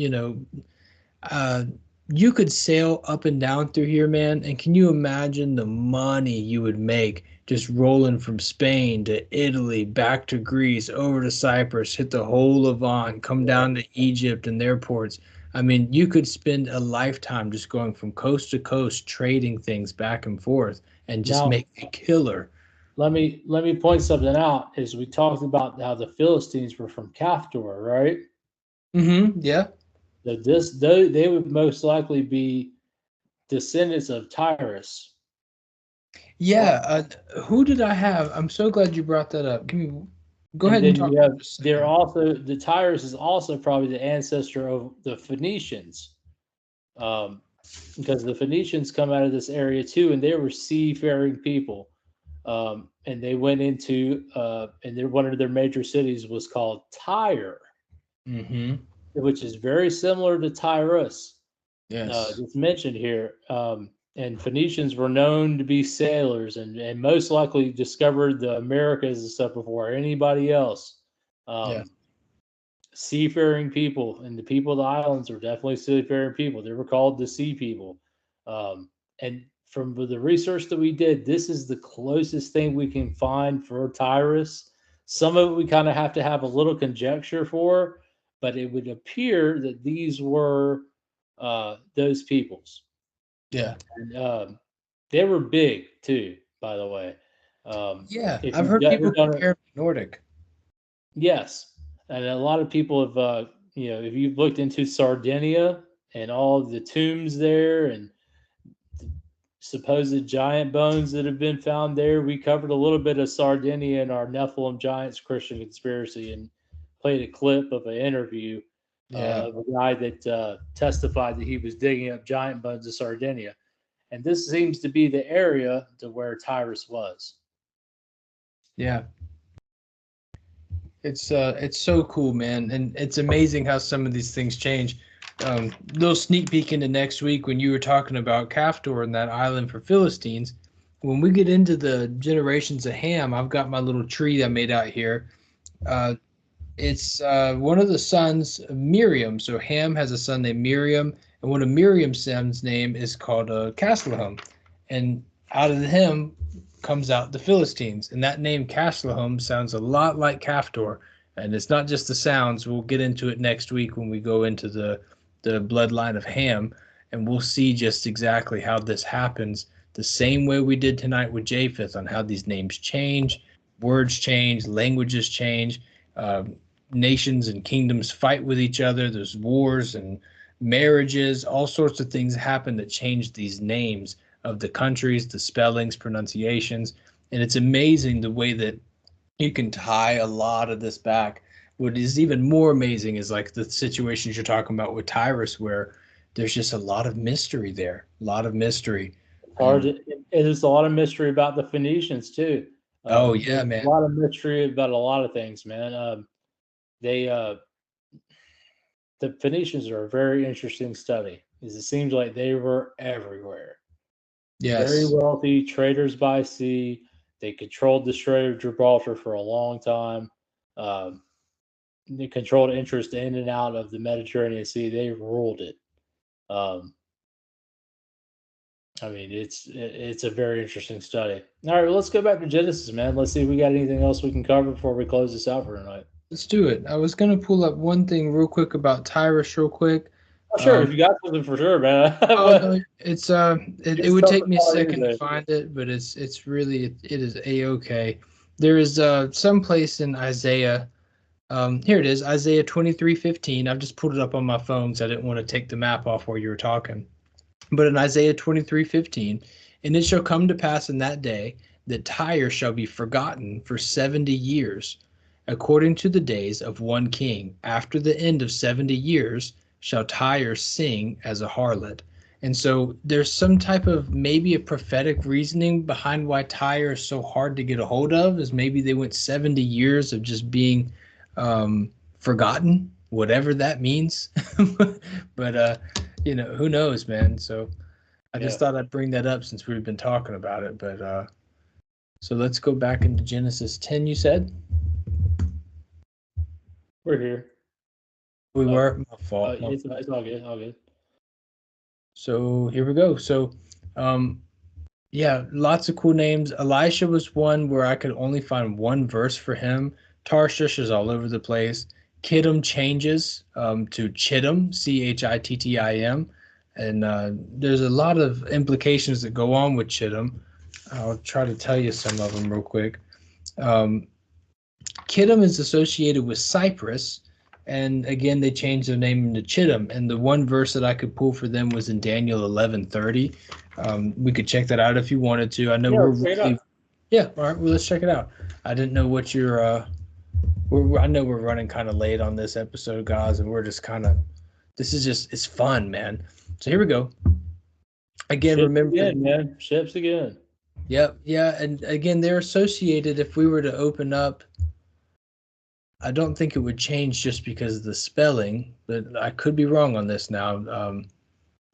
you could sail up and down through here, man. And can you imagine the money you would make just rolling from Spain to Italy, back to Greece, over to Cyprus, hit the whole Levant, come down to Egypt and their ports? I mean, you could spend a lifetime just going from coast to coast, trading things back and forth, and just make a killer. Let me point something out. As we talked about how the Philistines were from Caphtor, right? Yeah. So they would most likely be descendants of Tyrus. Yeah. Who did I have? I'm so glad you brought that up. Go ahead and talk. The Tyrus is also probably the ancestor of the Phoenicians, because the Phoenicians come out of this area too, and they were seafaring people. And they went into and one of their major cities was called Tyre, which is very similar to Tyrus. Yes. It's mentioned here. And Phoenicians were known to be sailors and most likely discovered the Americas and stuff before anybody else. Yeah. Seafaring people, and the people of the islands were definitely seafaring people. They were called the sea people. And from the research that we did, this is the closest thing we can find for Tyrus. Some of it we kind of have to have a little conjecture for, but it would appear that these were those peoples. Yeah. And they were big too, by the way. Yeah. If I've you've heard ever people done it, compare Nordic. yes, and a lot of people have, if you've looked into Sardinia and all of the tombs there and the supposed giant bones that have been found there, we covered a little bit of Sardinia in our Nephilim Giants Christian Conspiracy and played a clip of an interview of a guy that testified that he was digging up giant bones of Sardinia. And this seems to be the area to where Tyrus was. Yeah. It's so cool, man, and it's amazing how some of these things change. Little sneak peek into next week when you were talking about Caftor and that island for Philistines. When we get into the generations of Ham, I've got my little tree I made out here. It's one of the sons of Miriam. So Ham has a son named Miriam, and one of Miriam's sons' name is called Castleham, and out of him comes out the Philistines, and that name Castleham sounds a lot like Caftor, and it's not just the sounds. We'll get into it next week when we go into the bloodline of Ham, and we'll see just exactly how this happens, the same way we did tonight with Japheth, on how these names change, words change, languages change, nations and kingdoms fight with each other. There's wars and marriages, all sorts of things happen that change these names of the countries, the spellings, pronunciations, and it's amazing the way that you can tie a lot of this back. What is even more amazing is like the situations you're talking about with Tyrus, where there's just a lot of mystery there, a lot of mystery. There's a lot of mystery about the Phoenicians too. Oh yeah, man. A lot of mystery about a lot of things, man. The Phoenicians are a very interesting study because it seems like they were everywhere. Yes. Very wealthy traders by sea. They controlled the Strait of Gibraltar for a long time. They controlled interest in and out of the Mediterranean Sea. They ruled it. I mean, it's a very interesting study. All right, well, let's go back to Genesis, man. Let's see if we got anything else we can cover before we close this out for tonight. Let's do it. I was going to pull up one thing real quick about Tyrus real quick. Oh, sure, if you got something for sure, man. No, it's it would take me a second to find it, but it's really it is a-okay. There is some place in Isaiah. Here it is, Isaiah 23:15. I've just pulled it up on my phone because I didn't want to take the map off while you were talking. But in Isaiah 23:15, and it shall come to pass in that day that Tyre shall be forgotten for 70 years, according to the days of one king. After the end of 70 years shall Tyre sing as a harlot. And so there's some type of maybe a prophetic reasoning behind why Tyre is so hard to get a hold of, is maybe they went 70 years of just being forgotten, whatever that means. But who knows, man. So I just thought I'd bring that up since we've been talking about it. But so let's go back into Genesis 10, you said? We're here. We were? My fault. It's all good. All good. So here we go. So, lots of cool names. Elisha was one where I could only find one verse for him. Tarshish is all over the place. Chittim changes to Chittim, Chittim. And there's a lot of implications that go on with Chittim. I'll try to tell you some of them real quick. Chittim is associated with Cyprus. And again, they changed their name into Chittim. And the one verse that I could pull for them was in Daniel 11:30. We could check that out if you wanted to. I know we're really, all right. Well, let's check it out. I didn't know what your I know we're running kind of late on this episode, guys, and we're just it's fun, man. So here we go. Again, Ships remember, again, man. Ships again. Yep. Yeah. And again, they're associated. If we were to open up, I don't think it would change just because of the spelling, but I could be wrong on this now.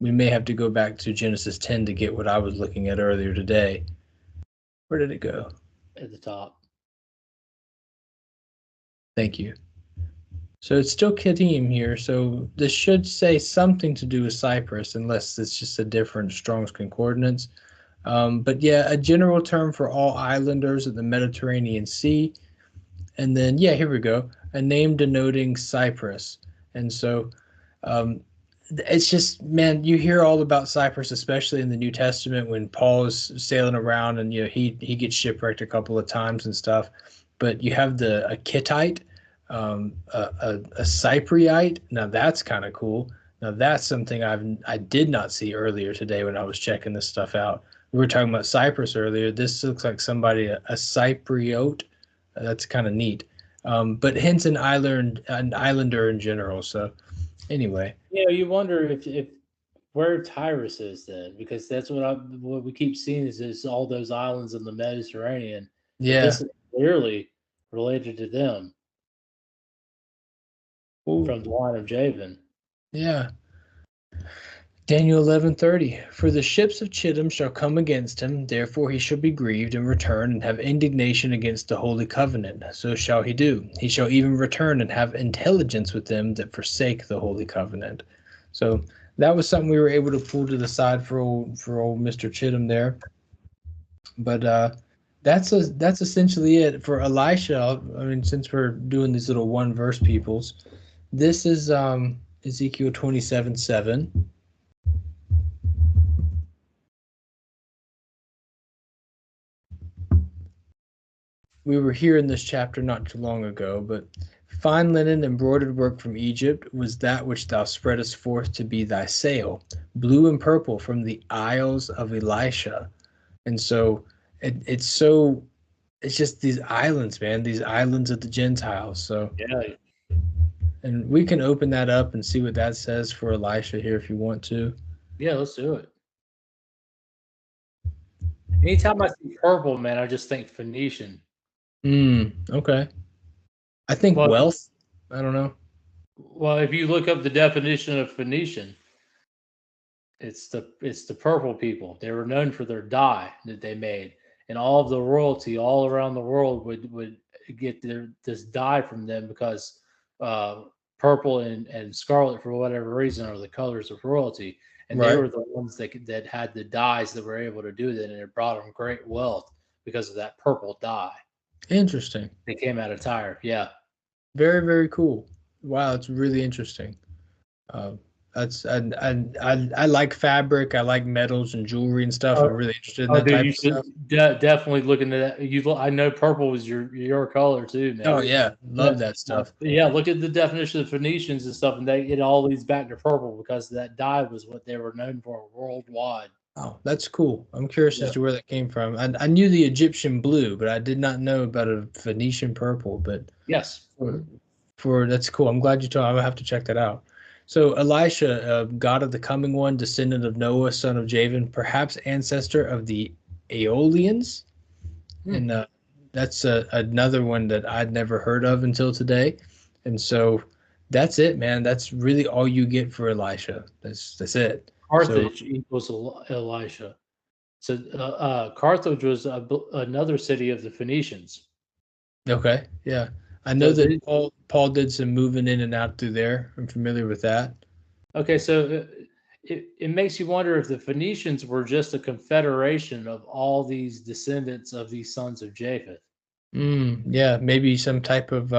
We may have to go back to Genesis 10 to get what I was looking at earlier today. Where did it go? At the top. Thank you. So it's still Katim here, so this should say something to do with Cyprus, unless it's just a different Strong's Concordance. But yeah, a general term for all islanders of the Mediterranean Sea. And then, yeah, here we go, a name denoting Cyprus. And so it's just, man, you hear all about Cyprus, especially in the New Testament when Paul is sailing around and, he gets shipwrecked a couple of times and stuff. But you have a Kittite, a Cypriot. Now that's kind of cool. Now that's something I did not see earlier today when I was checking this stuff out. We were talking about Cyprus earlier. This looks like somebody, a Cypriot. That's kind of neat. But hence an islander in general. So anyway, You wonder if where Tyrus is then, because that's what we keep seeing is all those islands in the Mediterranean. But yeah. this is clearly related to them Ooh, from the line of Javan. yeah. Daniel 11:30. For the ships of Chittim shall come against him, therefore he shall be grieved and return and have indignation against the holy covenant. So shall he do. He shall even return and have intelligence with them that forsake the holy covenant. So that was something we were able to pull to the side for old Mr. Chittim there. But that's essentially it for Elisha. I mean, since we're doing these little one verse peoples, this is Ezekiel 27:7. We were here in this chapter not too long ago, but fine linen embroidered work from Egypt was that which thou spreadest forth to be thy sail, blue and purple from the isles of Elisha. And so it's just these islands, man, these islands of the Gentiles. So Yeah. and we can open that up and see what that says for Elisha here if you want to. Yeah, let's do it. Anytime I see purple, man, I just think Phoenician. Okay. I think wealth. I don't know. Well, if you look up the definition of Phoenician, it's the purple people. They were known for their dye that they made, and all of the royalty all around the world would get this dye from them because purple and scarlet, for whatever reason, are the colors of royalty, and they were the ones that had the dyes that were able to do that, and it brought them great wealth because of that purple dye. Interesting. They came out of Tyre. Yeah. Very, very cool. Wow, it's really interesting. That's I like fabric. I like metals and jewelry and stuff. I'm really interested in that type of stuff. Definitely look into that. I know purple was your color too, man. Oh yeah, love that stuff. Yeah, look at the definition of Phoenicians and stuff, and it all leads back to purple because that dye was what they were known for worldwide. Oh, that's cool. I'm curious as to where that came from. I knew the Egyptian blue, but I did not know about a Phoenician purple. But yes, for that's cool. I'm glad you told. I'm gonna have to check that out. So Elisha, god of the coming one, descendant of Noah, son of Javan, perhaps ancestor of the Aeolians, and that's another one that I'd never heard of until today. And so that's it, man. That's really all you get for Elisha. That's it. Carthage equals Elisha. So Carthage was another city of the Phoenicians. Okay, yeah. I know that Paul did some moving in and out through there. I'm familiar with that. Okay, so it makes you wonder if the Phoenicians were just a confederation of all these descendants of these sons of Japheth. Yeah, maybe some type of.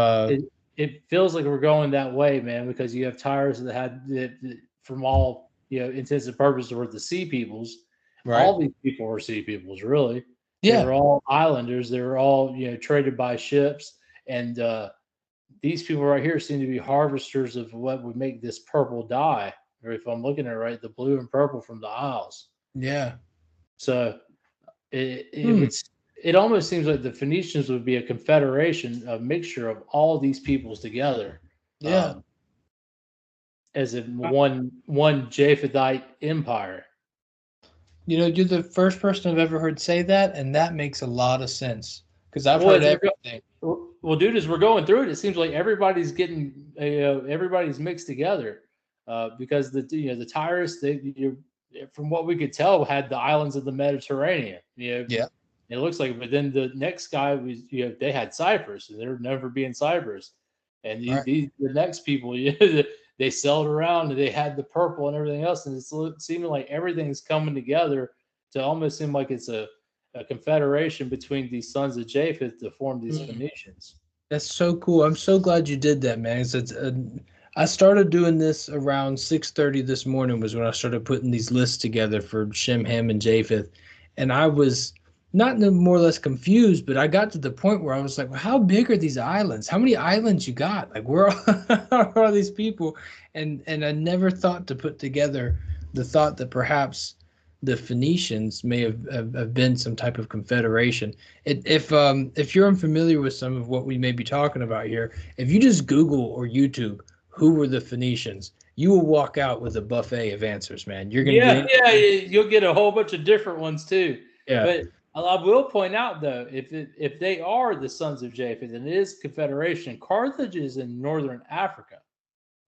It feels like we're going that way, man, because you have Tyrus that had from all intents and purposes were the sea peoples. Right. All these people were sea peoples, really. Yeah. They were all islanders. They were all traded by ships, and these people right here seem to be harvesters of what would make this purple dye. Or if I'm looking at it right, the blue and purple from the Isles. Yeah. So it almost seems like the Phoenicians would be a confederation, a mixture of all these peoples together. Yeah. As in one Japhethite empire. You know, you're the first person I've ever heard say that, and that makes a lot of sense because I've Well, heard as we're everything. well, dude, as we're going through it, it seems like everybody's getting everybody's mixed together because the Tyrus, from what we could tell, had the islands of the Mediterranean. Yeah. It looks like, but then the next guy was they had Cyprus, and there would never be in Cyprus, and Right. the next people they sailed around and they had the purple and everything else, and it's seeming like everything's coming together to almost seem like it's a confederation between these sons of Japheth to form these Phoenicians. That's so cool. I'm so glad you did that, man. I started doing this around 6:30 this morning was when I started putting these lists together for Shem, Ham, and Japheth. And I was not more or less confused, but I got to the point where I was like, well, how big are these islands? How many islands you got? Like, where are all these people? And I never thought to put together the thought that perhaps the Phoenicians may have been some type of confederation. If you're unfamiliar with some of what we may be talking about here, if you just Google or YouTube who were the Phoenicians, you will walk out with a buffet of answers, man. You're gonna get You'll get a whole bunch of different ones too. yeah, But I will point out though, if they are the sons of Japheth and it is confederation, Carthage is in northern Africa,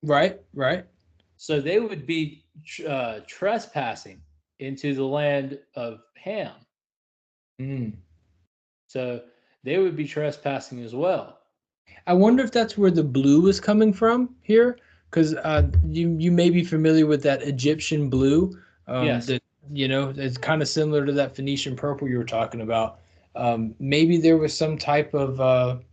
right. so they would be trespassing into the land of Ham. Mm. So they would be trespassing as well. I wonder if that's where the blue is coming from here, because you may be familiar with that Egyptian blue. Yes. That it's kind of similar to that Phoenician purple you were talking about. Maybe there was some type of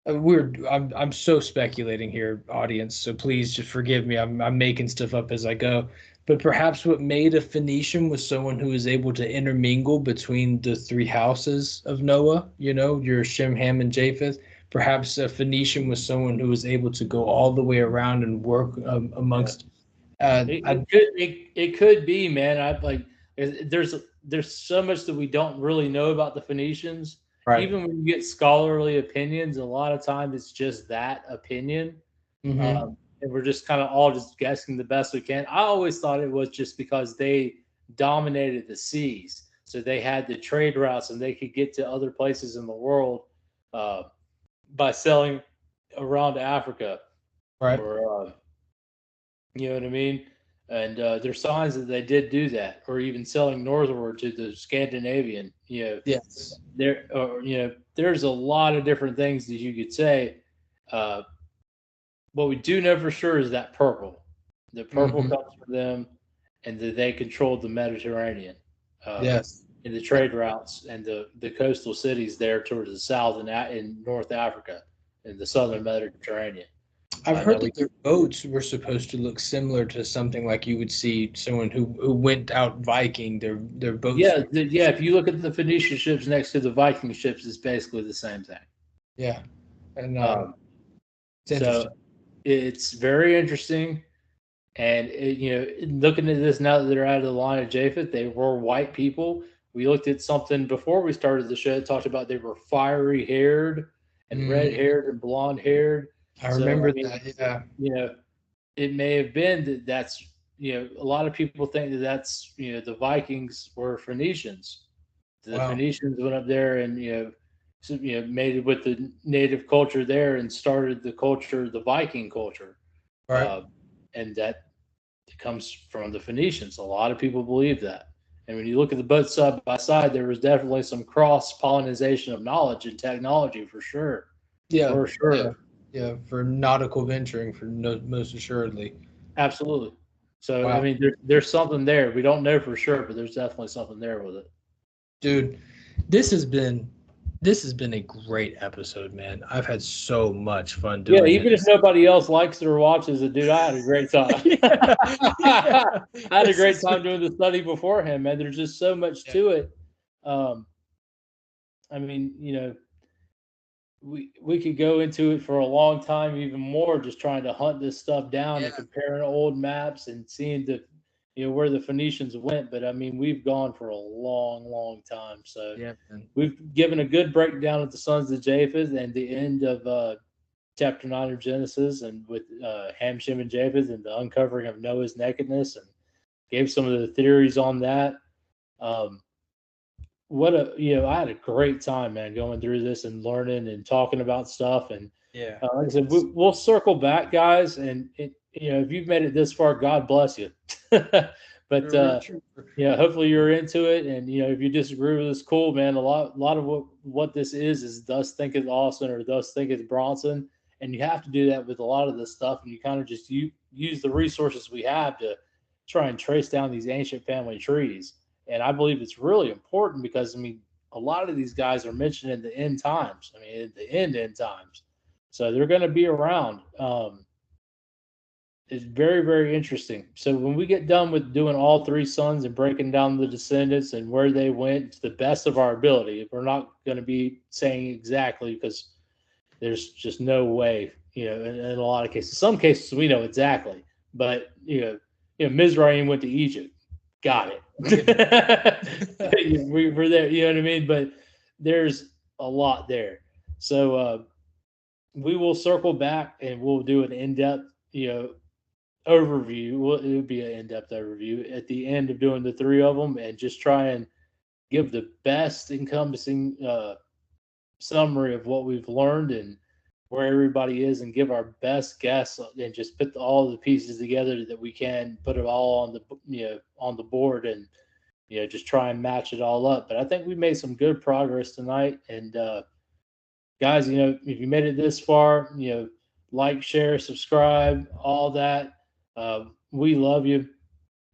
weird. I'm so speculating here, audience. So please just forgive me. I'm making stuff up as I go. But perhaps what made a Phoenician was someone who was able to intermingle between the three houses of Noah. Your Shem, Ham, and Japheth. Perhaps a Phoenician was someone who was able to go all the way around and work amongst. It could be, man. I like there's so much that we don't really know about the Phoenicians. Right. Even when you get scholarly opinions, a lot of times it's just that opinion. Mm-hmm. And we're just kind of all just guessing the best we can. I always thought it was just because they dominated the seas, so they had the trade routes and they could get to other places in the world by selling around Africa, Right. or you know what I mean. And there's signs that they did do that, or even selling northward to the Scandinavian. Yes. There's a lot of different things that you could say. What we do know for sure is that purple. The purple comes from them, and that they controlled the Mediterranean. Yes. In the trade routes and the coastal cities there towards the south and in North Africa, in the southern Mediterranean. I've heard that their boats were supposed to look similar to something like you would see someone who went out Viking. Their boats. Yeah. If you look at the Phoenician ships next to the Viking ships, it's basically the same thing. Yeah, and so it's very interesting. And looking at this now that they're out of the line of Japheth, they were white people. We looked at something before we started the show. It talked about they were fiery haired and red haired and blonde haired. I remember that. Yeah. It may have been that's a lot of people think that's the Vikings were Phoenicians. The Phoenicians went up there and made it with the native culture there and started the Viking culture. Right. And that comes from the Phoenicians. A lot of people believe that. And when you look at the both side by side, there was definitely some cross pollination of knowledge and technology for sure. Yeah, for sure. Yeah, for nautical venturing, most assuredly. Absolutely. So I mean, there's something there. We don't know for sure, but there's definitely something there with it. Dude, this has been a great episode, man. I've had so much fun doing it. Yeah, even if nobody else likes it or watches it, dude, I had a great time. I had a great time doing the study beforehand, man. There's just so much to it. I mean, we could go into it for a long time, even more, just trying to hunt this stuff down and comparing old maps and seeing where the Phoenicians went. But I mean, we've gone for a long, long time. So we've given a good breakdown of the sons of Japheth and the end of chapter 9 of Genesis, and with Ham, Shem, and Japheth, and the uncovering of Noah's nakedness, and gave some of the theories on that. I had a great time, man, going through this and learning and talking about stuff. And Yeah. like I said, we'll circle back, guys. And if you've made it this far, God bless you. But hopefully you're into it. And if you disagree with us, cool, man. A lot of what this is thus thinketh Austin or thus thinketh Bronson. And you have to do that with a lot of this stuff. And you kind of just use the resources we have to try and trace down these ancient family trees. And I believe it's really important because, a lot of these guys are mentioned in the end times. In the end times. So they're going to be around. It's very, very interesting. So when we get done with doing all three sons and breaking down the descendants and where they went to the best of our ability, we're not going to be saying exactly because there's just no way, in a lot of cases. Some cases we know exactly, but Mizraim went to Egypt. Got it. We're there, you know what I mean? But there's a lot there. So we will circle back and we'll do an in-depth, overview. It would be an in-depth overview at the end of doing the three of them and just try and give the best encompassing summary of what we've learned and where everybody is, and give our best guess and just put all the pieces together that we can, put it all on the board, and just try and match it all up. But I think we made some good progress tonight. And guys, if you made it this far, like, share, subscribe, all that. We love you.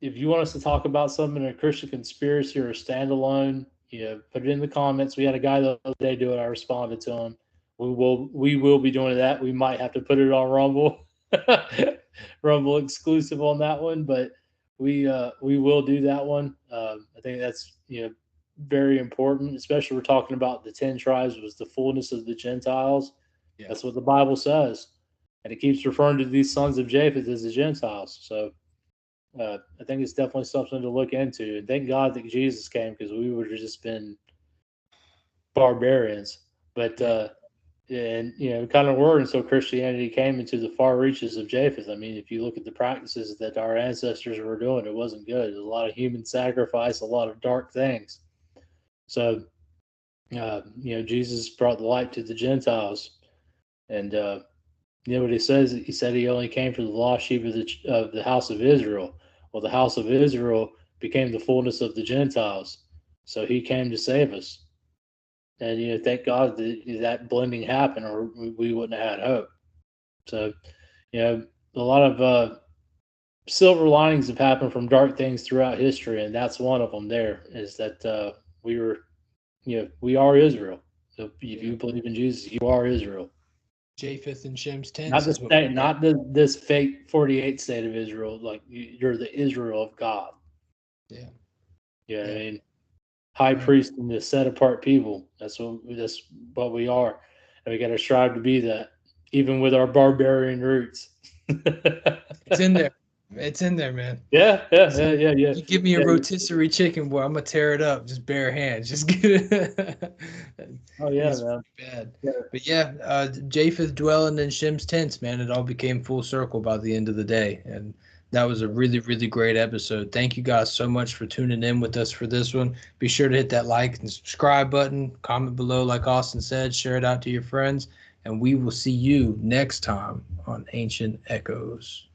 If you want us to talk about something in a Christian conspiracy or a standalone, put it in the comments. We had a guy the other day do it. I responded to him. We will be doing that. We might have to put it on Rumble, Rumble exclusive on that one, but we will do that one. I think that's very important, especially we're talking about the 10 tribes was the fullness of the Gentiles. Yeah. That's what the Bible says, and it keeps referring to these sons of Japheth as the Gentiles. So I think it's definitely something to look into. And thank God that Jesus came, because we would have just been barbarians. But kind of were until Christianity came into the far reaches of Japheth. If you look at the practices that our ancestors were doing, it wasn't good. There was a lot of human sacrifice, a lot of dark things. So, Jesus brought the light to the Gentiles. And what he says? He said he only came for the lost sheep of the house of Israel. Well, the house of Israel became the fullness of the Gentiles. So he came to save us. And, thank God that blending happened, or we wouldn't have had hope. So, a lot of silver linings have happened from dark things throughout history. And that's one of them there, is that we are Israel. So if you believe in Jesus, you are Israel. Japheth and Shem's tent. Not this fake 48 state of Israel. Like, you're the Israel of God. Yeah. Yeah. High priest and the set apart people. That's what we are. And we got to strive to be that, even with our barbarian roots. It's in there. It's in there, man. Yeah. You give me a rotisserie chicken, boy, I'm gonna tear it up, just bare hands. Just get it. Oh yeah, man. Bad. Yeah. But Japheth dwelling in Shem's tents, man. It all became full circle by the end of the day, and that was a really, really great episode. Thank you guys so much for tuning in with us for this one. Be sure to hit that like and subscribe button. Comment below, like Austin said. Share it out to your friends, and we will see you next time on Ancient Echoes.